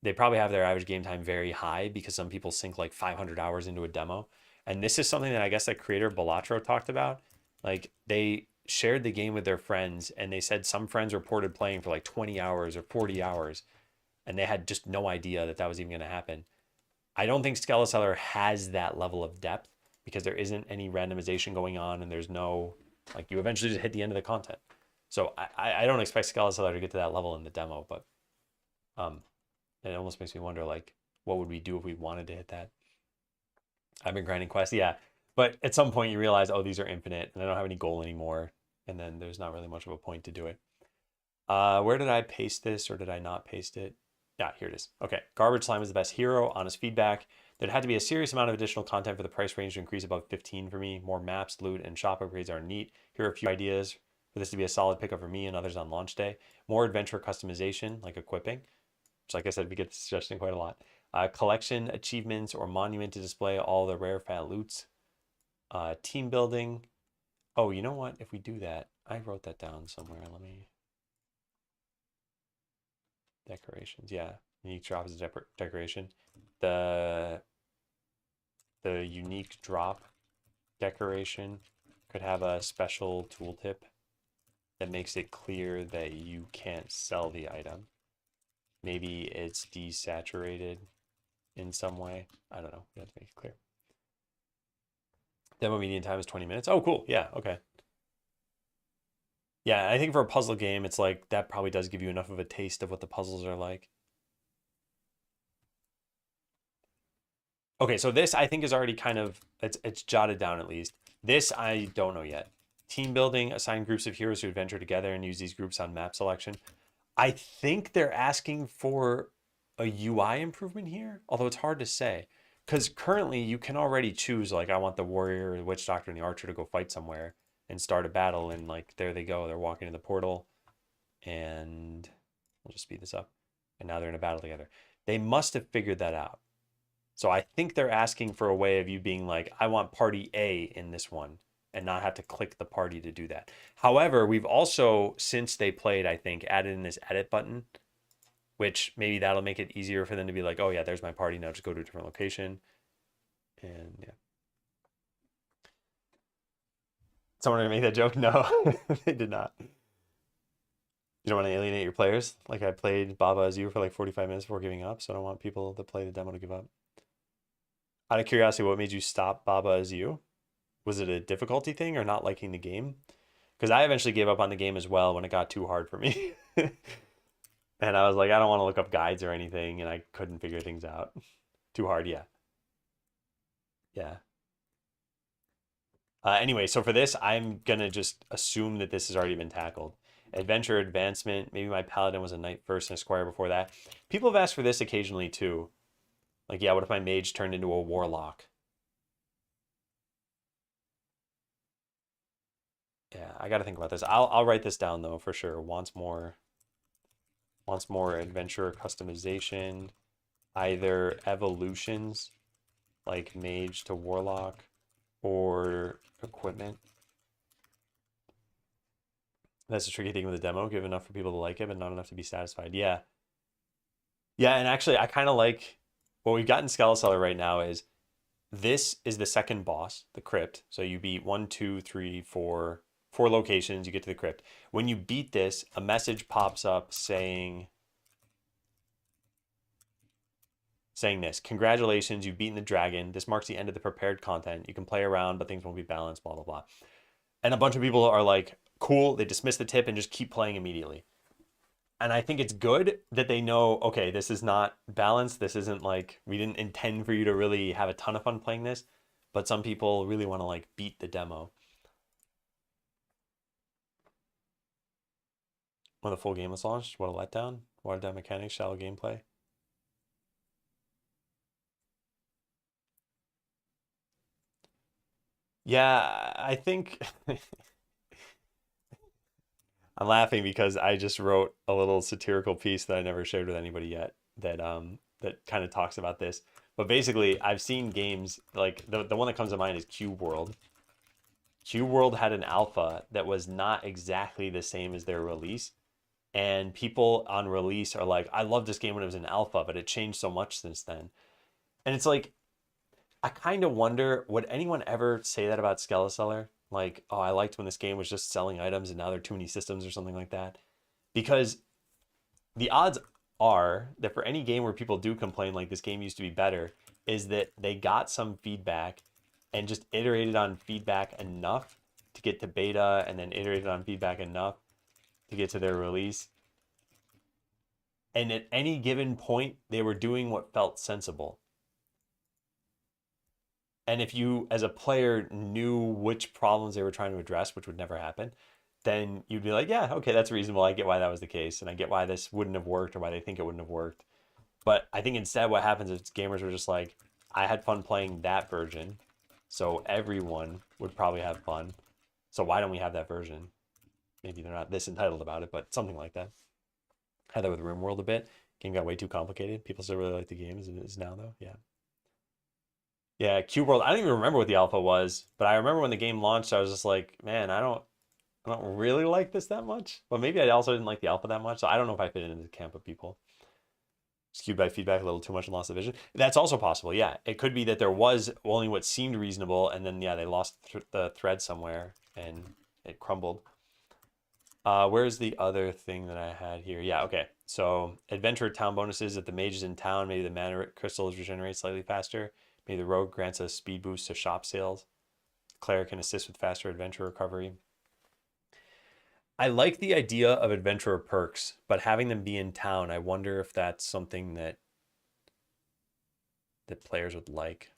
they probably have their average game time very high because some people sink like 500 hours into a demo. And this is something that I guess that creator Balatro talked about. Like they shared the game with their friends and they said some friends reported playing for like 20 hours or 40 hours and they had just no idea that that was even going to happen. I don't think Skeleseller has that level of depth because there isn't any randomization going on and there's no, like you eventually just hit the end of the content. So I don't expect Skeleseller to get to that level in the demo, but it almost makes me wonder like, what would we do if we wanted to hit that? I've been grinding quests, yeah. But at some point you realize, oh, these are infinite and I don't have any goal anymore. And then there's not really much of a point to do it. Where did I paste this or did I not paste it? Yeah, here it is. Okay, Garbage Slime is the best hero. Honest feedback. There had to be a serious amount of additional content for the price range to increase above 15 for me. More maps, loot, and shop upgrades are neat. Here are a few ideas for this to be a solid pickup for me and others on launch day. More adventure customization, like equipping, which like I said, we get the suggestion quite a lot. Collection, achievements, or monument to display all the rare fat loots. Team building. Oh, you know what? If we do that, I wrote that down somewhere. Let me... Decorations, yeah. Unique drop is a decoration. The unique drop decoration could have a special tooltip that makes it clear that you can't sell the item. Maybe it's desaturated in some way. I don't know. You have to make it clear. Demo median time is 20 minutes. Oh, cool. Yeah, okay. Yeah, I think for a puzzle game, it's like that probably does give you enough of a taste of what the puzzles are like. Okay, so this I think is already kind of, it's jotted down at least. This I don't know yet. Team building, assign groups of heroes who adventure together and use these groups on map selection. I think they're asking for a UI improvement here, although it's hard to say. Because currently you can already choose, like, I want the warrior, the witch doctor, and the archer to go fight somewhere and start a battle. And, like, there they go. They're walking in the portal. And we'll just speed this up. And now they're in a battle together. They must have figured that out. So I think they're asking for a way of you being like, I want party A in this one and not have to click the party to do that. However, we've also, since they played, I think, added in this edit button, which maybe that'll make it easier for them to be like, oh yeah, there's my party. Now just go to a different location. And yeah. Someone gonna make that joke? No, they did not. You don't want to alienate your players. Like I played Baba as you for like 45 minutes before giving up. So I don't want people that play the demo to give up. Out of curiosity, what made you stop Baba as you? Was it a difficulty thing or not liking the game? Because I eventually gave up on the game as well when it got too hard for me. And I was like, I don't want to look up guides or anything. And I couldn't figure things out. Too hard, yeah. Yeah. Anyway, so for this, I'm going to just assume that this has already been tackled. Adventure advancement. Maybe my paladin was a knight first and a squire before that. People have asked for this occasionally too. Like, yeah, what if my mage turned into a warlock? Yeah, I got to think about this. I'll write this down though for sure. Wants more adventure customization, either evolutions like mage to warlock or equipment. That's a tricky thing with the demo. Give enough for people to like it, but not enough to be satisfied. Yeah. Yeah, and actually I kind of like what we've got in Skeleseller right now is this is the second boss, the crypt. So you beat one, two, three, four locations, you get to the crypt. When you beat this, a message pops up saying this: congratulations, you've beaten the dragon. This marks the end of the prepared content. You can play around, but things won't be balanced, blah, blah, blah. And a bunch of people are like, cool, they dismiss the tip and just keep playing immediately. And I think it's good that they know, okay, this is not balanced. This isn't like, we didn't intend for you to really have a ton of fun playing this, but some people really want to like beat the demo. When the full game was launched, what a letdown. Watered down mechanics, shallow gameplay. Yeah, I think I'm laughing because I just wrote a little satirical piece that I never shared with anybody yet that kind of talks about this. But basically, I've seen games like the one that comes to mind is Cube World. Cube World had an alpha that was not exactly the same as their release. And people on release are like, I loved this game when it was in alpha, but it changed so much since then. And it's like, I kind of wonder, would anyone ever say that about Skeleseller? Like, oh, I liked when this game was just selling items and now there are too many systems or something like that. Because the odds are that for any game where people do complain like this game used to be better, is that they got some feedback and just iterated on feedback enough to get to beta and then iterated on feedback enough to get to their release. And at any given point, they were doing what felt sensible. And if you, as a player, knew which problems they were trying to address, which would never happen, then you'd be like, yeah, okay, that's reasonable. I get why that was the case. And I get why this wouldn't have worked or why they think it wouldn't have worked. But I think instead what happens is gamers are just like, I had fun playing that version. So everyone would probably have fun. So why don't we have that version? Maybe they're not this entitled about it, but something like that. Had that with RimWorld a bit. Game got way too complicated. People still really like the game as it is now, though. Yeah. Yeah, Cube World. I don't even remember what the alpha was, but I remember when the game launched, I was just like, man, I don't really like this that much. But maybe I also didn't like the alpha that much. So I don't know if I fit into the camp of people skewed by feedback a little too much and lost the vision. That's also possible. Yeah, it could be that there was only what seemed reasonable, and then yeah, they lost the thread somewhere and it crumbled. Where's the other thing that I had here? Yeah, okay. So adventure town bonuses. If the mage is in town, maybe the mana crystals regenerate slightly faster. Maybe the rogue grants a speed boost to shop sales. Cleric can assist with faster adventure recovery. I like the idea of adventurer perks, but having them be in town, I wonder if that's something that players would like.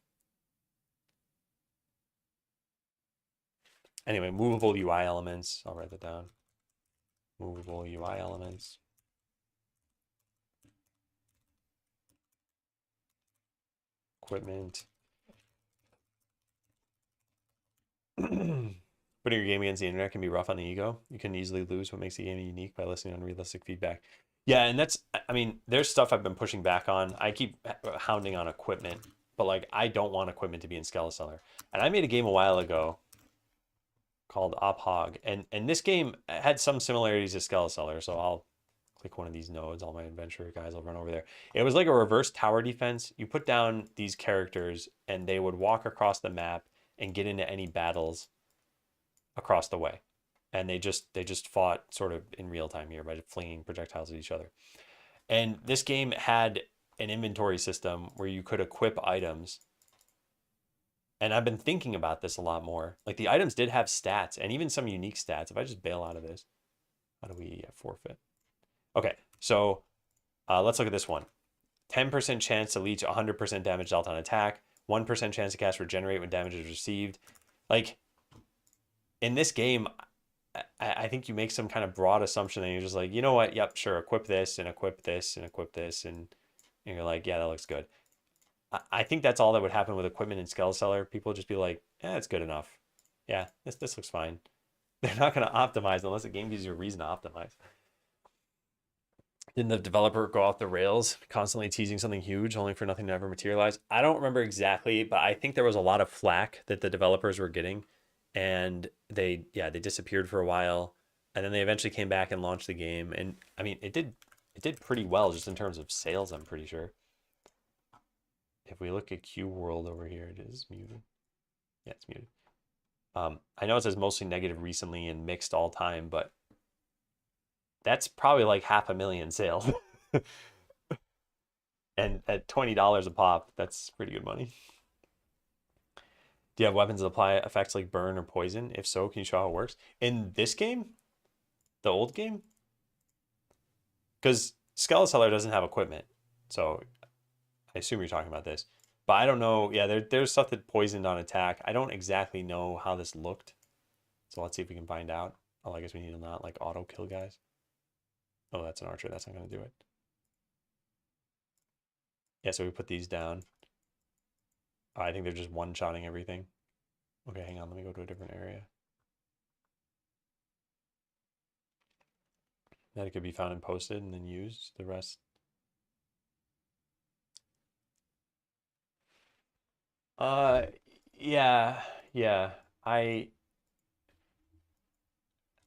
Anyway, movable UI elements. I'll write that down. Movable UI elements. Equipment. Putting your game against the internet can be rough on the ego. You can easily lose what makes the game unique by listening to unrealistic feedback. Yeah, and that's, I mean, there's stuff I've been pushing back on. I keep hounding on equipment, but like, I don't want equipment to be in Skeleseller. And I made a game a while ago called Ophog, and this game had some similarities to Skeleseller, so I'll click one of these nodes. All my adventure guys will run over there. It was like a reverse tower defense. You put down these characters, and they would walk across the map and get into any battles across the way, and they just fought sort of in real time here by flinging projectiles at each other. And this game had an inventory system where you could equip items, and I've been thinking about this a lot more. Like the items did have stats and even some unique stats. If I just bail out of this, how do we forfeit? Okay, so let's look at this one. 10% chance to leech 100% damage dealt on attack, 1% chance to cast regenerate when damage is received. Like in this game, I think you make some kind of broad assumption and you're just like, you know what? Yep, sure. Equip this and equip this and equip this. And you're like, yeah, that looks good. I think that's all that would happen with equipment in Skeleseller. People would just be like, yeah, it's good enough. Yeah, this looks fine. They're not going to optimize unless the game gives you a reason to optimize. Didn't the developer go off the rails, constantly teasing something huge, only for nothing to ever materialize? I don't remember exactly, but I think there was a lot of flack that the developers were getting, and they disappeared for a while, And then they eventually came back and launched the game. And I mean, it did pretty well just in terms of sales, I'm pretty sure. If we look at Q World over here, it is muted. Yeah, it's muted. I know it says mostly negative recently and mixed all time, but that's probably like 500,000 sales. And at $20 a pop, that's pretty good money. Do you have weapons that apply effects like burn or poison? If so, can you show how it works? In this game? The old game? Because Skeleseller doesn't have equipment. So I assume you're talking about this. But I don't know. Yeah, there's stuff that poisoned on attack. I don't exactly know how this looked. So let's see if we can find out. Oh, I guess we need to not like auto kill guys. Oh, that's an archer. That's not going to do it. Yeah, so we put these down. Oh, I think they're just one-shotting everything. Okay, hang on. Let me go to a different area. That it could be found and posted and then used. The rest. Uh, yeah, yeah. I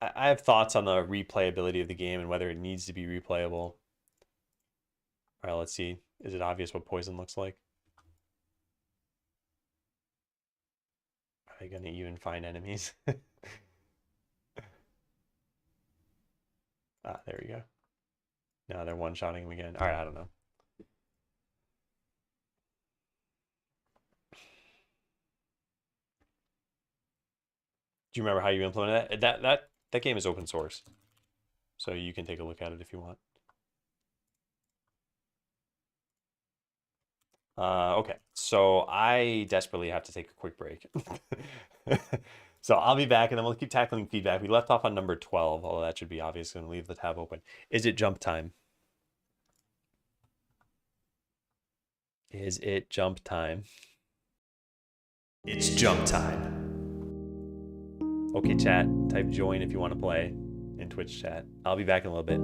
have thoughts on the replayability of the game and whether it needs to be replayable. All right, let's see. Is it obvious what poison looks like? Are they going to even find enemies? Ah, there we go. Now they're one-shotting him again. All right, I don't know. Do you remember how you implemented that? That game is open source, so you can take a look at it if you want. Okay, so I desperately have to take a quick break. So I'll be back and then we'll keep tackling feedback. We left off on number 12, although that should be obvious. I'm going to leave the tab open. Is it jump time? Is it jump time? It's jump time. Okay, chat, type join if you want to play in Twitch chat. I'll be back in a little bit.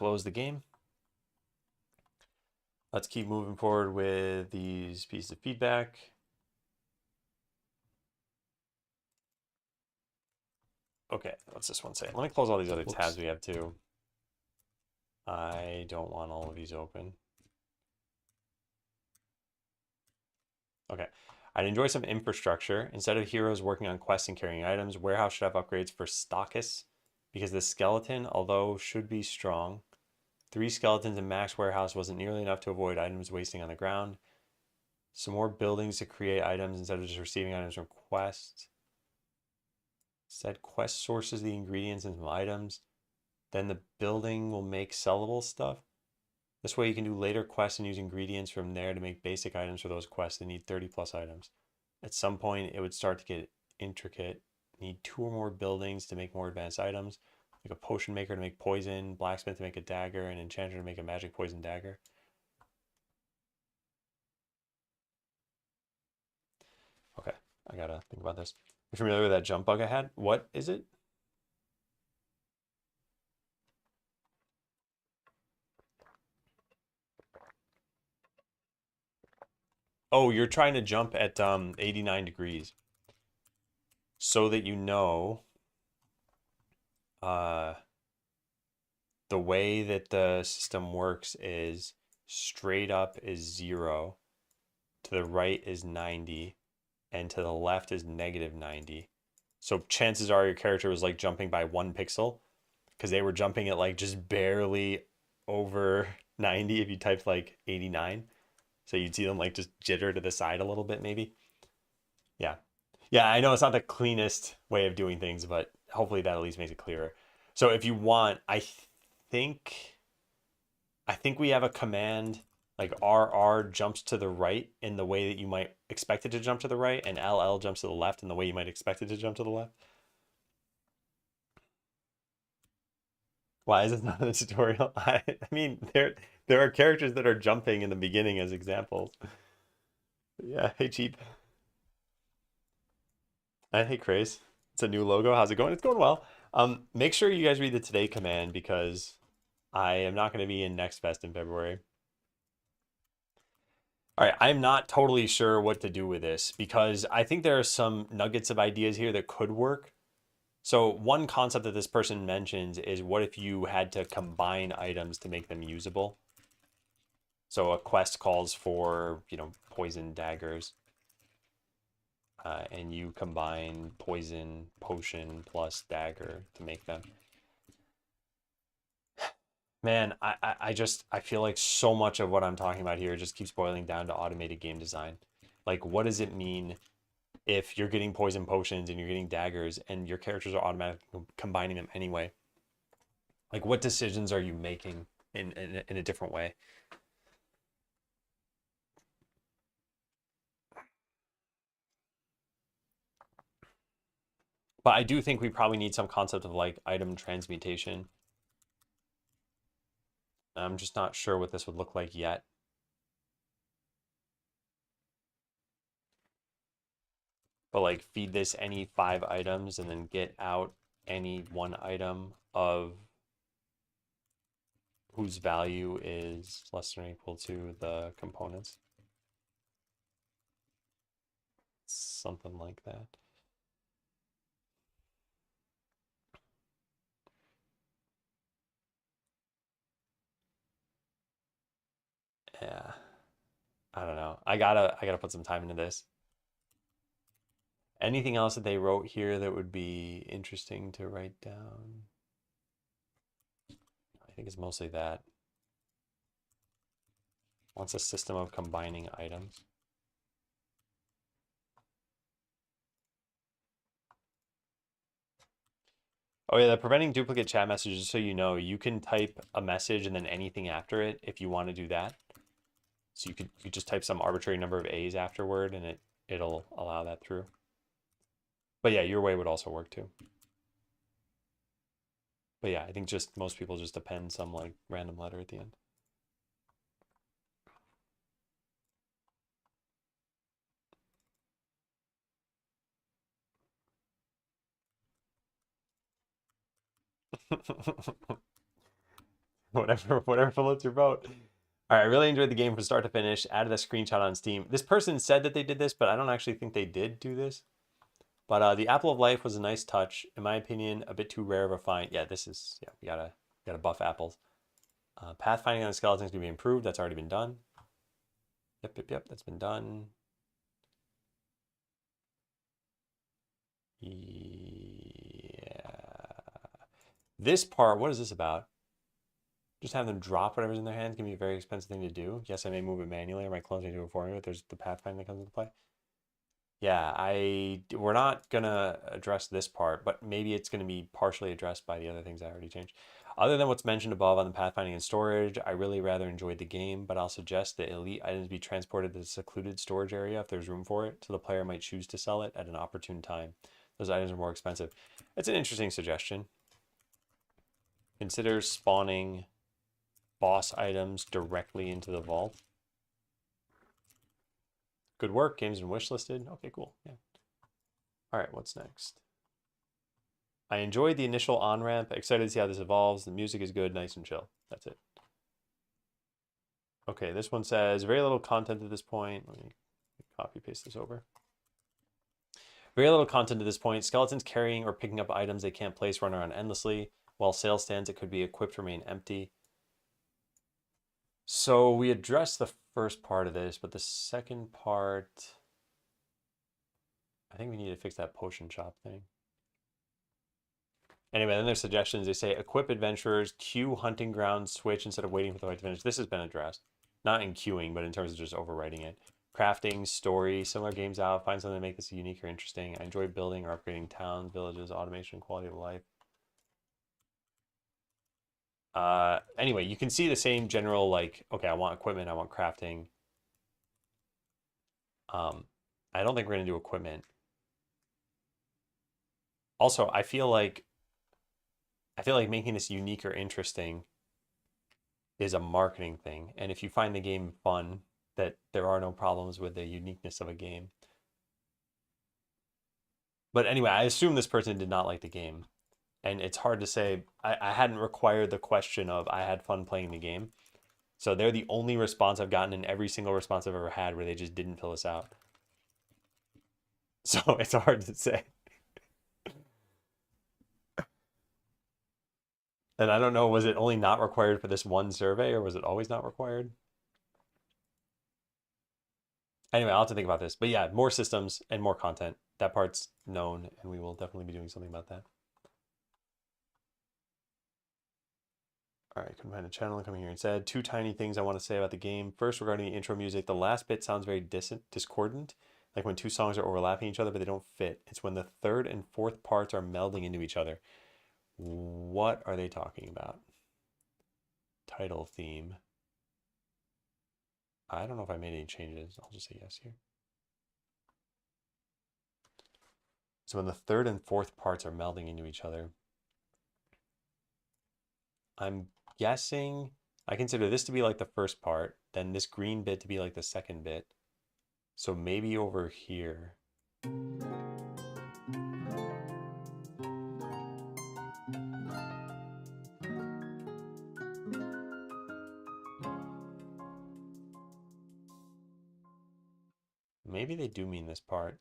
close the game. Let's keep moving forward with these pieces of feedback. Okay, what's this one say? Let me close all these other tabs we have too. I don't want all of these open. Okay. I'd enjoy some infrastructure. Instead of heroes working on quests and carrying items, warehouse should have upgrades for Stockus, because the skeleton, although should be strong, 3 skeletons in max warehouse wasn't nearly enough to avoid items wasting on the ground. Some more buildings to create items instead of just receiving items from quests. Said quest sources the ingredients and some items. Then the building will make sellable stuff. This way you can do later quests and use ingredients from there to make basic items for those quests that need 30 plus items. At some point, it would start to get intricate. Need 2 or more buildings to make more advanced items, like a potion maker to make poison, blacksmith to make a dagger, and enchanter to make a magic poison dagger. Okay, I gotta think about this. You familiar with that jump bug I had? What is it? Oh, you're trying to jump at 89 degrees so that you know the way that the system works is straight up is 0, to the right is 90, and to the left is negative 90. So chances are your character was like jumping by 1 pixel because they were jumping at like just barely over 90 if you typed like 89. So you'd see them like just jitter to the side a little bit maybe. Yeah. Yeah, I know it's not the cleanest way of doing things, but hopefully that at least makes it clearer. So if you want, think I think we have a command like RR jumps to the right in the way that you might expect it to jump to the right, and LL jumps to the left in the way you might expect it to jump to the left. Why is it not in the tutorial? I mean, there are characters that are jumping in the beginning as examples. Yeah, hey Cheap. Hey Craze. It's a new logo. How's it going? It's going well. Make sure you guys read the today command because I am not going to be in Next Fest in February. All right, I'm not totally sure what to do with this because I think there are some nuggets of ideas here that could work. So one concept that this person mentions is what if you had to combine items to make them usable? So a quest calls for, poison daggers. And you combine poison, potion, plus dagger to make them. Man, I feel like so much of what I'm talking about here just keeps boiling down to automated game design. Like, what does it mean if you're getting poison potions and you're getting daggers and your characters are automatically combining them anyway? Like, what decisions are you making in a different way? But I do think we probably need some concept of like item transmutation. I'm just not sure what this would look like yet. But like feed this any 5 items and then get out any 1 item of whose value is less than or equal to the components. Something like that. Yeah. I don't know. I gotta put some time into this. Anything else that they wrote here that would be interesting to write down? I think it's mostly that. Wants a system of combining items. Oh yeah, the preventing duplicate chat messages, so you know, you can type a message and then anything after it if you want to do that. So you just type some arbitrary number of A's afterward and it'll allow that through. But yeah, your way would also work too. But yeah, I think just most people just append some like random letter at the end. Whatever floats your boat. All right, I really enjoyed the game from start to finish. Added a screenshot on Steam. This person said that they did this, but I don't actually think they did do this. But the Apple of Life was a nice touch, in my opinion. A bit too rare of a find. Yeah, this is we gotta buff apples. Pathfinding on the skeletons can be improved. That's already been done. Yep. That's been done. Yeah. This part, what is this about? Just have them drop whatever's in their hands can be a very expensive thing to do. Yes, I may move it manually, or my clones may do it for me, but there's the pathfinding that comes into play. Yeah, we're not gonna address this part, but maybe it's gonna be partially addressed by the other things I already changed. Other than what's mentioned above on the pathfinding and storage, I really rather enjoyed the game, but I'll suggest that elite items be transported to the secluded storage area if there's room for it, so the player might choose to sell it at an opportune time. Those items are more expensive. It's an interesting suggestion. Consider spawning boss items directly into the vault. Good work. Game's been wishlisted. Okay, cool. Yeah. All right, what's next? I enjoyed the initial on-ramp. Excited to see how this evolves. The music is good, nice and chill. That's it. Okay, this one says, very little content at this point. Let me copy paste this over. Very little content at this point. Skeletons carrying or picking up items they can't place run around endlessly. While sales stands that could be equipped remain empty. So we addressed the first part of this, but the second part, I think we need to fix that potion shop thing. Anyway, then there's suggestions. They say equip adventurers, queue hunting grounds, switch instead of waiting for the fight to finish. This has been addressed. Not in queuing, but in terms of just overwriting it. Crafting, story, similar games out. Find something to make this unique or interesting. I enjoy building or upgrading towns, villages, automation, quality of life. Anyway, you can see the same general, like, okay, I want equipment, I want crafting. I don't think we're going to do equipment. Also, I feel like making this unique or interesting is a marketing thing. And if you find the game fun, that there are no problems with the uniqueness of a game. But anyway, I assume this person did not like the game. And it's hard to say. I hadn't required the question of I had fun playing the game. So they're the only response I've gotten in every single response I've ever had where they just didn't fill us out. So it's hard to say. And I don't know, was it only not required for this one survey or was it always not required? Anyway, I'll have to think about this. But yeah, more systems and more content. That part's known, and we will definitely be doing something about that. All right, couldn't find a channel. Coming here and said, two tiny things I want to say about the game. First, regarding the intro music, the last bit sounds very discordant, like when two songs are overlapping each other, but they don't fit. It's when the third and fourth parts are melding into each other. What are they talking about? Title theme. I don't know if I made any changes. I'll just say yes here. So when the third and fourth parts are melding into each other, I'm guessing I consider this to be like the first part, then this green bit to be like the second bit. So maybe over here. Maybe they do mean this part.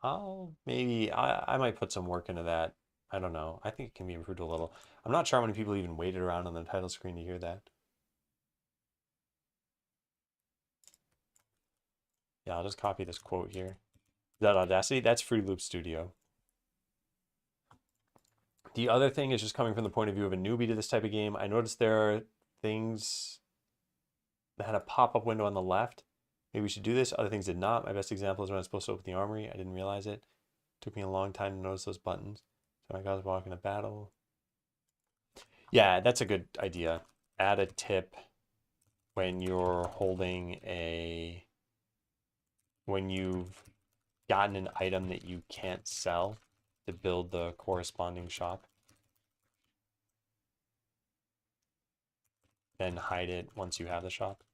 I might put some work into that. I don't know. I think it can be improved a little. I'm not sure how many people even waited around on the title screen to hear that. Yeah, I'll just copy this quote here. Is that Audacity? That's Fruit Loop Studio. The other thing is just coming from the point of view of a newbie to this type of game. I noticed there are things that had a pop-up window on the left. Maybe we should do this. Other things did not. My best example is when I was supposed to open the armory. I didn't realize it. Took me a long time to notice those buttons. So my guy was walking a battle. Yeah, that's a good idea. Add a tip when you're holding when you've gotten an item that you can't sell to build the corresponding shop. Then hide it once you have the shop.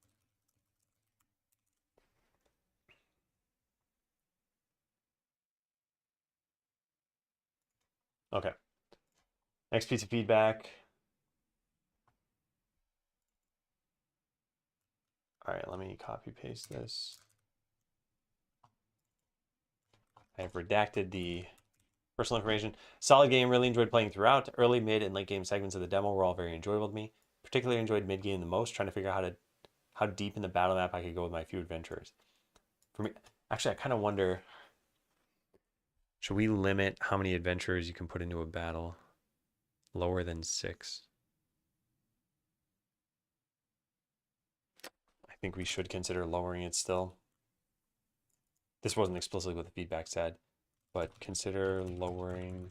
Okay. Next piece of feedback. All right, let me copy paste this. I have redacted the personal information. Solid game, really enjoyed playing throughout. Early, mid, and late game segments of the demo were all very enjoyable to me. Particularly enjoyed mid game the most, trying to figure out how deep in the battle map I could go with my few adventurers. For me, actually, I kind of wonder, should we limit how many adventurers you can put into a battle? Lower than 6. I think we should consider lowering it still. This wasn't explicitly what the feedback said, but consider lowering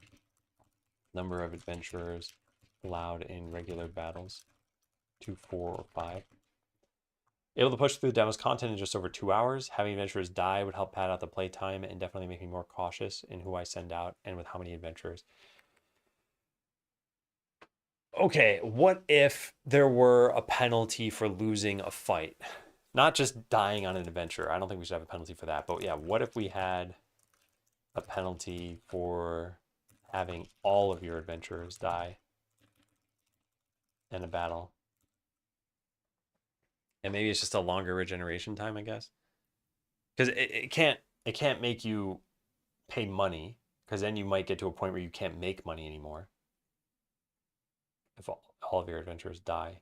number of adventurers allowed in regular battles to 4 or 5. Able to push through the demo's content in just over 2 hours. Having adventurers die would help pad out the playtime and definitely make me more cautious in who I send out and with how many adventurers. Okay, what if there were a penalty for losing a fight? Not just dying on an adventure. I don't think we should have a penalty for that. But yeah, what if we had a penalty for having all of your adventurers die in a battle? And maybe it's just a longer regeneration time, I guess. Because it can't make you pay money, because then you might get to a point where you can't make money anymore if all of your adventurers die.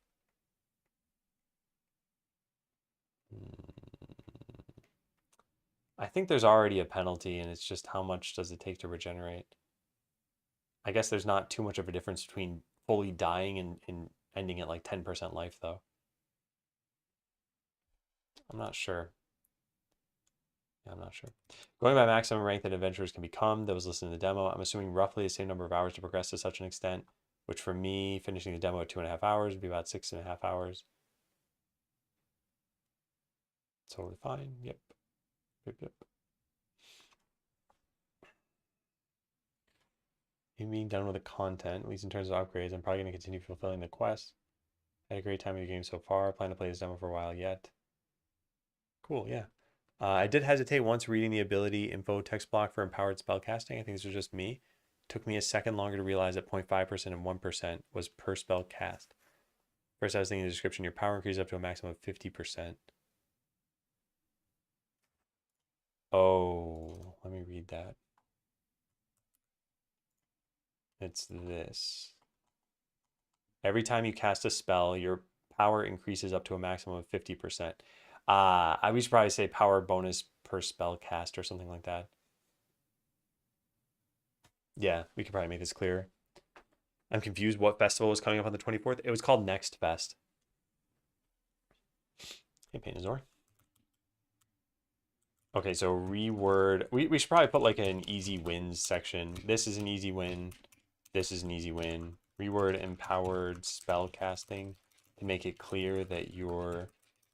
I think there's already a penalty, and it's just how much does it take to regenerate. I guess there's not too much of a difference between fully dying and ending at like 10% life, though. I'm not sure. Yeah, I'm not sure. Going by maximum rank that adventurers can become, that was listening to the demo, I'm assuming roughly the same number of hours to progress to such an extent, which for me, finishing the demo at 2.5 hours would be about 6.5 hours. Totally fine. Yep. Yep. In being done with the content, at least in terms of upgrades, I'm probably going to continue fulfilling the quest. Had a great time with your game so far. Plan to play this demo for a while yet. Cool, yeah. I did hesitate once reading the ability info text block for empowered spellcasting. I think this was just me. Took me a second longer to realize that 0.5% and 1% was per spell cast. First, I was thinking the description, your power increases up to a maximum of 50%. Oh, let me read that. It's this. Every time you cast a spell, your power increases up to a maximum of 50%. I would probably say power bonus per spell cast or something like that. Yeah, we could probably make this clearer. I'm confused what festival was coming up on the 24th. It was called Next Fest. Hey, Painazor. Okay, so reword. We should probably put like an easy wins section. This is an easy win. This is an easy win. Reword empowered spell casting to make it clear that you're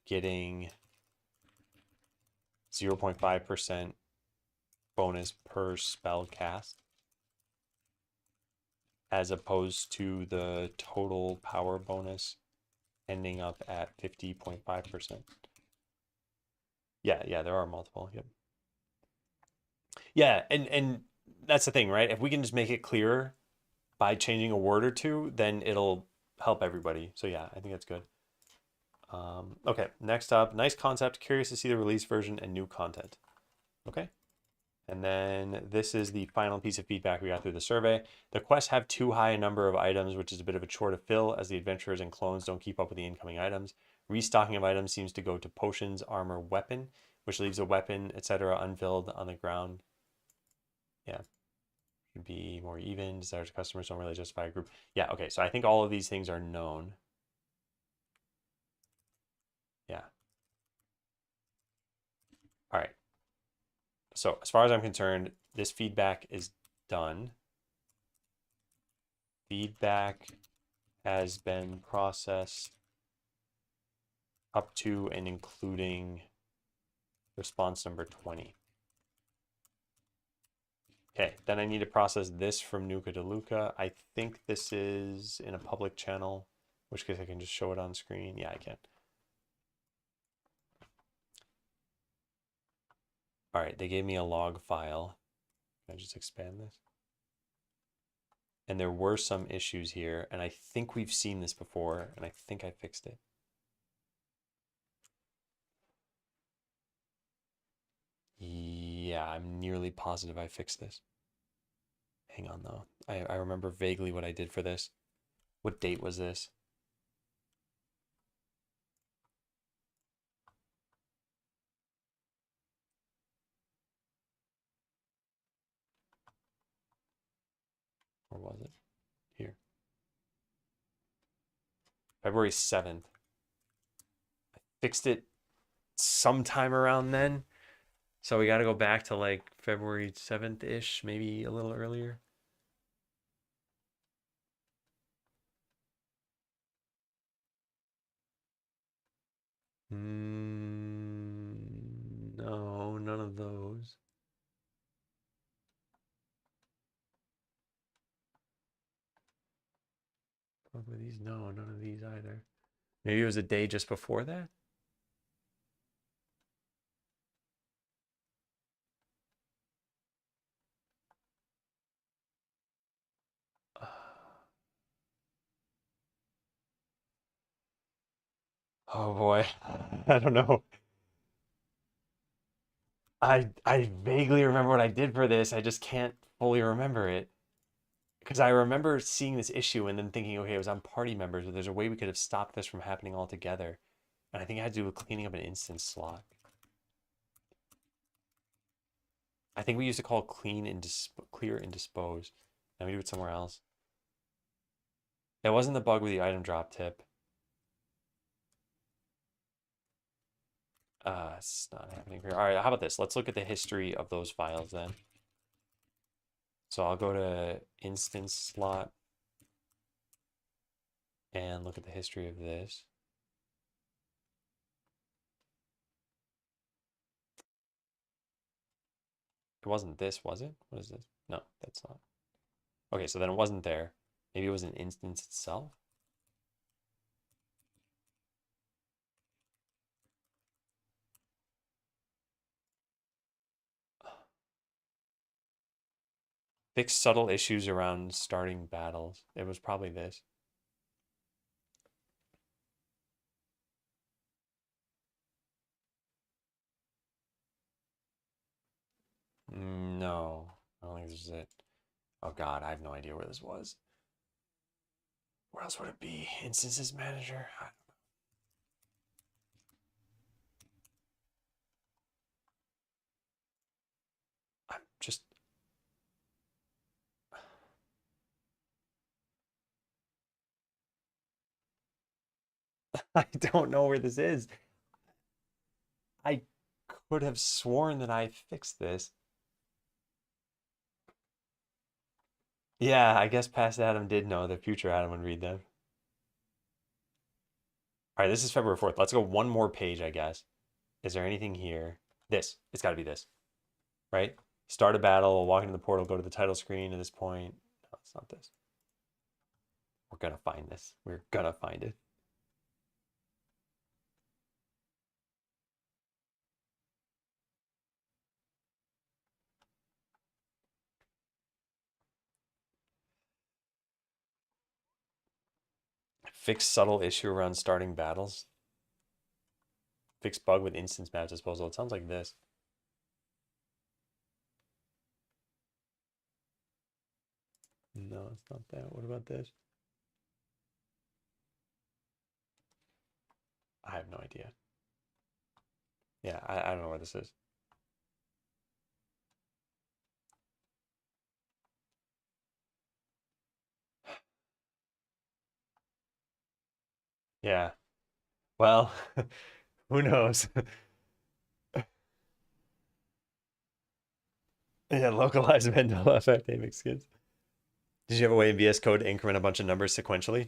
getting 0.5% bonus per spell cast as opposed to the total power bonus ending up at 50.5%. Yeah, there are multiple. Yep. Yeah, and that's the thing, right? If we can just make it clearer by changing a word or two, then it'll help everybody. So yeah, I think that's good. Okay, next up, nice concept. Curious to see the release version and new content. Okay. And then this is the final piece of feedback we got through the survey. The quests have too high a number of items, which is a bit of a chore to fill as the adventurers and clones don't keep up with the incoming items. Restocking of items seems to go to potions, armor, weapon, which leaves a weapon, etc. unfilled on the ground. Yeah. Should be more even. Desires of customers don't really justify a group. Yeah, okay. So I think all of these things are known. Yeah. All right. So as far as I'm concerned, this feedback is done. Feedback has been processed up to and including response number 20. Okay, then I need to process this from Nuka to Luca. I think this is in a public channel, which case I can just show it on screen. Yeah, I can. All right, they gave me a log file. Can I just expand this? And there were some issues here, and I think we've seen this before, and I think I fixed it. yeah, I'm nearly positive I fixed this. Hang on though. I remember vaguely what I did for this. What date was this? Or was it? Here. February 7th. I fixed it sometime around then. So we got to go back to like February 7th-ish, maybe a little earlier. No, none of those. Probably these. No, none of these either. Maybe it was a day just before that. Oh boy, I don't know. I vaguely remember what I did for this. I just can't fully remember it because I remember seeing this issue and then thinking, okay, it was on party members, but there's a way we could have stopped this from happening altogether. And I think it had to do with cleaning up an instance slot. I think we used to call it clear and dispose. Now we do it somewhere else. It wasn't the bug with the item drop tip. It's not happening here. All right, how about this? Let's look at the history of those files then. So I'll go to instance slot and look at the history of this. It wasn't this, was it? What is this? No, that's not. Okay, so then it wasn't there. Maybe it was an instance itself. Fix subtle issues around starting battles. It was probably this. No, I don't think this is it. Oh God, I have no idea where this was. Where else would it be? Instances manager? I'm just. I don't know where this is. I could have sworn that I fixed this. Yeah, I guess past Adam did know that future Adam would read them. All right, this is February 4th. Let's go one more page, I guess. Is there anything here? This. It's got to be this, right? Start a battle, walk into the portal, go to the title screen at this point. No, it's not this. We're going to find this. We're going to find it. Fix subtle issue around starting battles. Fix bug with instance map disposal. It sounds like this. No, it's not that. What about this? I have no idea. Yeah, I don't know where this is. Yeah. Well, who knows? Yeah, localized Mandela effect, Apex skins. Did you have a way in VS Code to increment a bunch of numbers sequentially?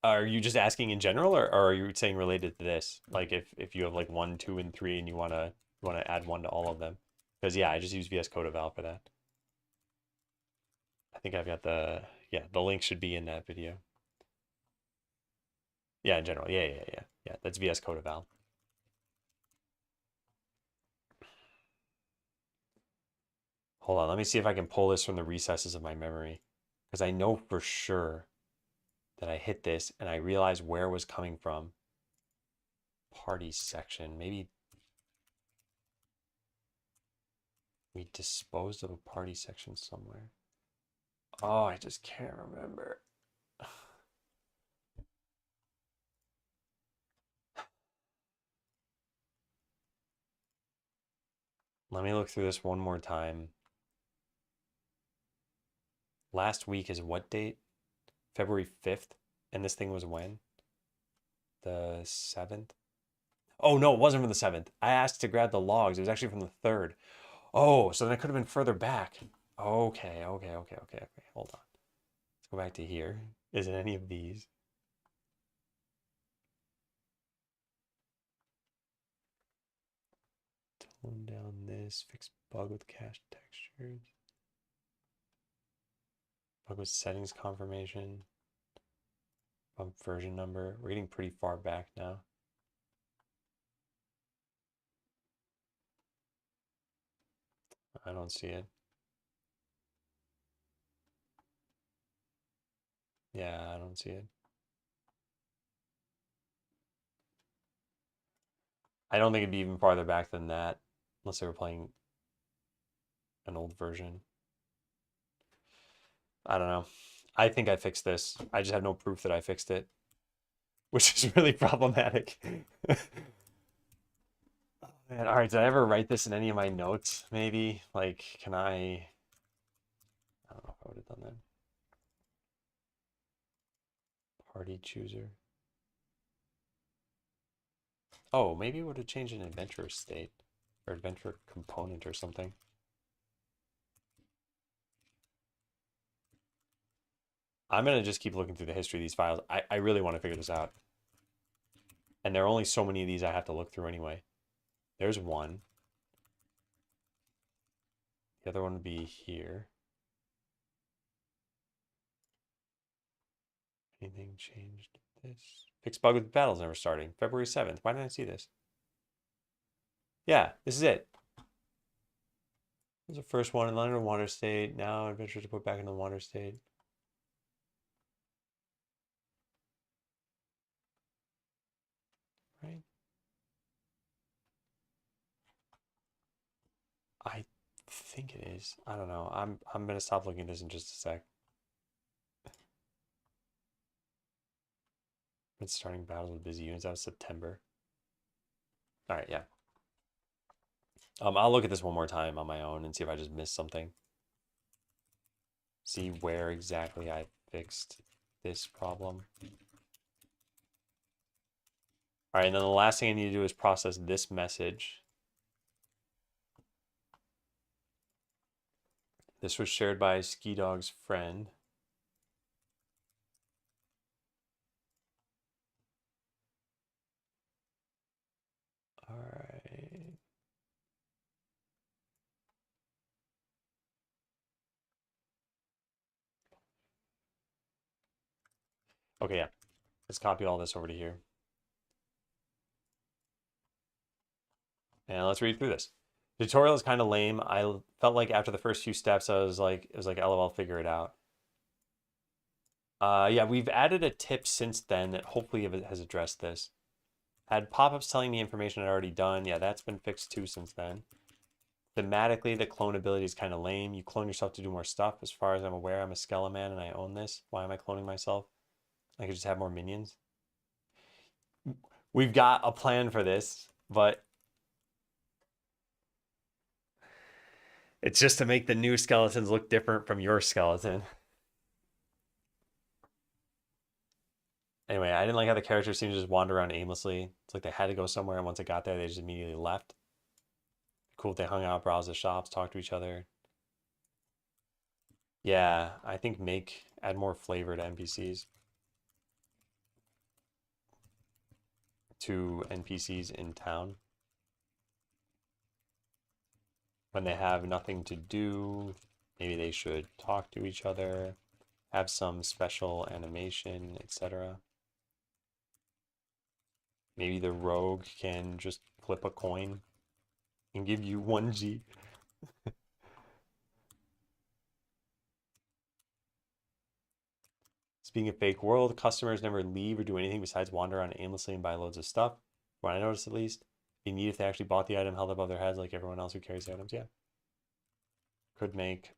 Are you just asking in general, or are you saying related to this? Like if you have like 1, 2, and 3, and you wanna add one to all of them? Because yeah, I just use VS Code eval for that. I think I've got the link should be in that video. Yeah, in general. Yeah. That's VS Code eval. Hold on, let me see if I can pull this from the recesses of my memory. Because I know for sure that I hit this and I realized where it was coming from. Party section. Maybe We disposed of a party section somewhere. Oh, I just can't remember. Let me look through this one more time. Last week is what date? February 5th. And this thing was when? The 7th? Oh, no, it wasn't from the 7th. I asked to grab the logs. It was actually from the 3rd. Oh, so then it could have been further back. Okay. Hold on. Let's go back to here. Is it any of these? Tone down this. Fix bug with cache textures. Bug with settings confirmation. Bump version number. We're getting pretty far back now. I don't see it. Yeah, I don't see it. I don't think it'd be even farther back than that, unless they were playing an old version. I don't know. I think I fixed this. I just have no proof that I fixed it, which is really problematic. Man, all right, did I ever write this in any of my notes? Maybe, like, can I don't know if I would have done that. Party chooser. Oh, maybe it would have changed an adventure state or adventure component or something. I'm going to just keep looking through the history of these files. I really want to figure this out. And there are only so many of these I have to look through anyway. There's one. The other one would be here. Anything changed? This. Fix bug with battles never starting. February 7th. Why didn't I see this? Yeah, this is it. This is the first one in London water state. Now adventure to put back in the water state. Right? I think it is. I don't know. I'm gonna stop looking at this in just a sec. It's starting battles with busy units out of September. All right, yeah. I'll look at this one more time on my own and see if I just missed something. See where exactly I fixed this problem. All right, and then the last thing I need to do is process this message. This was shared by Ski Dog's friend. All right. Okay, yeah. Let's copy all this over to here. And let's read through this. The tutorial is kind of lame. I felt like after the first few steps, I was like, it was like, LOL, figure it out. Yeah, we've added a tip since then that hopefully has addressed this. Had pop-ups telling me information I'd already done. Yeah, that's been fixed too since then. Thematically, the clone ability is kind of lame. You clone yourself to do more stuff. As far as I'm aware, I'm a Skeleman and I own this. Why am I cloning myself? I could just have more minions. We've got a plan for this, but it's just to make the new skeletons look different from your skeleton. Anyway, I didn't like how the characters seemed to just wander around aimlessly. It's like they had to go somewhere, and once it got there, they just immediately left. Cool if they hung out, browsed the shops, talked to each other. Yeah, I think add more flavor to NPCs. To NPCs in town. When they have nothing to do, maybe they should talk to each other, have some special animation, etc. Maybe the rogue can just flip a coin and give you 1G. Speaking of fake world, customers never leave or do anything besides wander around aimlessly and buy loads of stuff. What I noticed at least, be neat if they actually bought the item held above their heads like everyone else who carries the items. Yeah. could make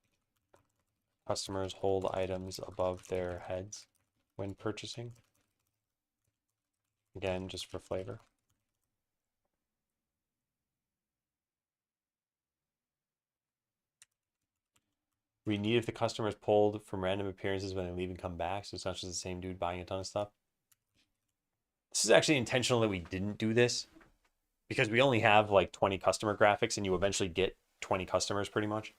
customers hold items above their heads when purchasing. Again, just for flavor. We need if the customer is pulled from random appearances when they leave and come back, so it's not just the same dude buying a ton of stuff. This is actually intentional that we didn't do this because we only have like 20 customer graphics and you eventually get 20 customers pretty much.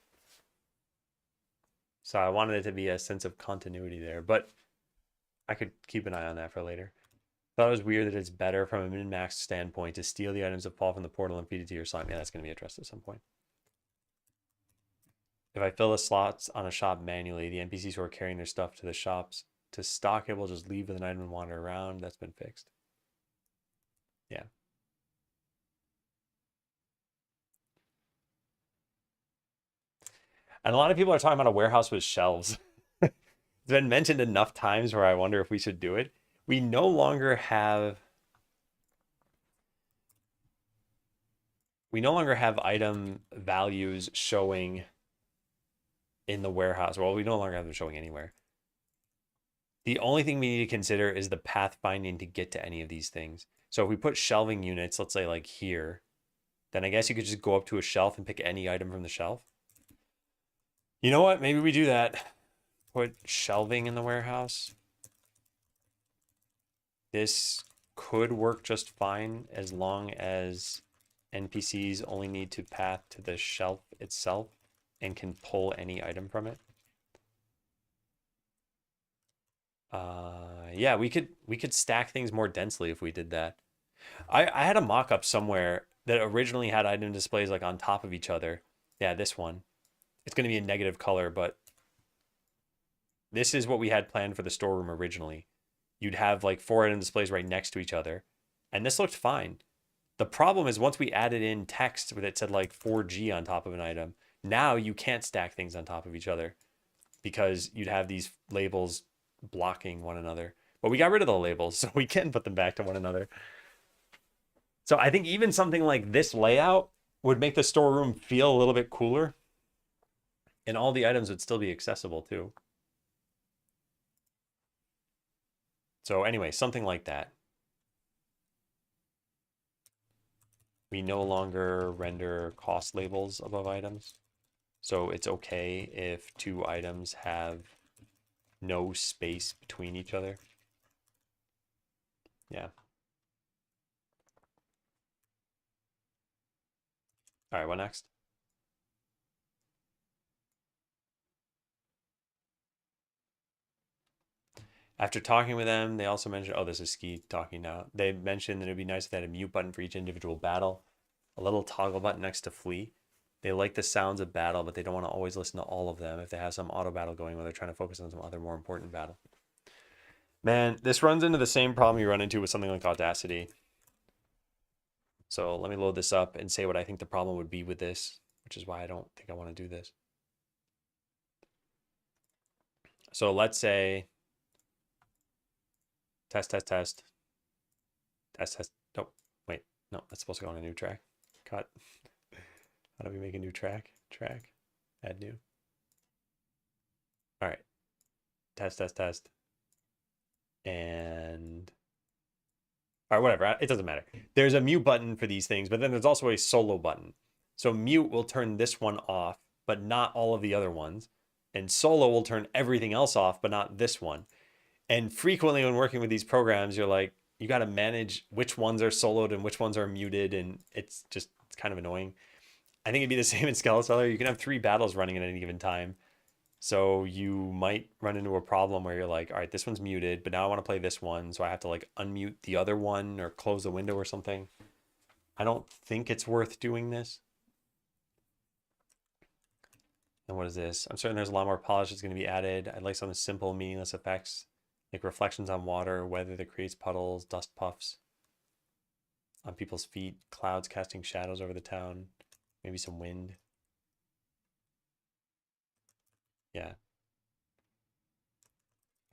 So I wanted it to be a sense of continuity there, but I could keep an eye on that for later. Thought it was weird that it's better from a min-max standpoint to steal the items that fall from the portal and feed it to your slime. Yeah, that's going to be addressed at some point. If I fill the slots on a shop manually, the NPCs who are carrying their stuff to the shops to stock it will just leave with an item and wander around. That's been fixed. Yeah. And a lot of people are talking about a warehouse with shelves. It's been mentioned enough times where I wonder if we should do it. We no longer have item values showing in the warehouse. Well, we no longer have them showing anywhere. The only thing we need to consider is the pathfinding to get to any of these things. So if we put shelving units, let's say like here, then I guess you could just go up to a shelf and pick any item from the shelf. You know what? Maybe we do that. Put shelving in the warehouse. This could work just fine as long as NPCs only need to path to the shelf itself and can pull any item from it. Yeah, we could stack things more densely if we did that. I had a mock-up somewhere that originally had item displays like on top of each other. Yeah, this one. It's going to be a negative color, but this is what we had planned for the storeroom originally. You'd have like 4 item displays right next to each other, and this looked fine. The problem is once we added in text that said like 4G on top of an item, now you can't stack things on top of each other because you'd have these labels blocking one another. But we got rid of the labels, so we can put them back to one another. So I think even something like this layout would make the storeroom feel a little bit cooler, and all the items would still be accessible too. So anyway, something like that. We no longer render cost labels above items. So it's okay if 2 items have no space between each other. Yeah. All right, what next? After talking with them, they also mentioned, oh, this is Ski talking now. They mentioned that it'd be nice if they had a mute button for each individual battle, a little toggle button next to flee. They like the sounds of battle, but they don't want to always listen to all of them if they have some auto battle going when they're trying to focus on some other more important battle. Man, this runs into the same problem you run into with something like Audacity. So let me load this up and say what I think the problem would be with this, which is why I don't think I want to do this. So let's say test, test, test, test, test. Oh, wait, no, that's supposed to go on a new track. Cut. How do we make a new track? Track, add new. All right, test, test, test. And all right, whatever, it doesn't matter. There's a mute button for these things, but then there's also a solo button. So mute will turn this one off, but not all of the other ones. And solo will turn everything else off, but not this one. And frequently when working with these programs, you're like, you got to manage which ones are soloed and which ones are muted. And it's kind of annoying. I think it'd be the same in Skeleseller. You can have 3 battles running at any given time. So you might run into a problem where you're like, all right, this one's muted, but now I want to play this one. So I have to like unmute the other one or close the window or something. I don't think it's worth doing this. And what is this? I'm certain there's a lot more polish that's going to be added. I'd like some simple, meaningless effects, like reflections on water, weather that creates puddles, dust puffs on people's feet, clouds casting shadows over the town, maybe some wind. Yeah.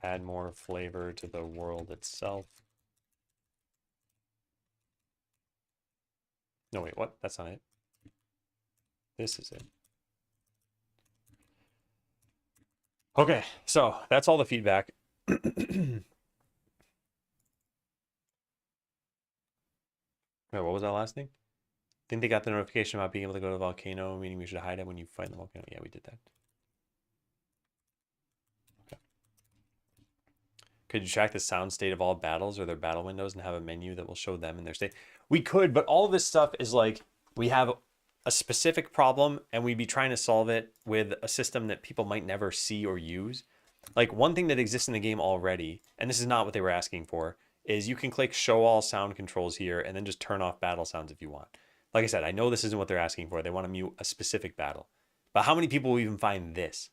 Add more flavor to the world itself. No, wait, what? That's not it. This is it. Okay, so that's all the feedback. Wait, what was that last thing? Think they got the notification about being able to go to the volcano, meaning we should hide it when you find the volcano. Yeah, we did that. Okay. Could you track the sound state of all battles or their battle windows and have a menu that will show them in their state? We could, but all of this stuff is like we have a specific problem and we'd be trying to solve it with a system that people might never see or use. Like one thing that exists in the game already, and this is not what they were asking for, is you can click show all sound controls here and then just turn off battle sounds if you want. Like I said, I know this isn't what they're asking for. They want to mute a specific battle. But how many people will even find this?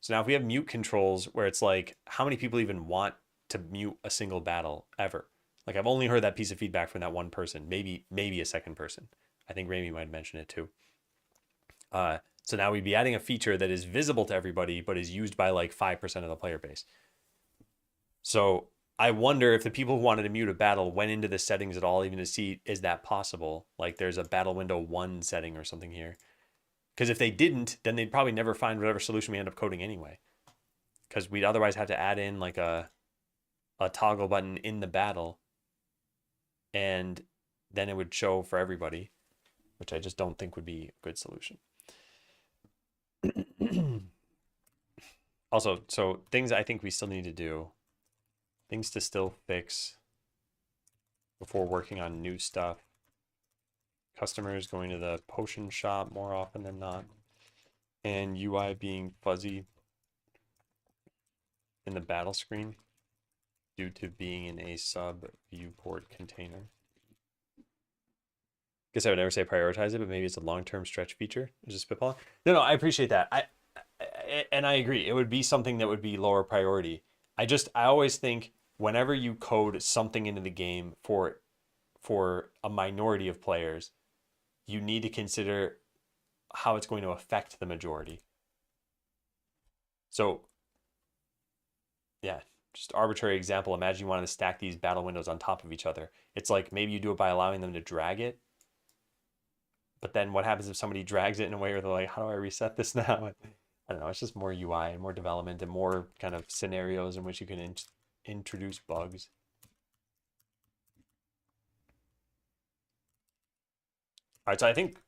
So now if we have mute controls where it's like, how many people even want to mute a single battle ever? Like I've only heard that piece of feedback from that one person, maybe a second person. I think Rami might mention it too. So now we'd be adding a feature that is visible to everybody, but is used by like 5% of the player base. So I wonder if the people who wanted to mute a battle went into the settings at all, even to see, is that possible? Like there's a battle window 1 setting or something here. Because if they didn't, then they'd probably never find whatever solution we end up coding anyway. Because we'd otherwise have to add in like a toggle button in the battle. And then it would show for everybody, which I just don't think would be a good solution. Also, so things I think we still need to do, things to still fix before working on new stuff. Customers going to the potion shop more often than not, and UI being fuzzy in the battle screen due to being in a sub viewport container. Guess I would never say prioritize it, but maybe it's a long-term stretch feature. Just spitballing. No, I appreciate that. And I agree. It would be something that would be lower priority. I always think whenever you code something into the game for a minority of players, you need to consider how it's going to affect the majority. So, yeah, just arbitrary example. Imagine you wanted to stack these battle windows on top of each other. It's like maybe you do it by allowing them to drag it. But then what happens if somebody drags it in a way where they're like, how do I reset this now? I don't know. It's just more UI and more development and more kind of scenarios in which you can introduce bugs. All right, so I think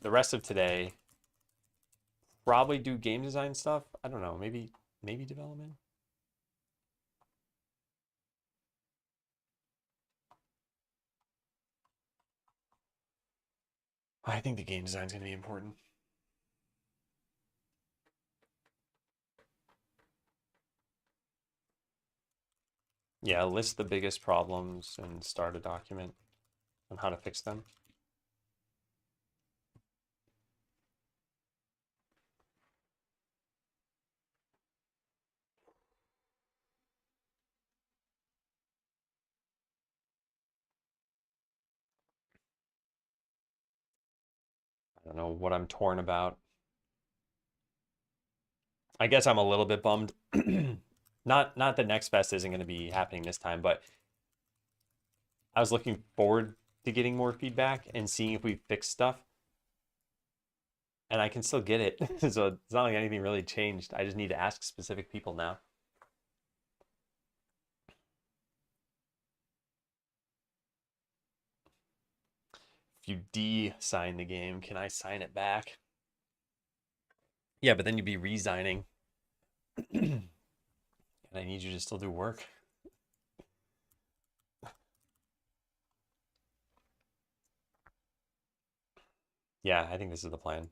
the rest of today probably do game design stuff. I don't know, maybe development. I think the game design is going to be important. Yeah, list the biggest problems and start a document on how to fix them. I don't know what I'm torn about. I guess I'm a little bit bummed. Not that Next Fest isn't going to be happening this time, but I was looking forward to getting more feedback and seeing if we fix stuff. And I can still get it. So it's not like anything really changed. I just need to ask specific people now. If you de-sign the game, can I sign it back? Yeah, but then you'd be re-signing. And I need you to still do work. Yeah, I think this is the plan.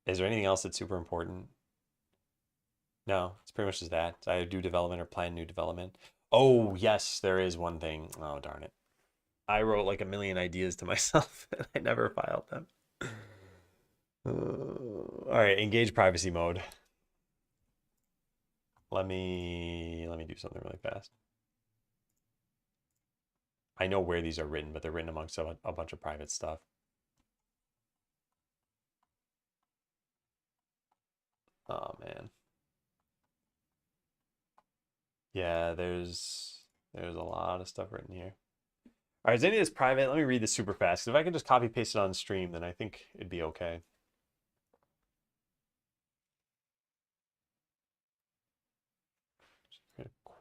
Is there anything else that's super important? No, it's pretty much just that. I do development or plan new development. Oh, yes, there is one thing. Oh, darn it. I wrote like a million ideas to myself and I never filed them. All right, engage privacy mode. Let me do something really fast. I know where these are written, but they're written amongst a bunch of private stuff. Oh man. Yeah, there's a lot of stuff written here. All right, is any of this private? Let me read this super fast. If I can just copy paste it on stream, then I think it'd be okay.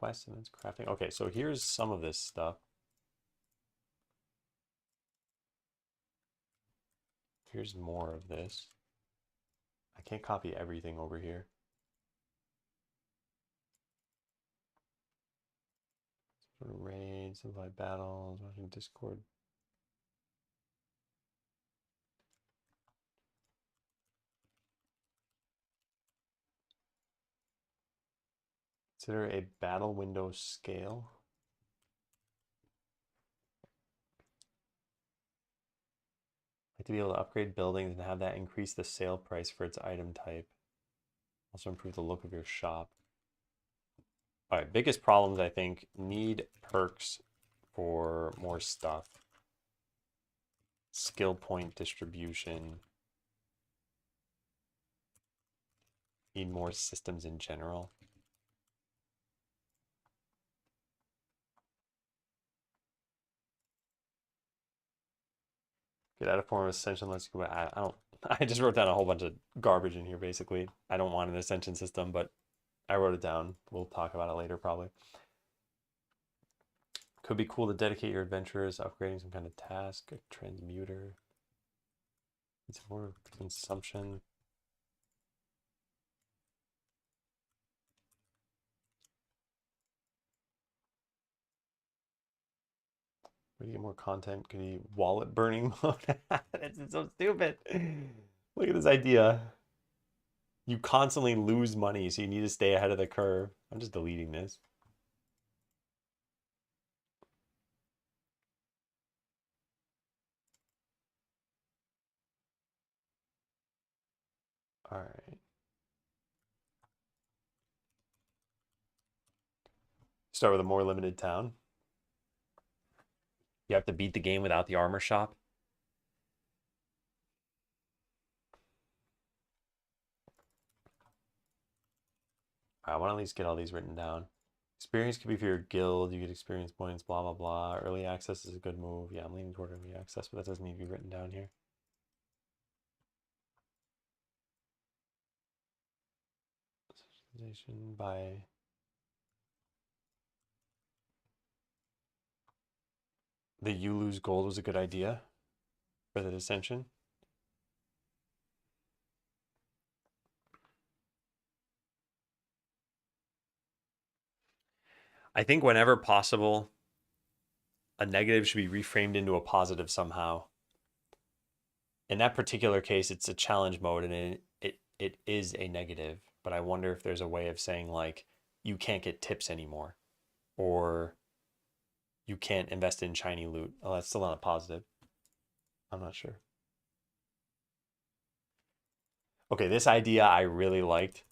Quest and it's crafting. Okay, so here's some of this stuff. Here's more of this. I can't copy everything over here. Raid, simplified battles, watching Discord. Consider a battle window scale. Like to be able to upgrade buildings and have that increase the sale price for its item type. Also improve the look of your shop. All right, biggest problems I think need perks for more stuff. Skill point distribution. Need more systems in general. Get out of form of ascension. Let's go. I don't. I just wrote down a whole bunch of garbage in here. Basically, I don't want an ascension system, but I wrote it down. We'll talk about it later, probably. Could be cool to dedicate your adventurers upgrading some kind of task, a transmuter. It's more consumption. We get more content. Could be wallet burning mode. That's so stupid. Look at this idea. You constantly lose money, so you need to stay ahead of the curve. I'm just deleting this. All right. Start with a more limited town. You have to beat the game without the armor shop. I want to at least get all these written down. Experience could be for your guild. You get experience points, blah, blah, blah. Early access is a good move. Yeah, I'm leaning toward early access, but that doesn't need to be written down here. Specialization by... The you lose gold was a good idea for the dissension. I think whenever possible, a negative should be reframed into a positive somehow. In that particular case, it's a challenge mode and it is a negative, but I wonder if there's a way of saying like, you can't get tips anymore, or you can't invest in shiny loot. Oh, that's still not a positive. I'm not sure. Okay, this idea I really liked.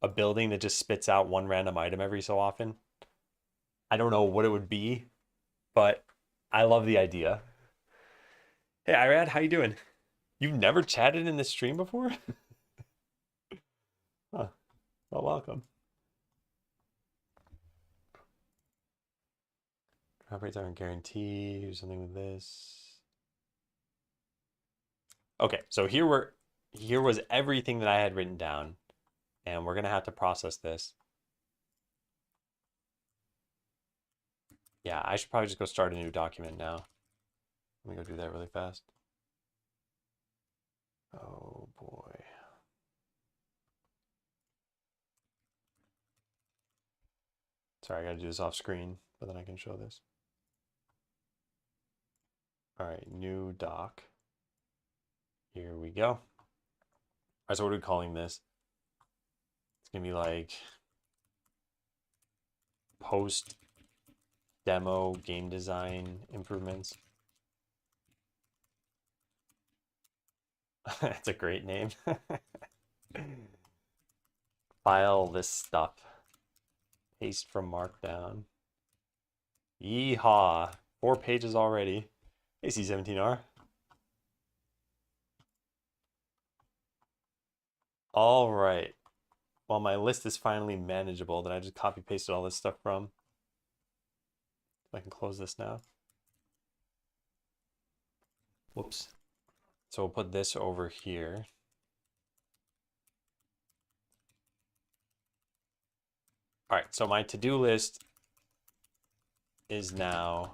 A building that just spits out one random item every so often. I don't know what it would be, but I love the idea. Hey, Irad, how you doing? You've never chatted in this stream before? Huh. Well, welcome. Drop rates aren't guaranteed. Do something with this. Okay, so here was everything that I had written down, and we're gonna have to process this. Yeah, I should probably just go start a new document now. Let me go do that really fast. Oh boy. Sorry, I gotta do this off screen, but then I can show this. All right, new doc. Here we go. All right, so what are we calling this? It's gonna be like post demo game design improvements. That's a great name. File this stuff. Paste from Markdown. Yeehaw. 4 pages already. Hey, C17R. All right. Well, my list is finally manageable that I just copy pasted all this stuff from. I can close this now. Whoops. So we'll put this over here. All right, so my to-do list is now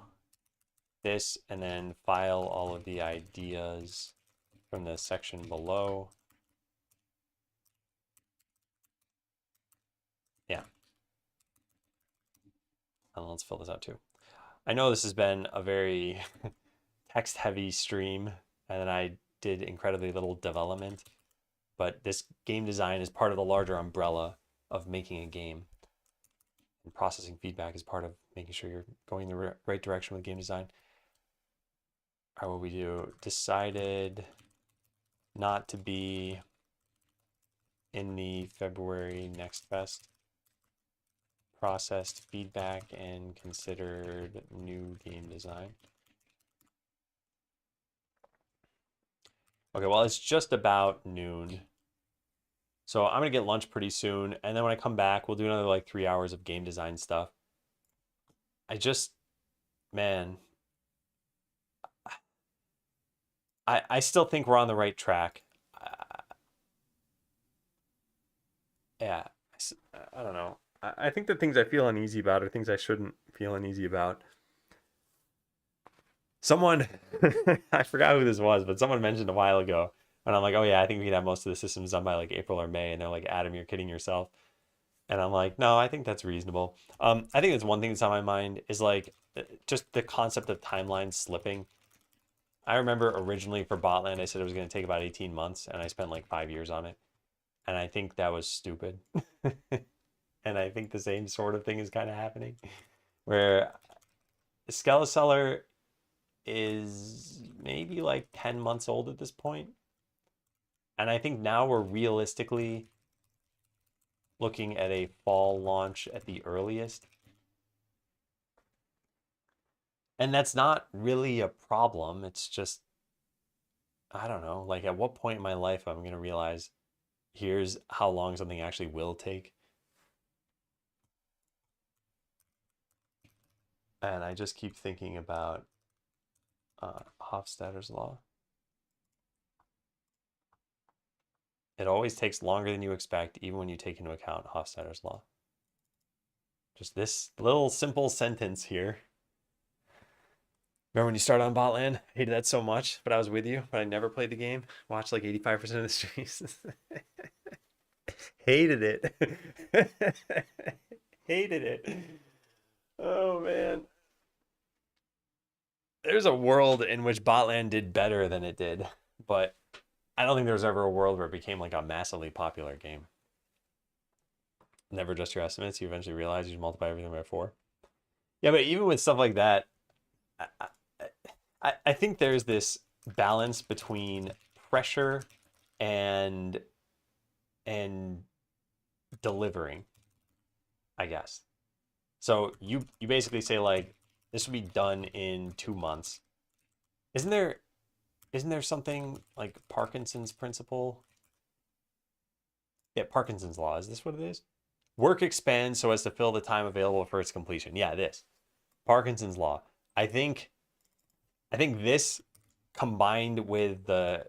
this, and then file all of the ideas from the section below. Yeah. And let's fill this out too. I know this has been a very text heavy stream, and then I did incredibly little development, but this game design is part of the larger umbrella of making a game. And processing feedback is part of making sure you're going the right direction with game design. All right, what we do, decided not to be in the February Next Fest, processed feedback and considered new game design. Okay, well, it's just about noon. So I'm gonna get lunch pretty soon, and then when I come back, we'll do another like 3 hours of game design stuff. I just, man, I still think we're on the right track. Yeah, I don't know. I think the things I feel uneasy about are things I shouldn't feel uneasy about. Someone, I forgot who this was, but someone mentioned a while ago, and I'm like, oh yeah, I think we can have most of the systems done by like April or May, and they're like, Adam, you're kidding yourself. And I'm like, no, I think that's reasonable. I think that's one thing that's on my mind is like just the concept of timelines slipping. I remember originally for Botland, I said it was going to take about 18 months, and I spent like 5 years on it. And I think that was stupid. And I think the same sort of thing is kind of happening where Skeleseller is maybe like 10 months old at this point. And I think now we're realistically looking at a fall launch at the earliest. And that's not really a problem. It's just, I don't know, like at what point in my life I'm going to realize here's how long something actually will take. And I just keep thinking about Hofstadter's law. It always takes longer than you expect, even when you take into account Hofstadter's law. Just this little simple sentence here. Remember when you started on Botland? I hated that so much, but I was with you, but I never played the game. Watched like 85% of the streams. Hated it. Hated it. Oh man. There's a world in which Botland did better than it did, but I don't think there was ever a world where it became like a massively popular game. Never adjust your estimates. You eventually realize you multiply everything by 4. Yeah, but even with stuff like that, I think there's this balance between pressure and and delivering, I guess. So you basically say like this will be done in 2 months. Isn't there something like Parkinson's principle? Yeah, Parkinson's law. Is this what it is? Work expands so as to fill the time available for its completion. Yeah, this. Parkinson's law. I think this combined with the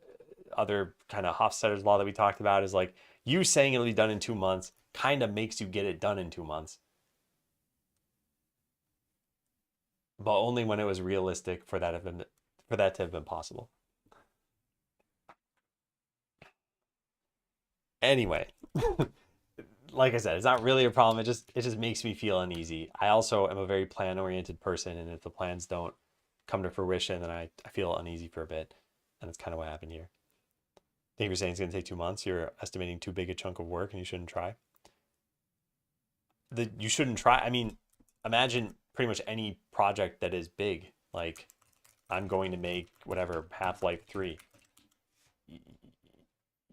other kind of Hofstadter's law that we talked about is like you saying it'll be done in 2 months kind of makes you get it done in 2 months. But only when it was realistic for that to have been possible. Anyway, like I said, it's not really a problem. It just makes me feel uneasy. I also am a very plan oriented person, and if the plans don't come to fruition, then I feel uneasy for a bit, and that's kind of what happened here. I think you're saying it's going to take 2 months. You're estimating too big a chunk of work, and you shouldn't try. You shouldn't try. I mean, imagine pretty much any project that is big. Like, I'm going to make whatever Half-Life 3.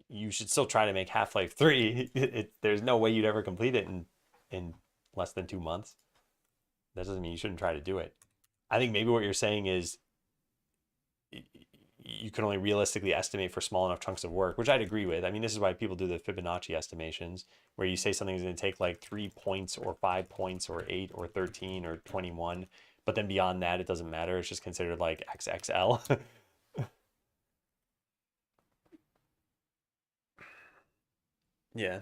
You should still try to make Half-Life 3. There's no way you'd ever complete it in less than 2 months. That doesn't mean you shouldn't try to do it. I think maybe what you're saying is you can only realistically estimate for small enough chunks of work, which I'd agree with. I mean, this is why people do the Fibonacci estimations, where you say something's going to take like 3 points or 5 points or 8 or 13 or 21. But then beyond that, it doesn't matter. It's just considered like XXL. Yeah.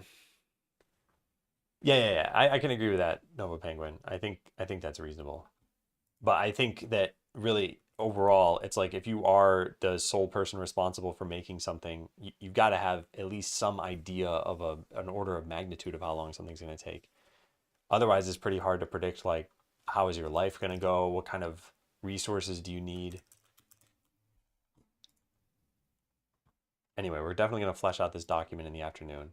Yeah. I can agree with that, Nova Penguin. I think that's reasonable. But I think that really overall, it's like if you are the sole person responsible for making something, you've got to have at least some idea of an order of magnitude of how long something's going to take. Otherwise, it's pretty hard to predict, like, how is your life going to go? What kind of resources do you need? Anyway, we're definitely going to flesh out this document in the afternoon.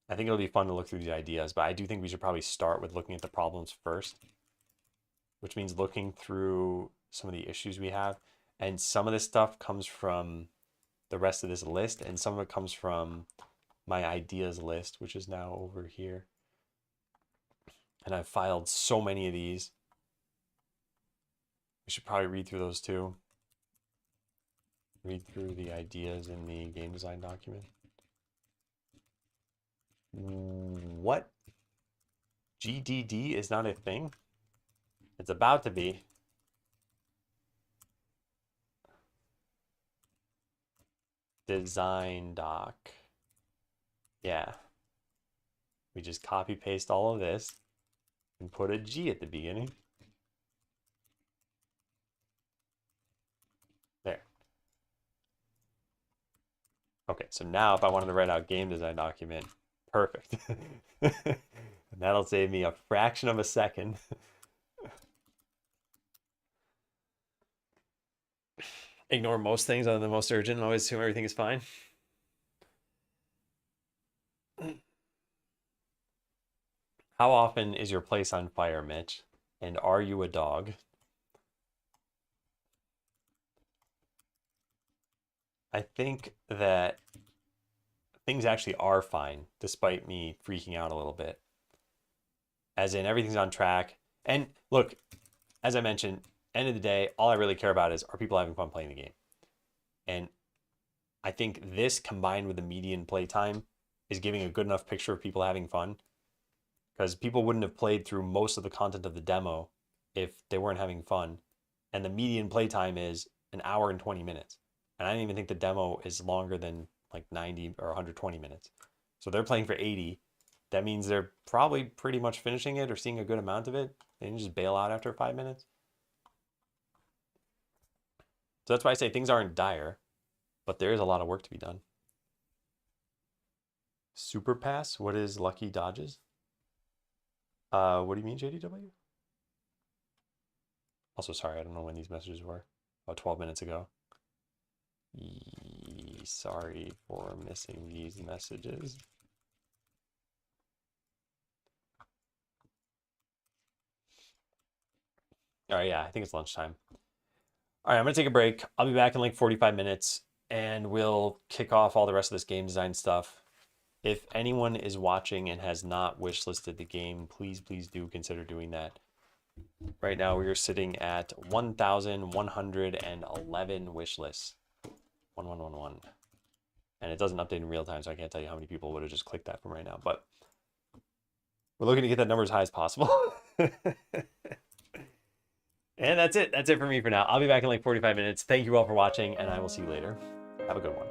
I think it'll be fun to look through the ideas, but I do think we should probably start with looking at the problems first, which means looking through some of the issues we have. And some of this stuff comes from the rest of this list, and some of it comes from my ideas list, which is now over here. And I've filed so many of these. We should probably read through those too. Read through the ideas in the game design document. What? GDD is not a thing? It's about to be. Design doc. Yeah. We just copy paste all of this and put a G at the beginning. There. Okay, so now if I wanted to write out game design document, perfect. And that'll save me a fraction of a second. Ignore most things other than the most urgent and always assume everything is fine. How often is your place on fire, Mitch? And are you a dog? I think that things actually are fine, despite me freaking out a little bit. As in, everything's on track. And look, as I mentioned, end of the day, all I really care about is, are people having fun playing the game? And I think this combined with the median playtime is giving a good enough picture of people having fun, because people wouldn't have played through most of the content of the demo if they weren't having fun. And the median playtime is an hour and 20 minutes. And I don't even think the demo is longer than like 90 or 120 minutes. So they're playing for 80. That means they're probably pretty much finishing it or seeing a good amount of it. They can just bail out after 5 minutes. So that's why I say things aren't dire, but there is a lot of work to be done. Super pass? What is lucky dodges? What do you mean, JDW? Also, sorry, I don't know when these messages were. About 12 minutes ago. Sorry for missing these messages. All right, yeah, I think it's lunchtime. All right, I'm gonna take a break. I'll be back in like 45 minutes and we'll kick off all the rest of this game design stuff. If anyone is watching and has not wishlisted the game, please do consider doing that. Right now we are sitting at 1,111 wish lists. 1111. And it doesn't update in real time, so I can't tell you how many people would have just clicked that from right now. But we're looking to get that number as high as possible. And that's it. That's it for me for now. I'll be back in like 45 minutes. Thank you all for watching, and I will see you later. Have a good one.